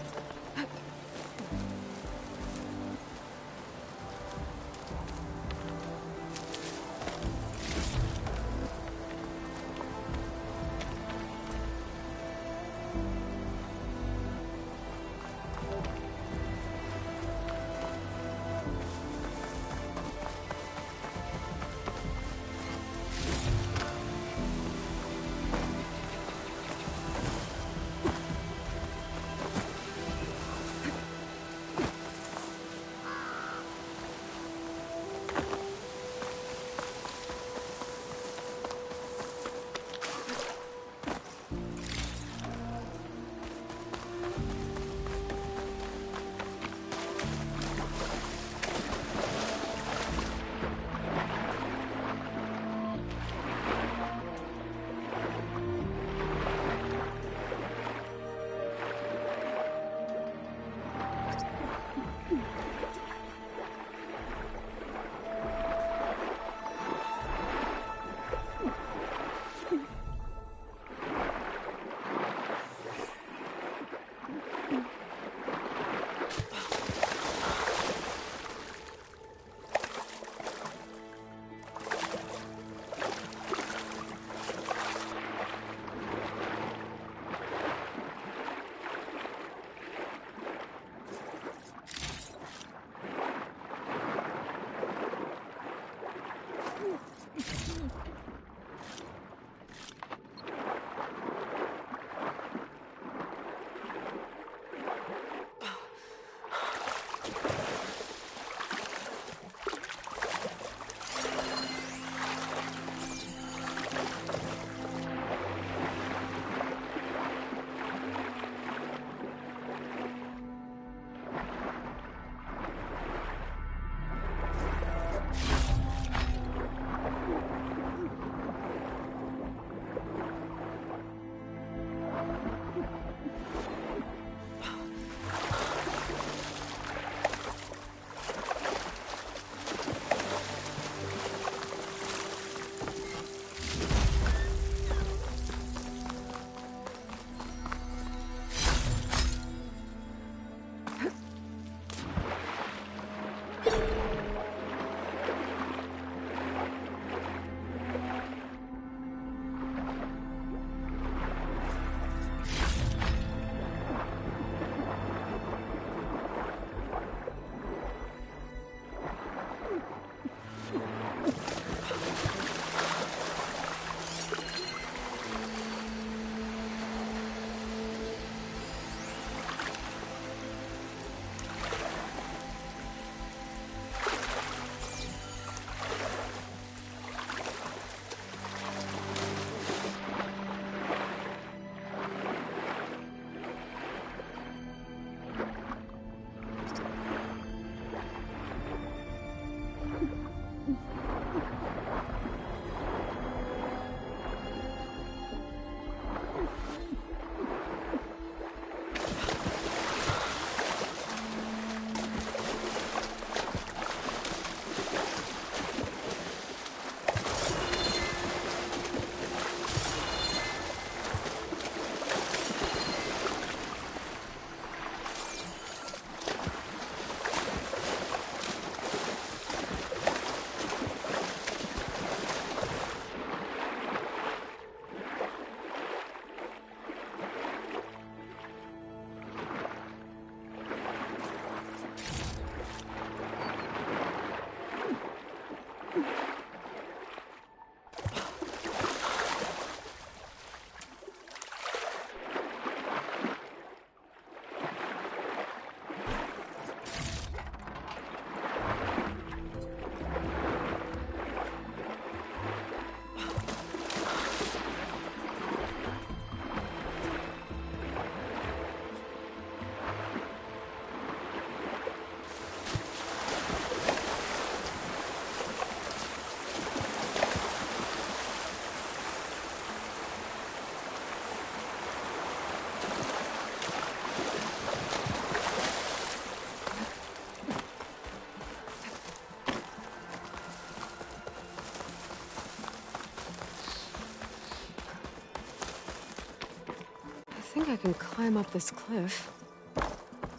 I think I can climb up this cliff. I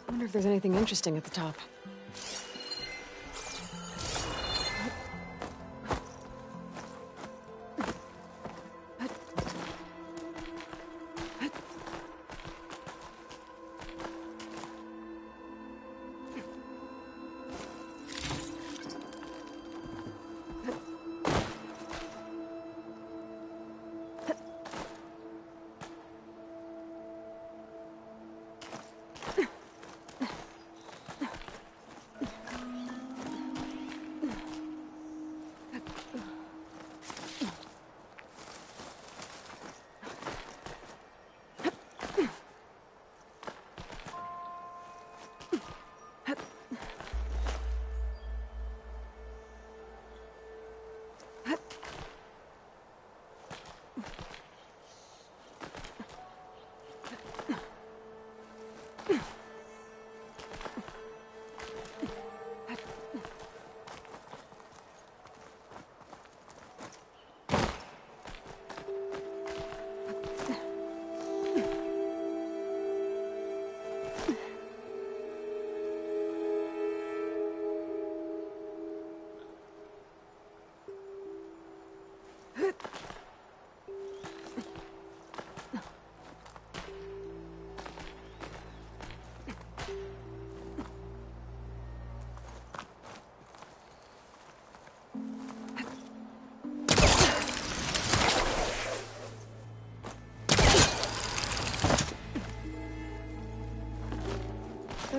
wonder if there's anything interesting at the top.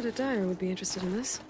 bet a dyer would be interested in this.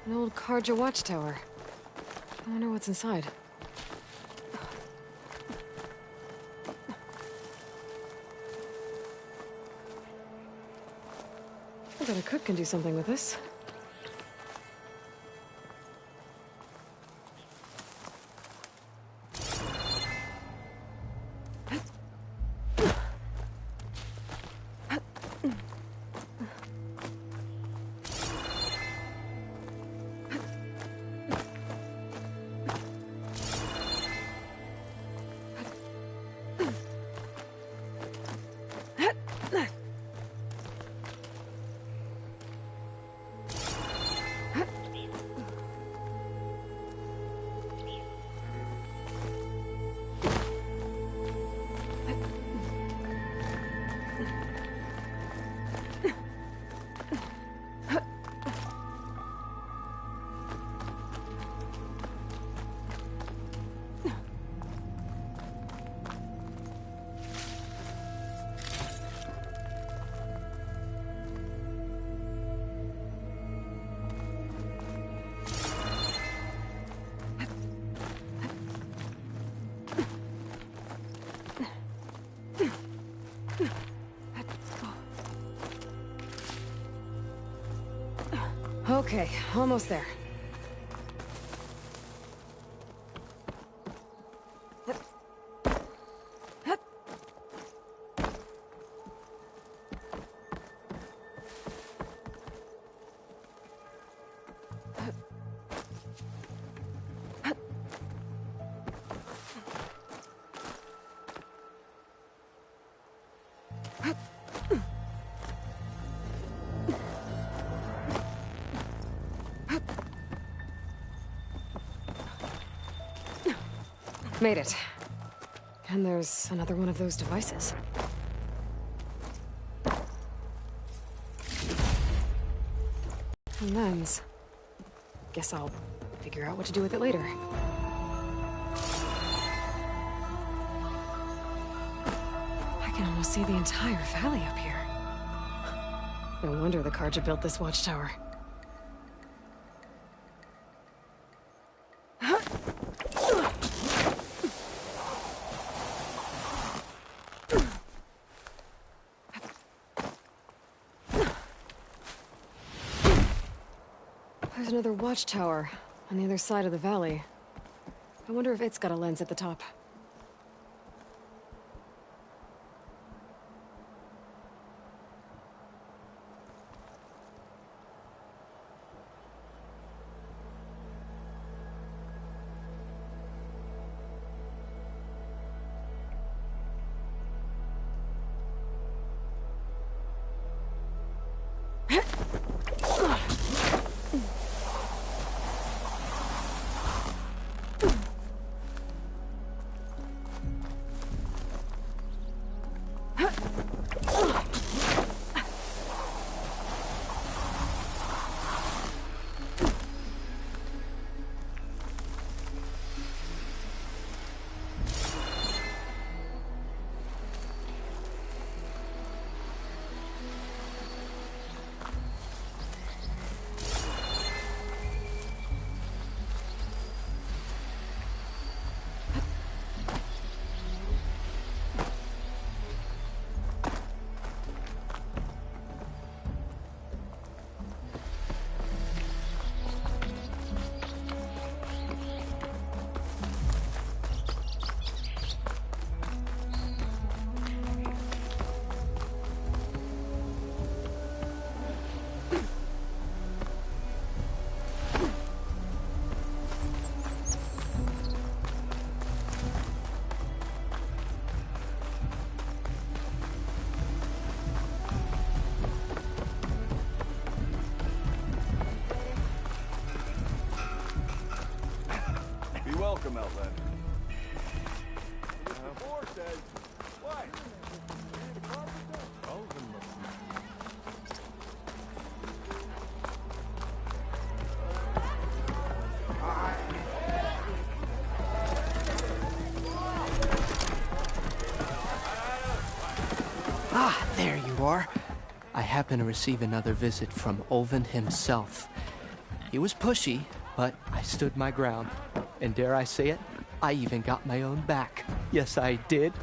An old Karja watchtower. I wonder what's inside. I bet a cook can do something with this. Okay, almost there. Made it. And there's another one of those devices. A lens. Guess I'll figure out what to do with it later. I can almost see the entire valley up here. No wonder the Karja built this watchtower. There's another watchtower on the other side of the valley. I wonder if it's got a lens at the top. you are. I happen to receive another visit from Ulvund himself. He was pushy, but I stood my ground. And dare I say it, I even got my own back. Yes, I did.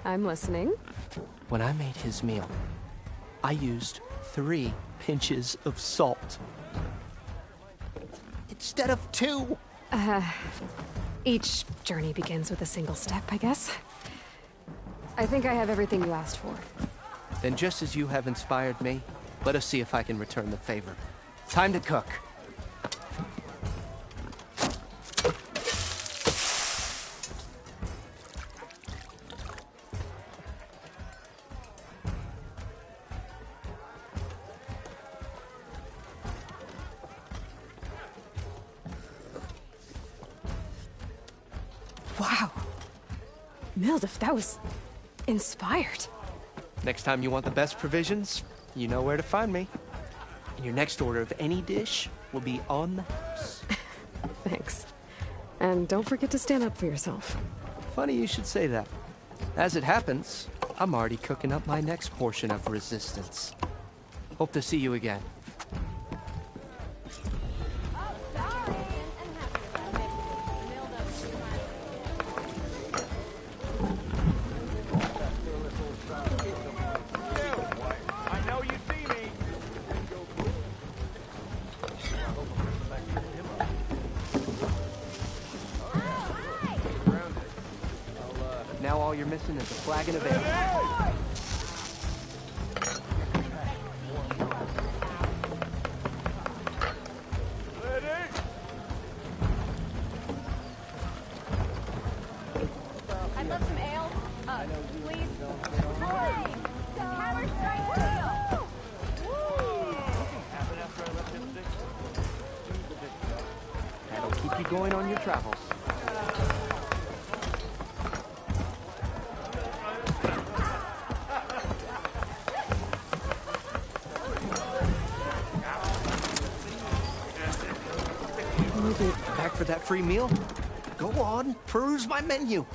I'm listening. When I made his meal, I used 3 pinches of salt. Instead of 2. Each journey begins with a single step, I guess. I think I have everything you asked for. Then just as you have inspired me, let us see if I can return the favor. Time to cook. Wow. Mildef, that was inspired. Next time you want the best provisions, you know where to find me. And your next order of any dish will be on the house. Thanks. And don't forget to stand up for yourself. Funny you should say that. As it happens, I'm already cooking up my next portion of resistance. Hope to see you again. Now all you're missing is a flagon of ale. I'd love some ale. Please. Hi! Hammer strike ale! That'll keep you going on your travels. Back for that free meal? Go on, peruse my menu.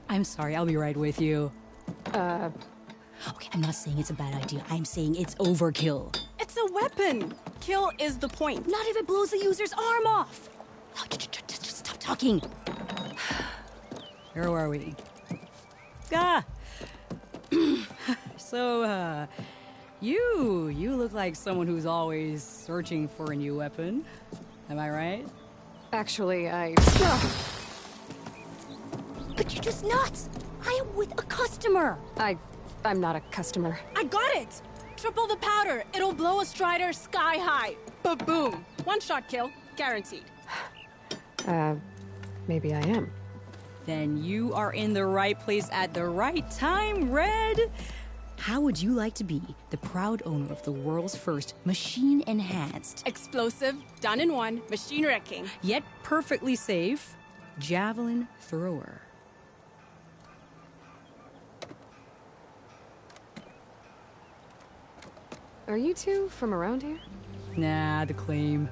I'm sorry, I'll be right with you. Okay, I'm not saying it's a bad idea. I'm saying it's overkill. It's a weapon! Kill is the point. Not if it blows the user's arm off! No, just stop talking. Where are we? So, you look like someone who's always searching for a new weapon. Am I right? Actually, But you're just nuts! I am with a customer! I'm not a customer. I got it! Triple the powder. It'll blow a Strider sky high. Ba-boom. One shot kill. Guaranteed. Maybe I am. Then you are in the right place at the right time, Red. How would you like to be the proud owner of the world's first machine-enhanced, Explosive, done in one, machine wrecking, yet perfectly safe, javelin thrower? Are you two from around here? Nah, the claim.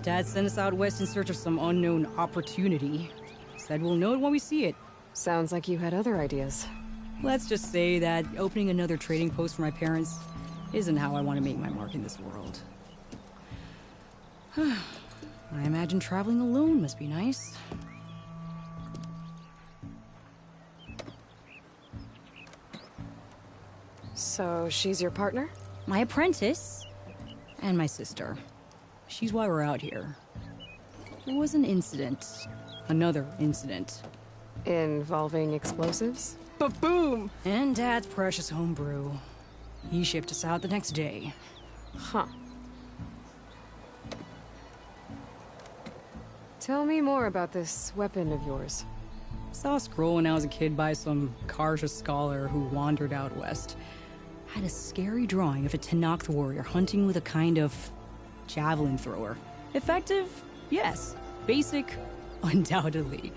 Dad sent us out west in search of some unknown opportunity. Said we'll know it when we see it. Sounds like you had other ideas. Let's just say that opening another trading post for my parents isn't how I want to make my mark in this world. I imagine traveling alone must be nice. So she's your partner? My apprentice and my sister. She's why we're out here. There was an incident. Another incident. Involving explosives? Ba-boom! And Dad's precious homebrew. He shipped us out the next day. Huh. Tell me more about this weapon of yours. Saw a scroll when I was a kid by some Karja scholar who wandered out west. Had a scary drawing of a Tenakth warrior hunting with a kind of javelin thrower. Effective? Yes. Basic? Undoubtedly.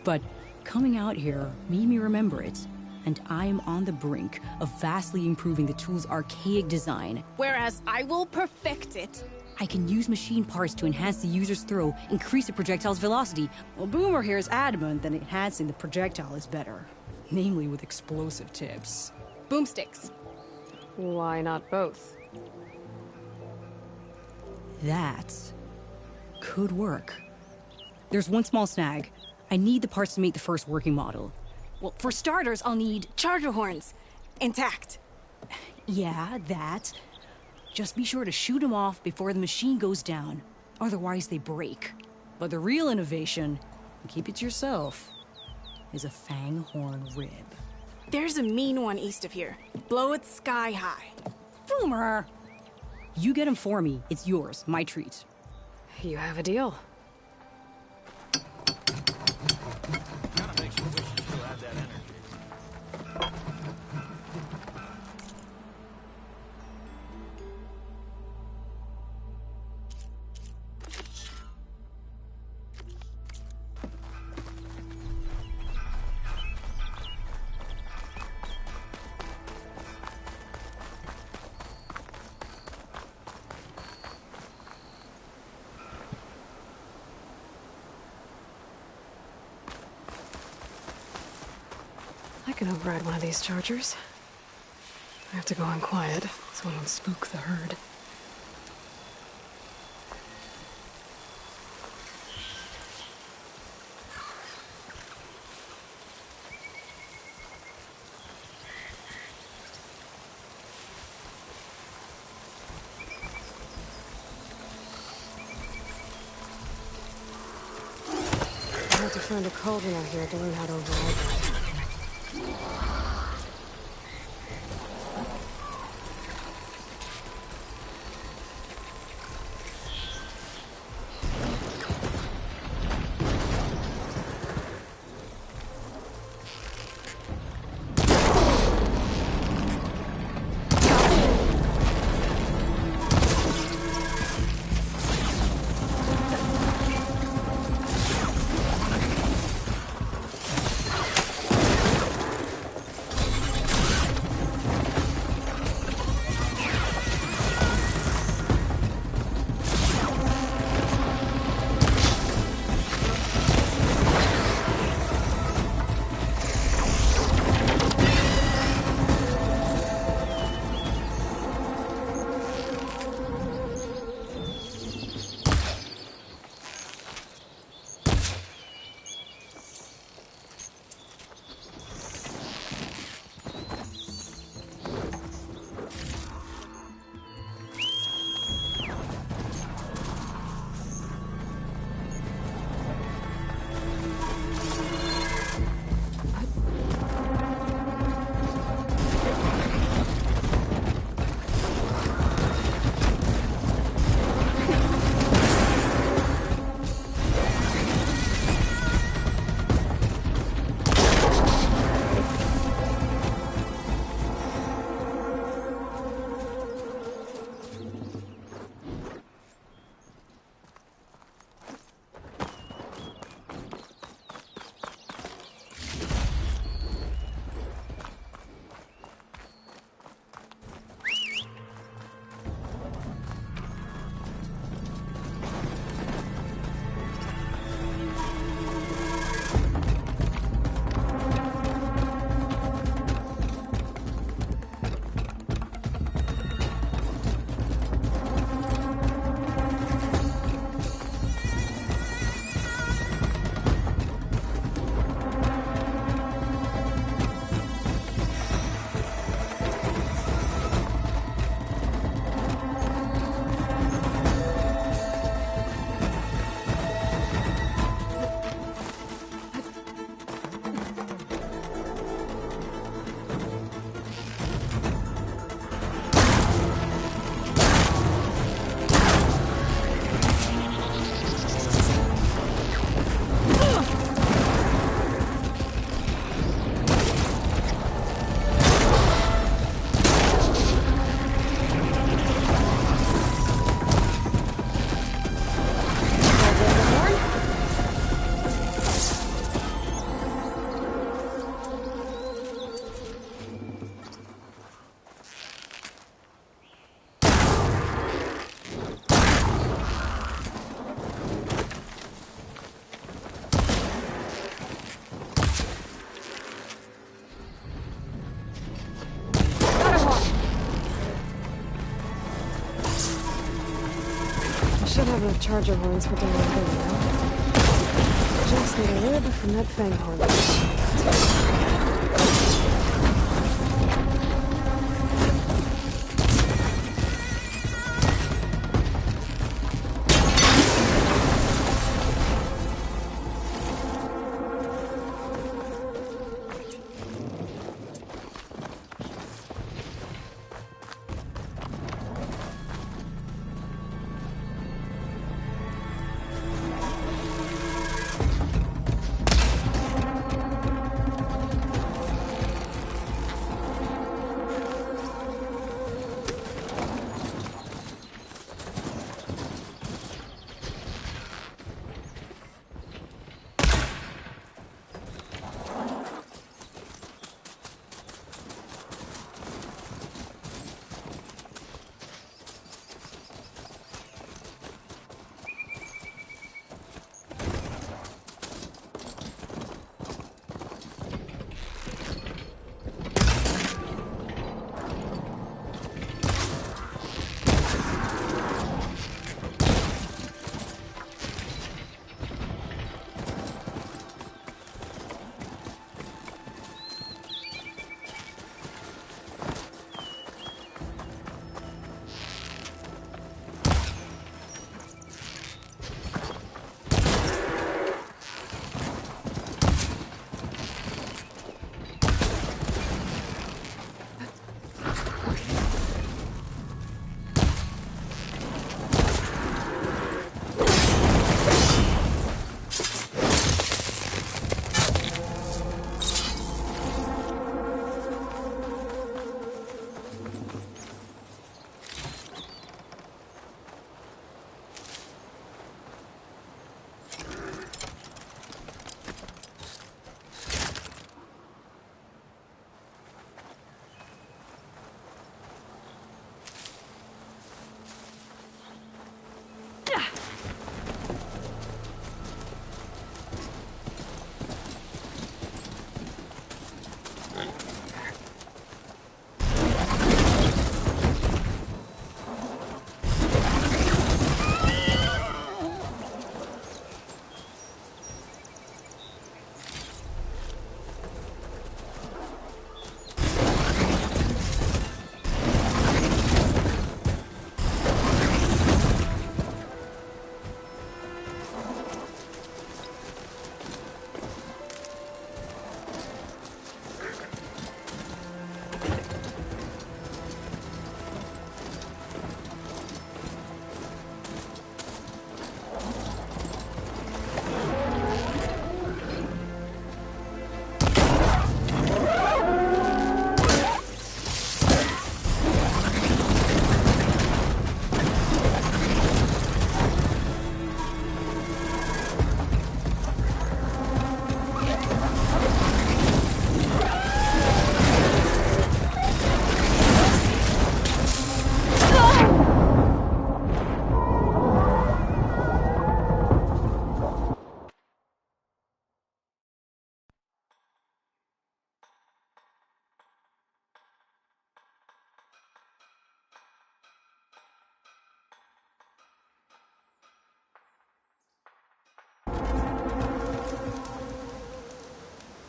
But coming out here made me remember it, and I am on the brink of vastly improving the tool's archaic design. Whereas I will perfect it. I can use machine parts to enhance the user's throw, increase the projectile's velocity. Well, Boomer here is adamant that enhancing the projectile is better. Namely with explosive tips. Boomsticks. Why not both? That could work. There's one small snag. I need the parts to make the first working model. Well, for starters, I'll need charger horns. Intact. Yeah, that. Just be sure to shoot them off before the machine goes down. Otherwise, they break. But the real innovation, and keep it to yourself, is a fang horn rib. There's a mean one east of here. Blow it sky high. Boomer! You get him for me. It's yours. My treat. You have a deal. Kinda makes you wish you still had that energy. I can override one of these chargers. I have to go in quiet, so I don't spook the herd. I have to find a cauldron out here to learn how to override one. enough charger horns for down here now. Just need a rib from that fang horn.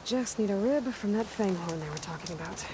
Just need a rib from that fang horn they were talking about.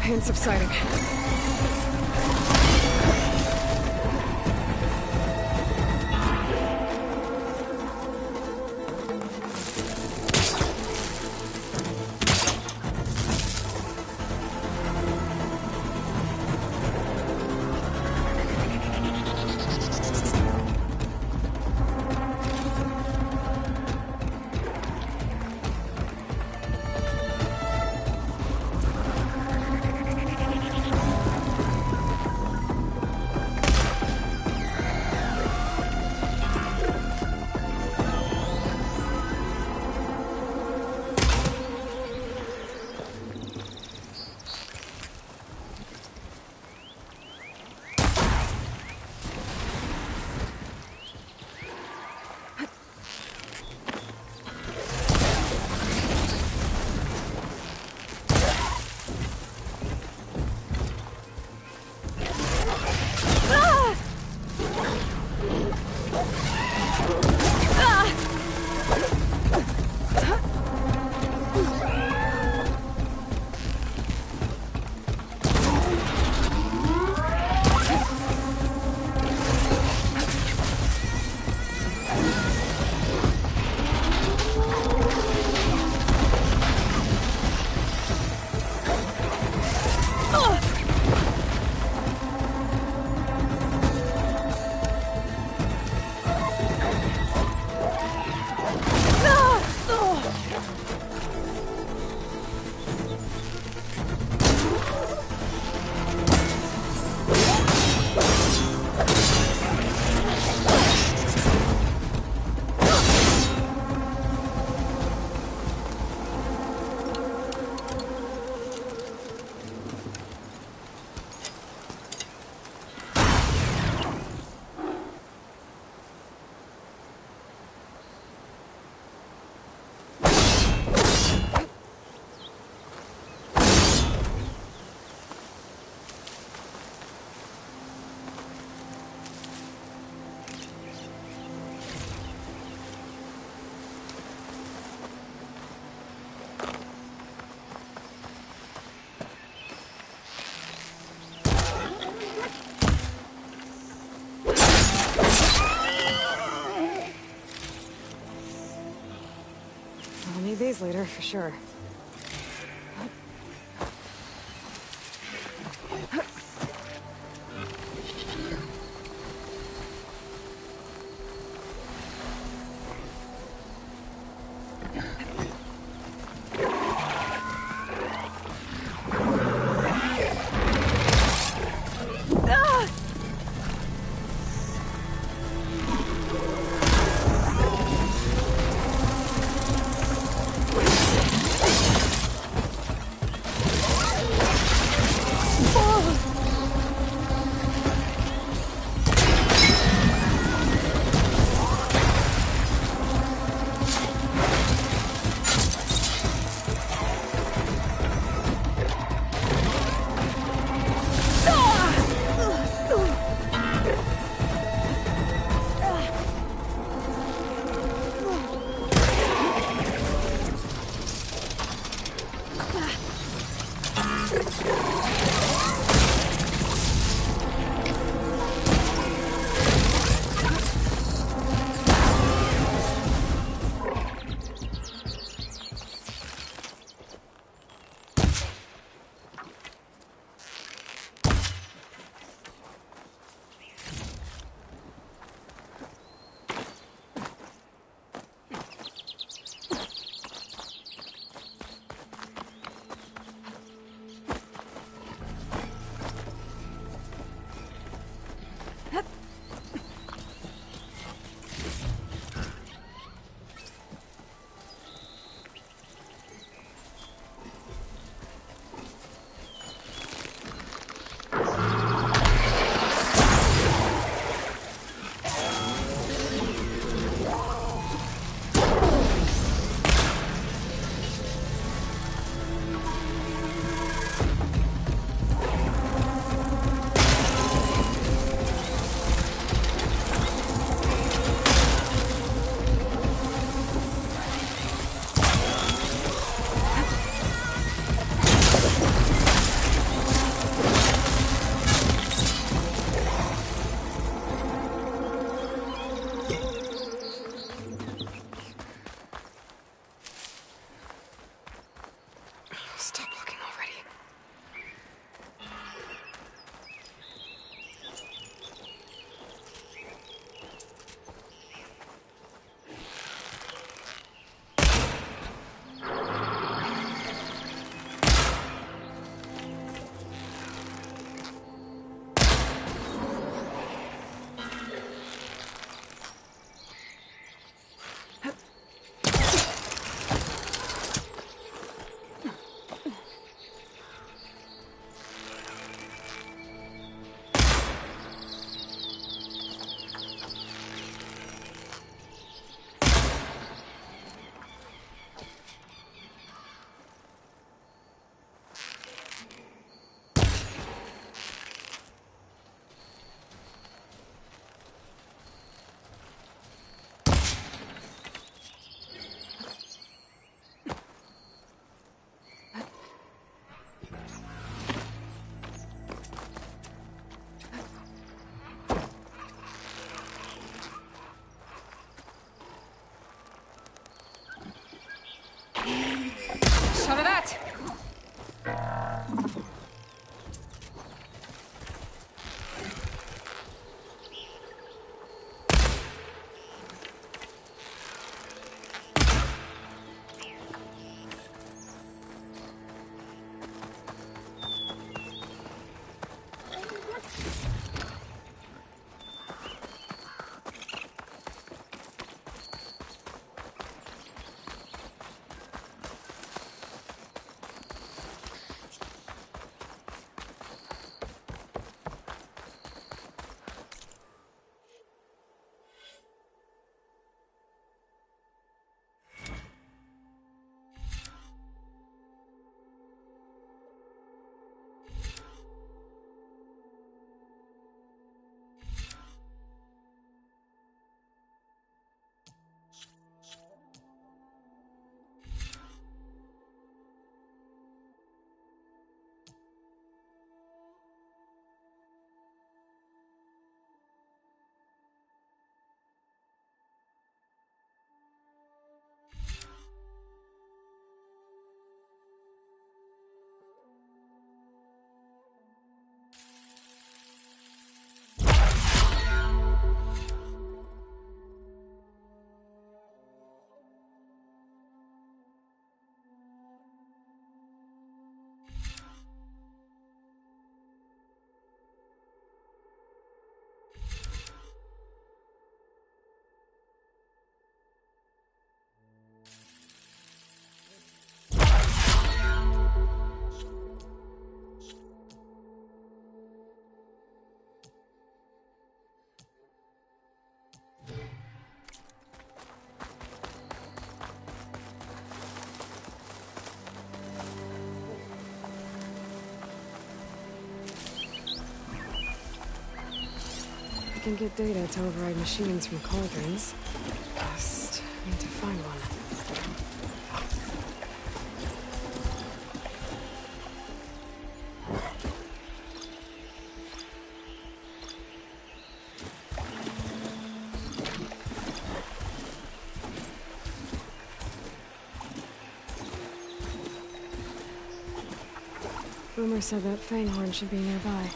pain subsiding. I'll need these later, for sure. can get data to override machines from cauldrons. Just need to find one. Rumor said that Fanghorn should be nearby.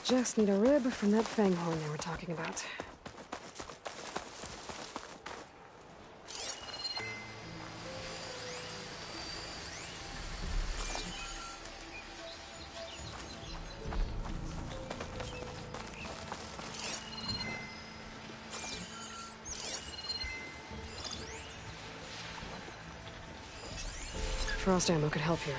Just need a rib from that Fanghorn they were talking about. Frost ammo could help here.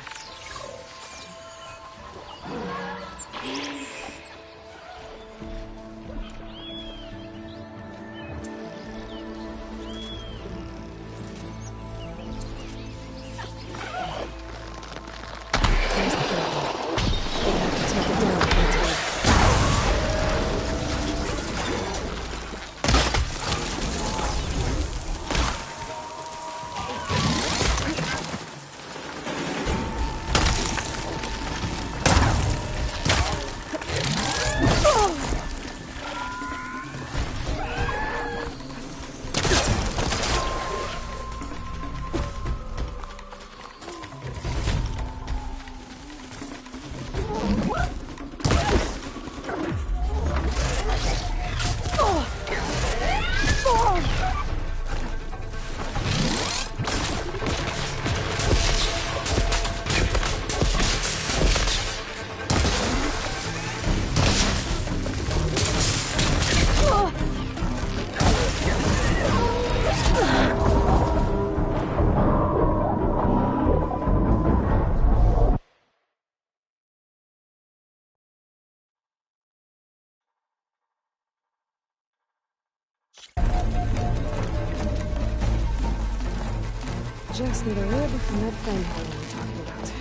Just need a rib from that Fanghorn we were talking about.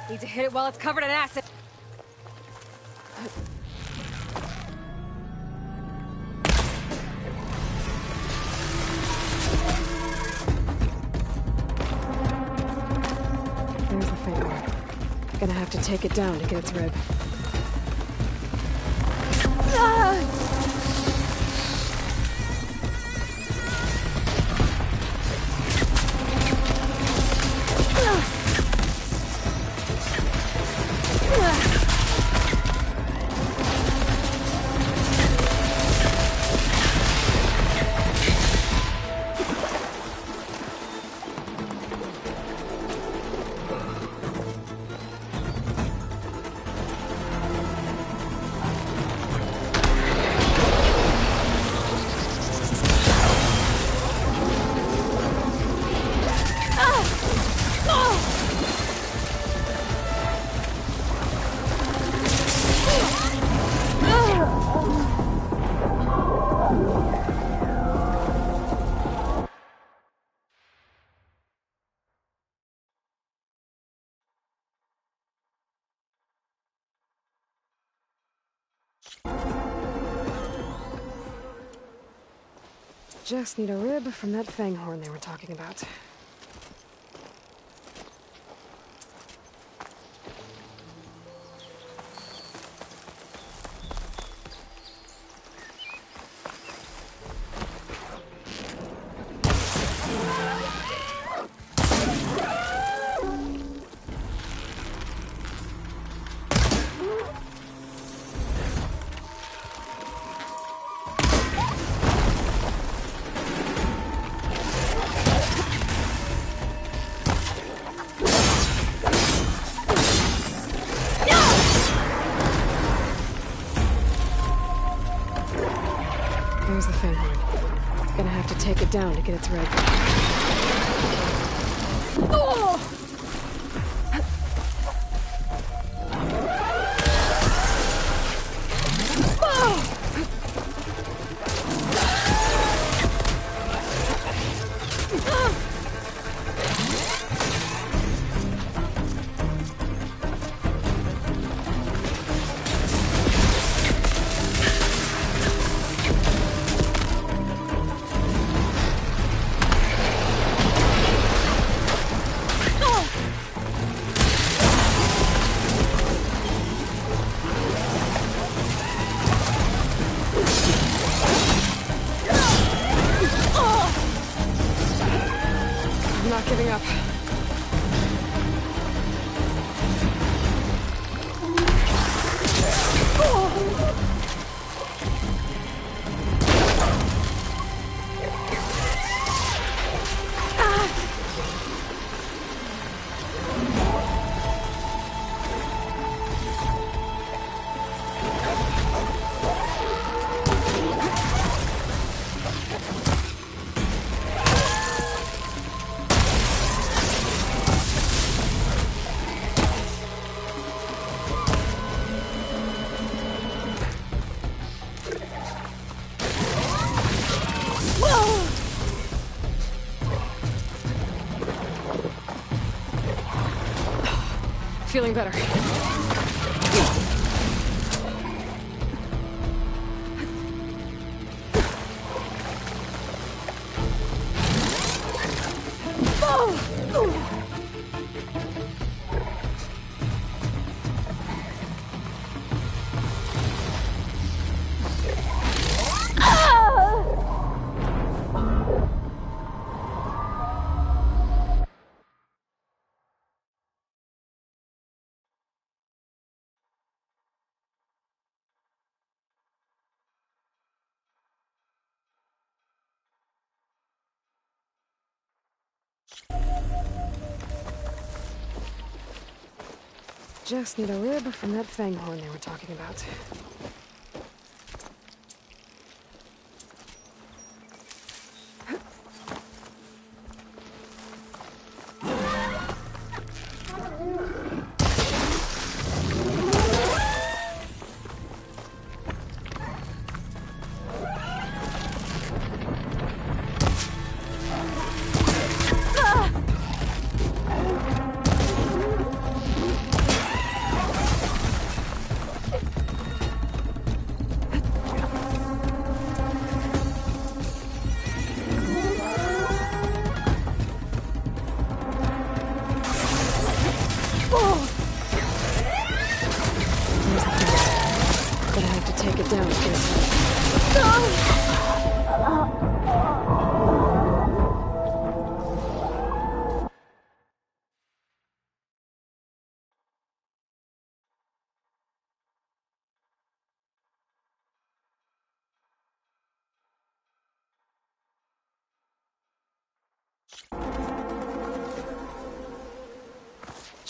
Need to hit it while it's covered in acid. There's the Fanghorn. Gonna have to take it down to get its rib. Just need a rib from that fanghorn they were talking about. There's the fanghorn. Gonna have to take it down to get its rib. Oh! Not giving up. Feeling better. Just need a rib from that fanghorn they were talking about. Take it down,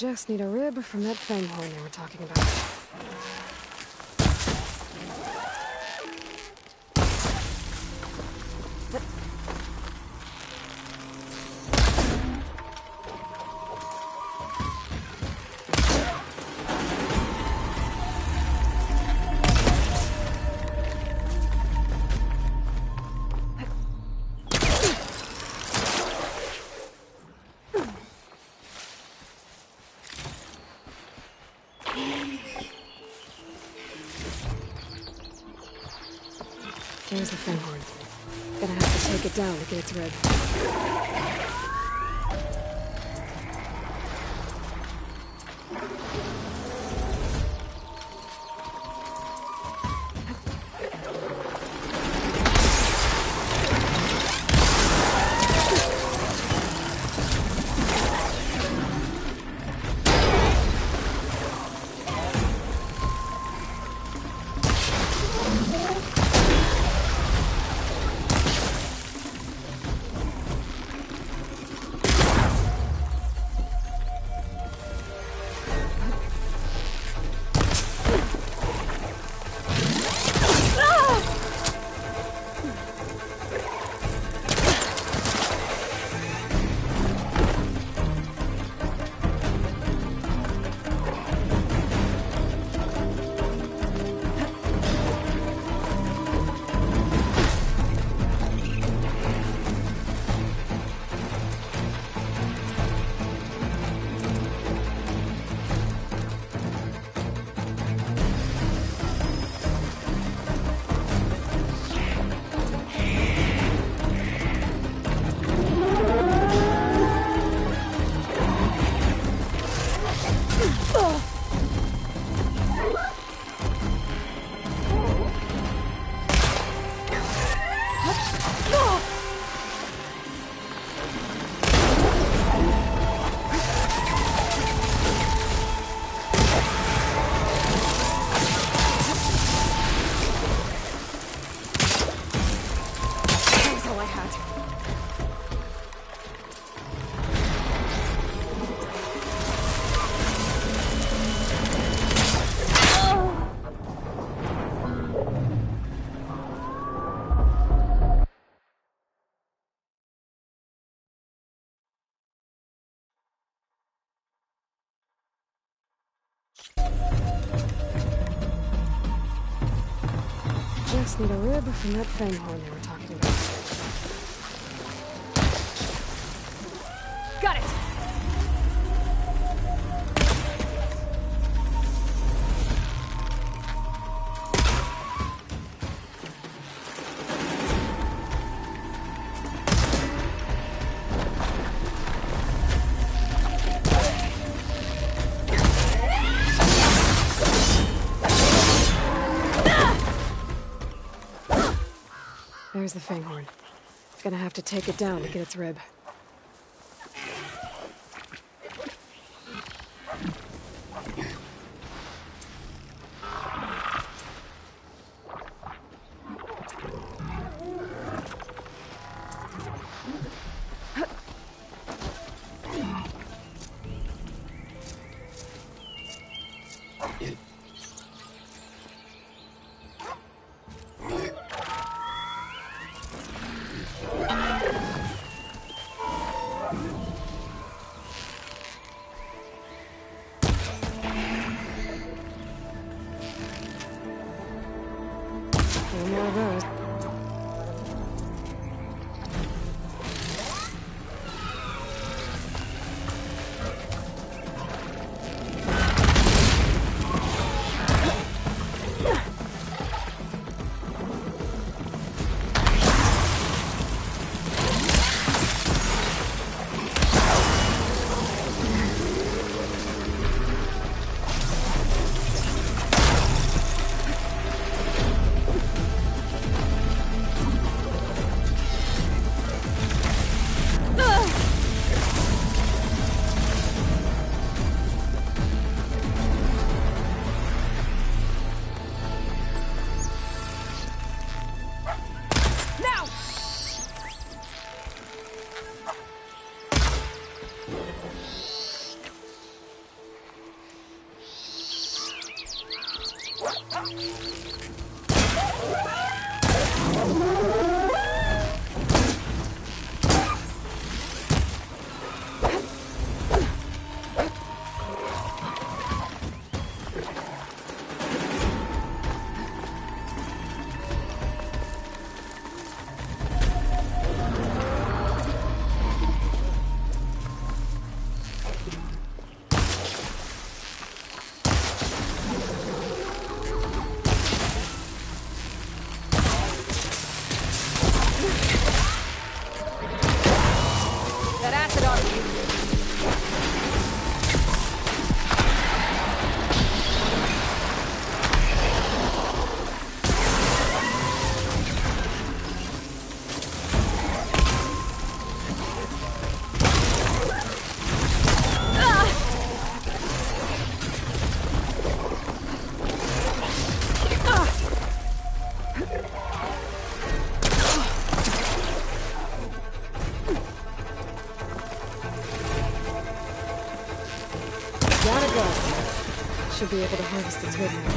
Just need a rib from that fanghorn they were talking about. There's the Fanghorn. Gonna have to take it down to get its rib. Just need a rib from that Fanghorn they were talking about. Got it! There's the Fanghorn. Gonna have to take it down to get its rib. No more of those. be able to harvest its wood now.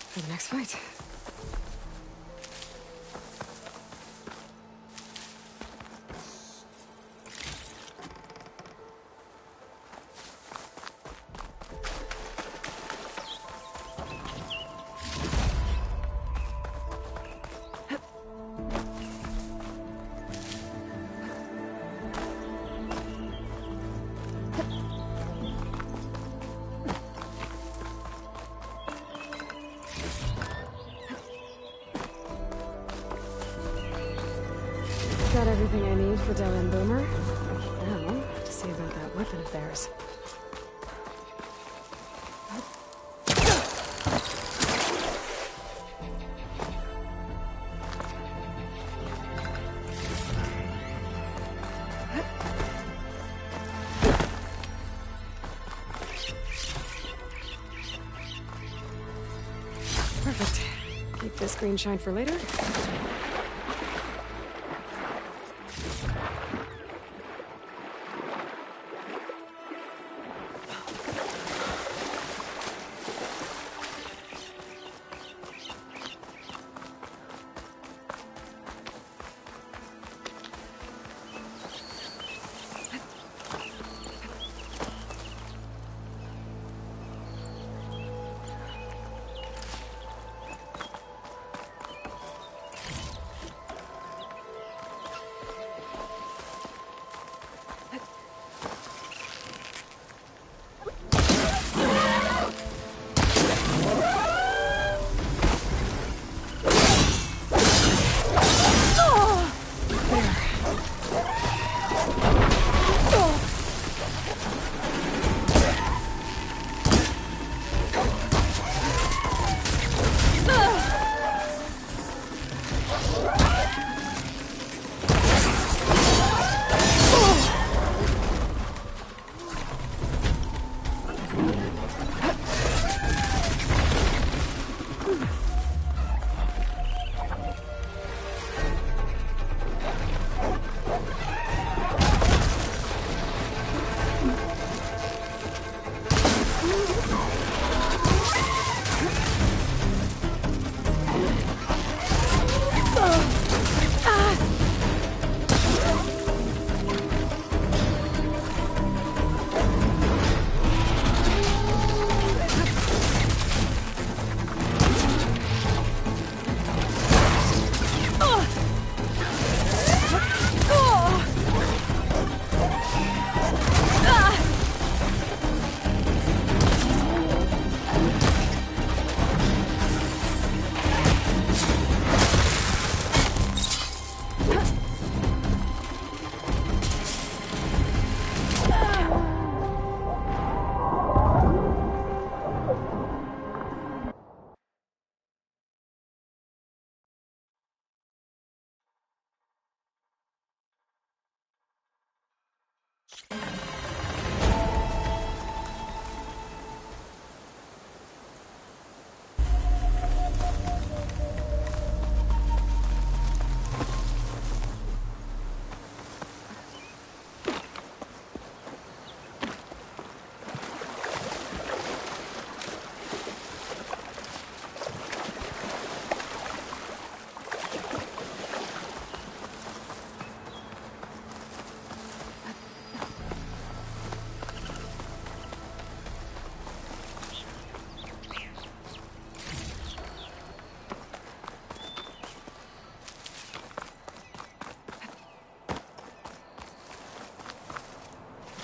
For the next fight. Got everything I need for Dell and Boomer. Now, to see about that weapon of theirs. Perfect. Keep this green shine for later.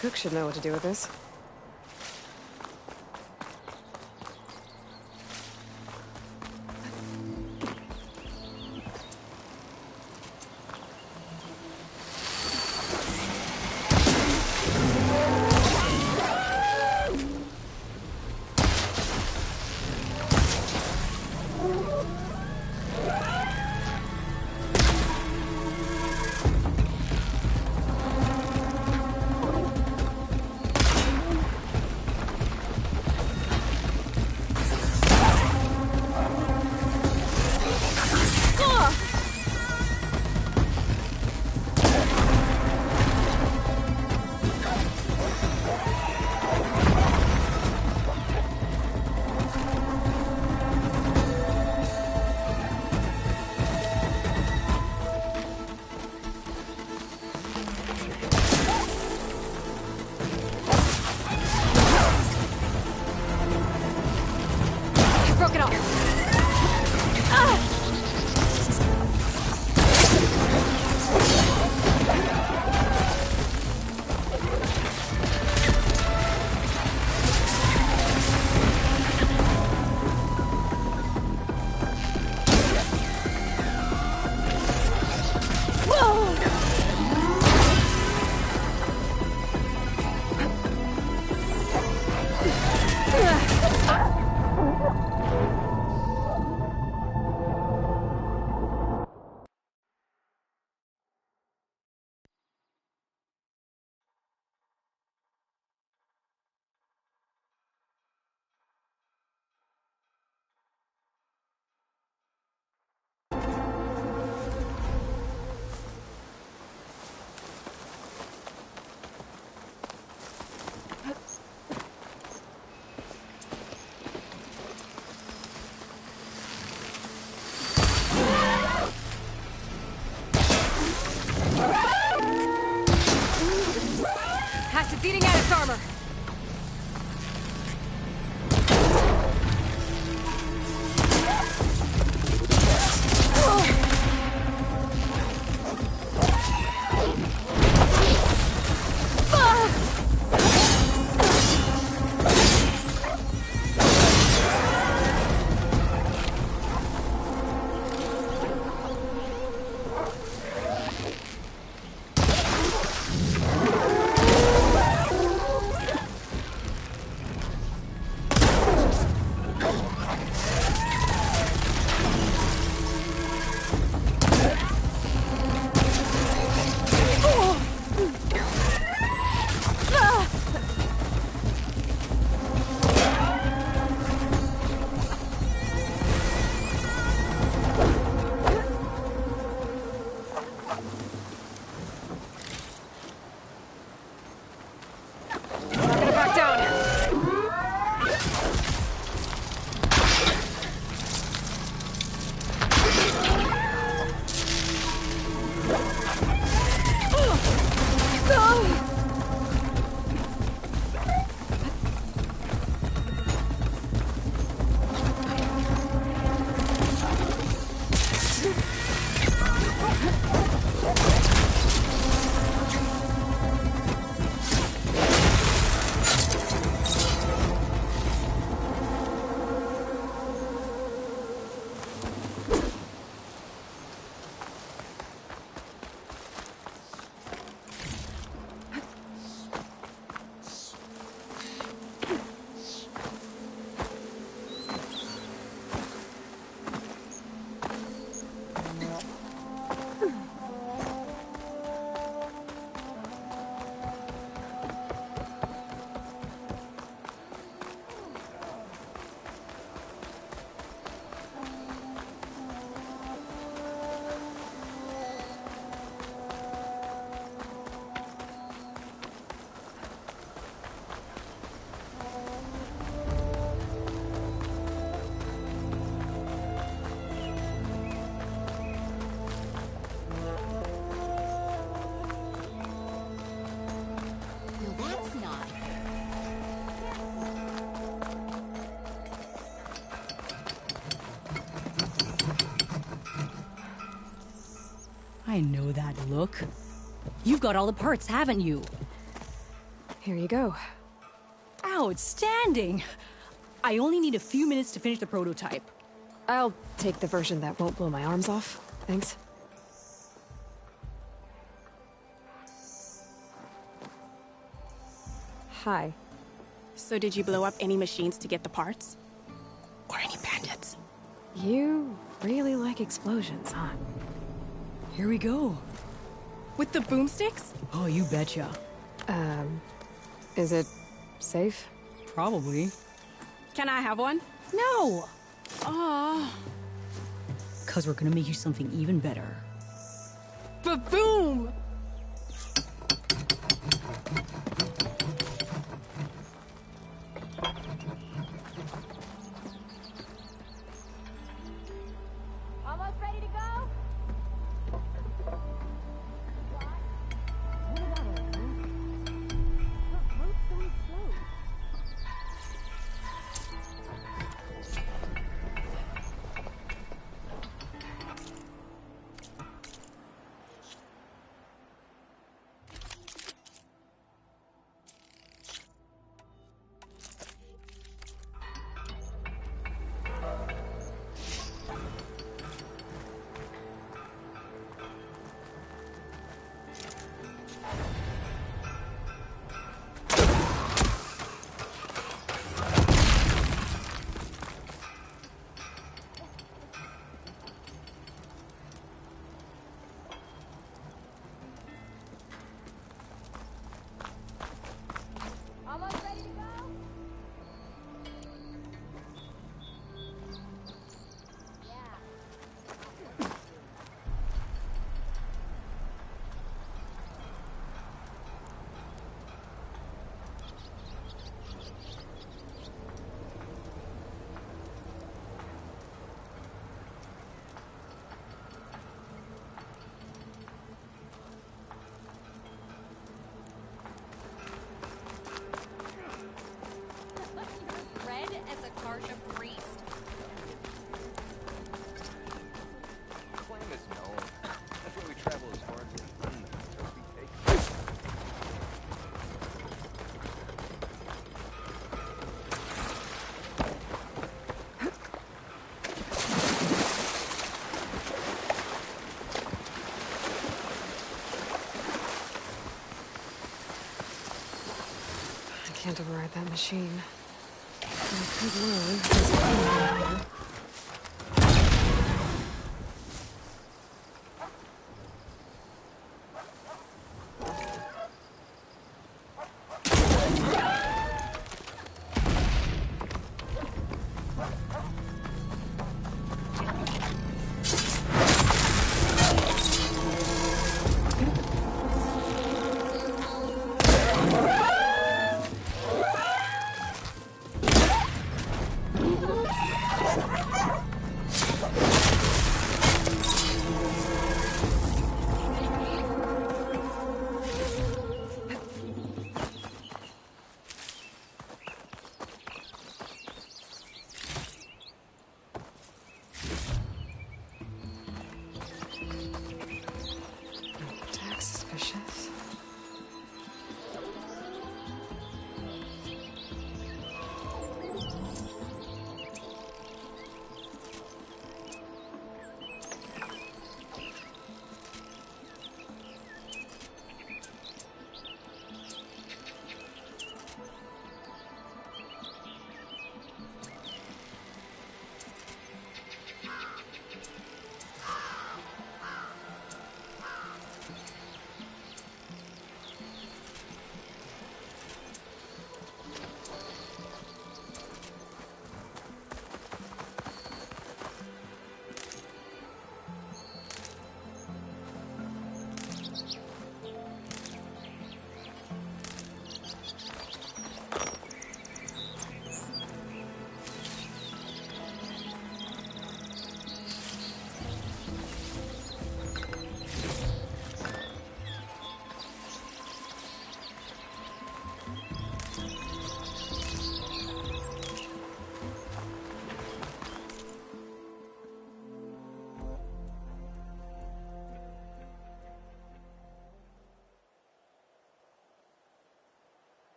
Cook should know what to do with this. It's eating at its armor. I know that look. You've got all the parts, haven't you? Here you go. Outstanding! I only need a few minutes to finish the prototype. I'll take the version that won't blow my arms off. Thanks. Hi. So did you blow up any machines to get the parts? Or any bandits? You really like explosions, huh? Here we go. With the boomsticks? Oh, you betcha. Is it safe? Probably. Can I have one? No! Aw. 'Cause we're gonna make you something even better. Ba-boom! Almost ready to go? Almost ready to go? Red as a Karja priest. Plan is known. That's why we travel as far as we can. Trophy takes. I can't override that machine. I could learn this thing.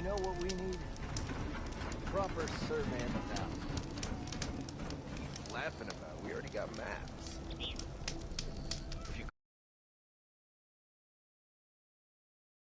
know what we need? Proper survey of the town. Laughing about? We already got maps.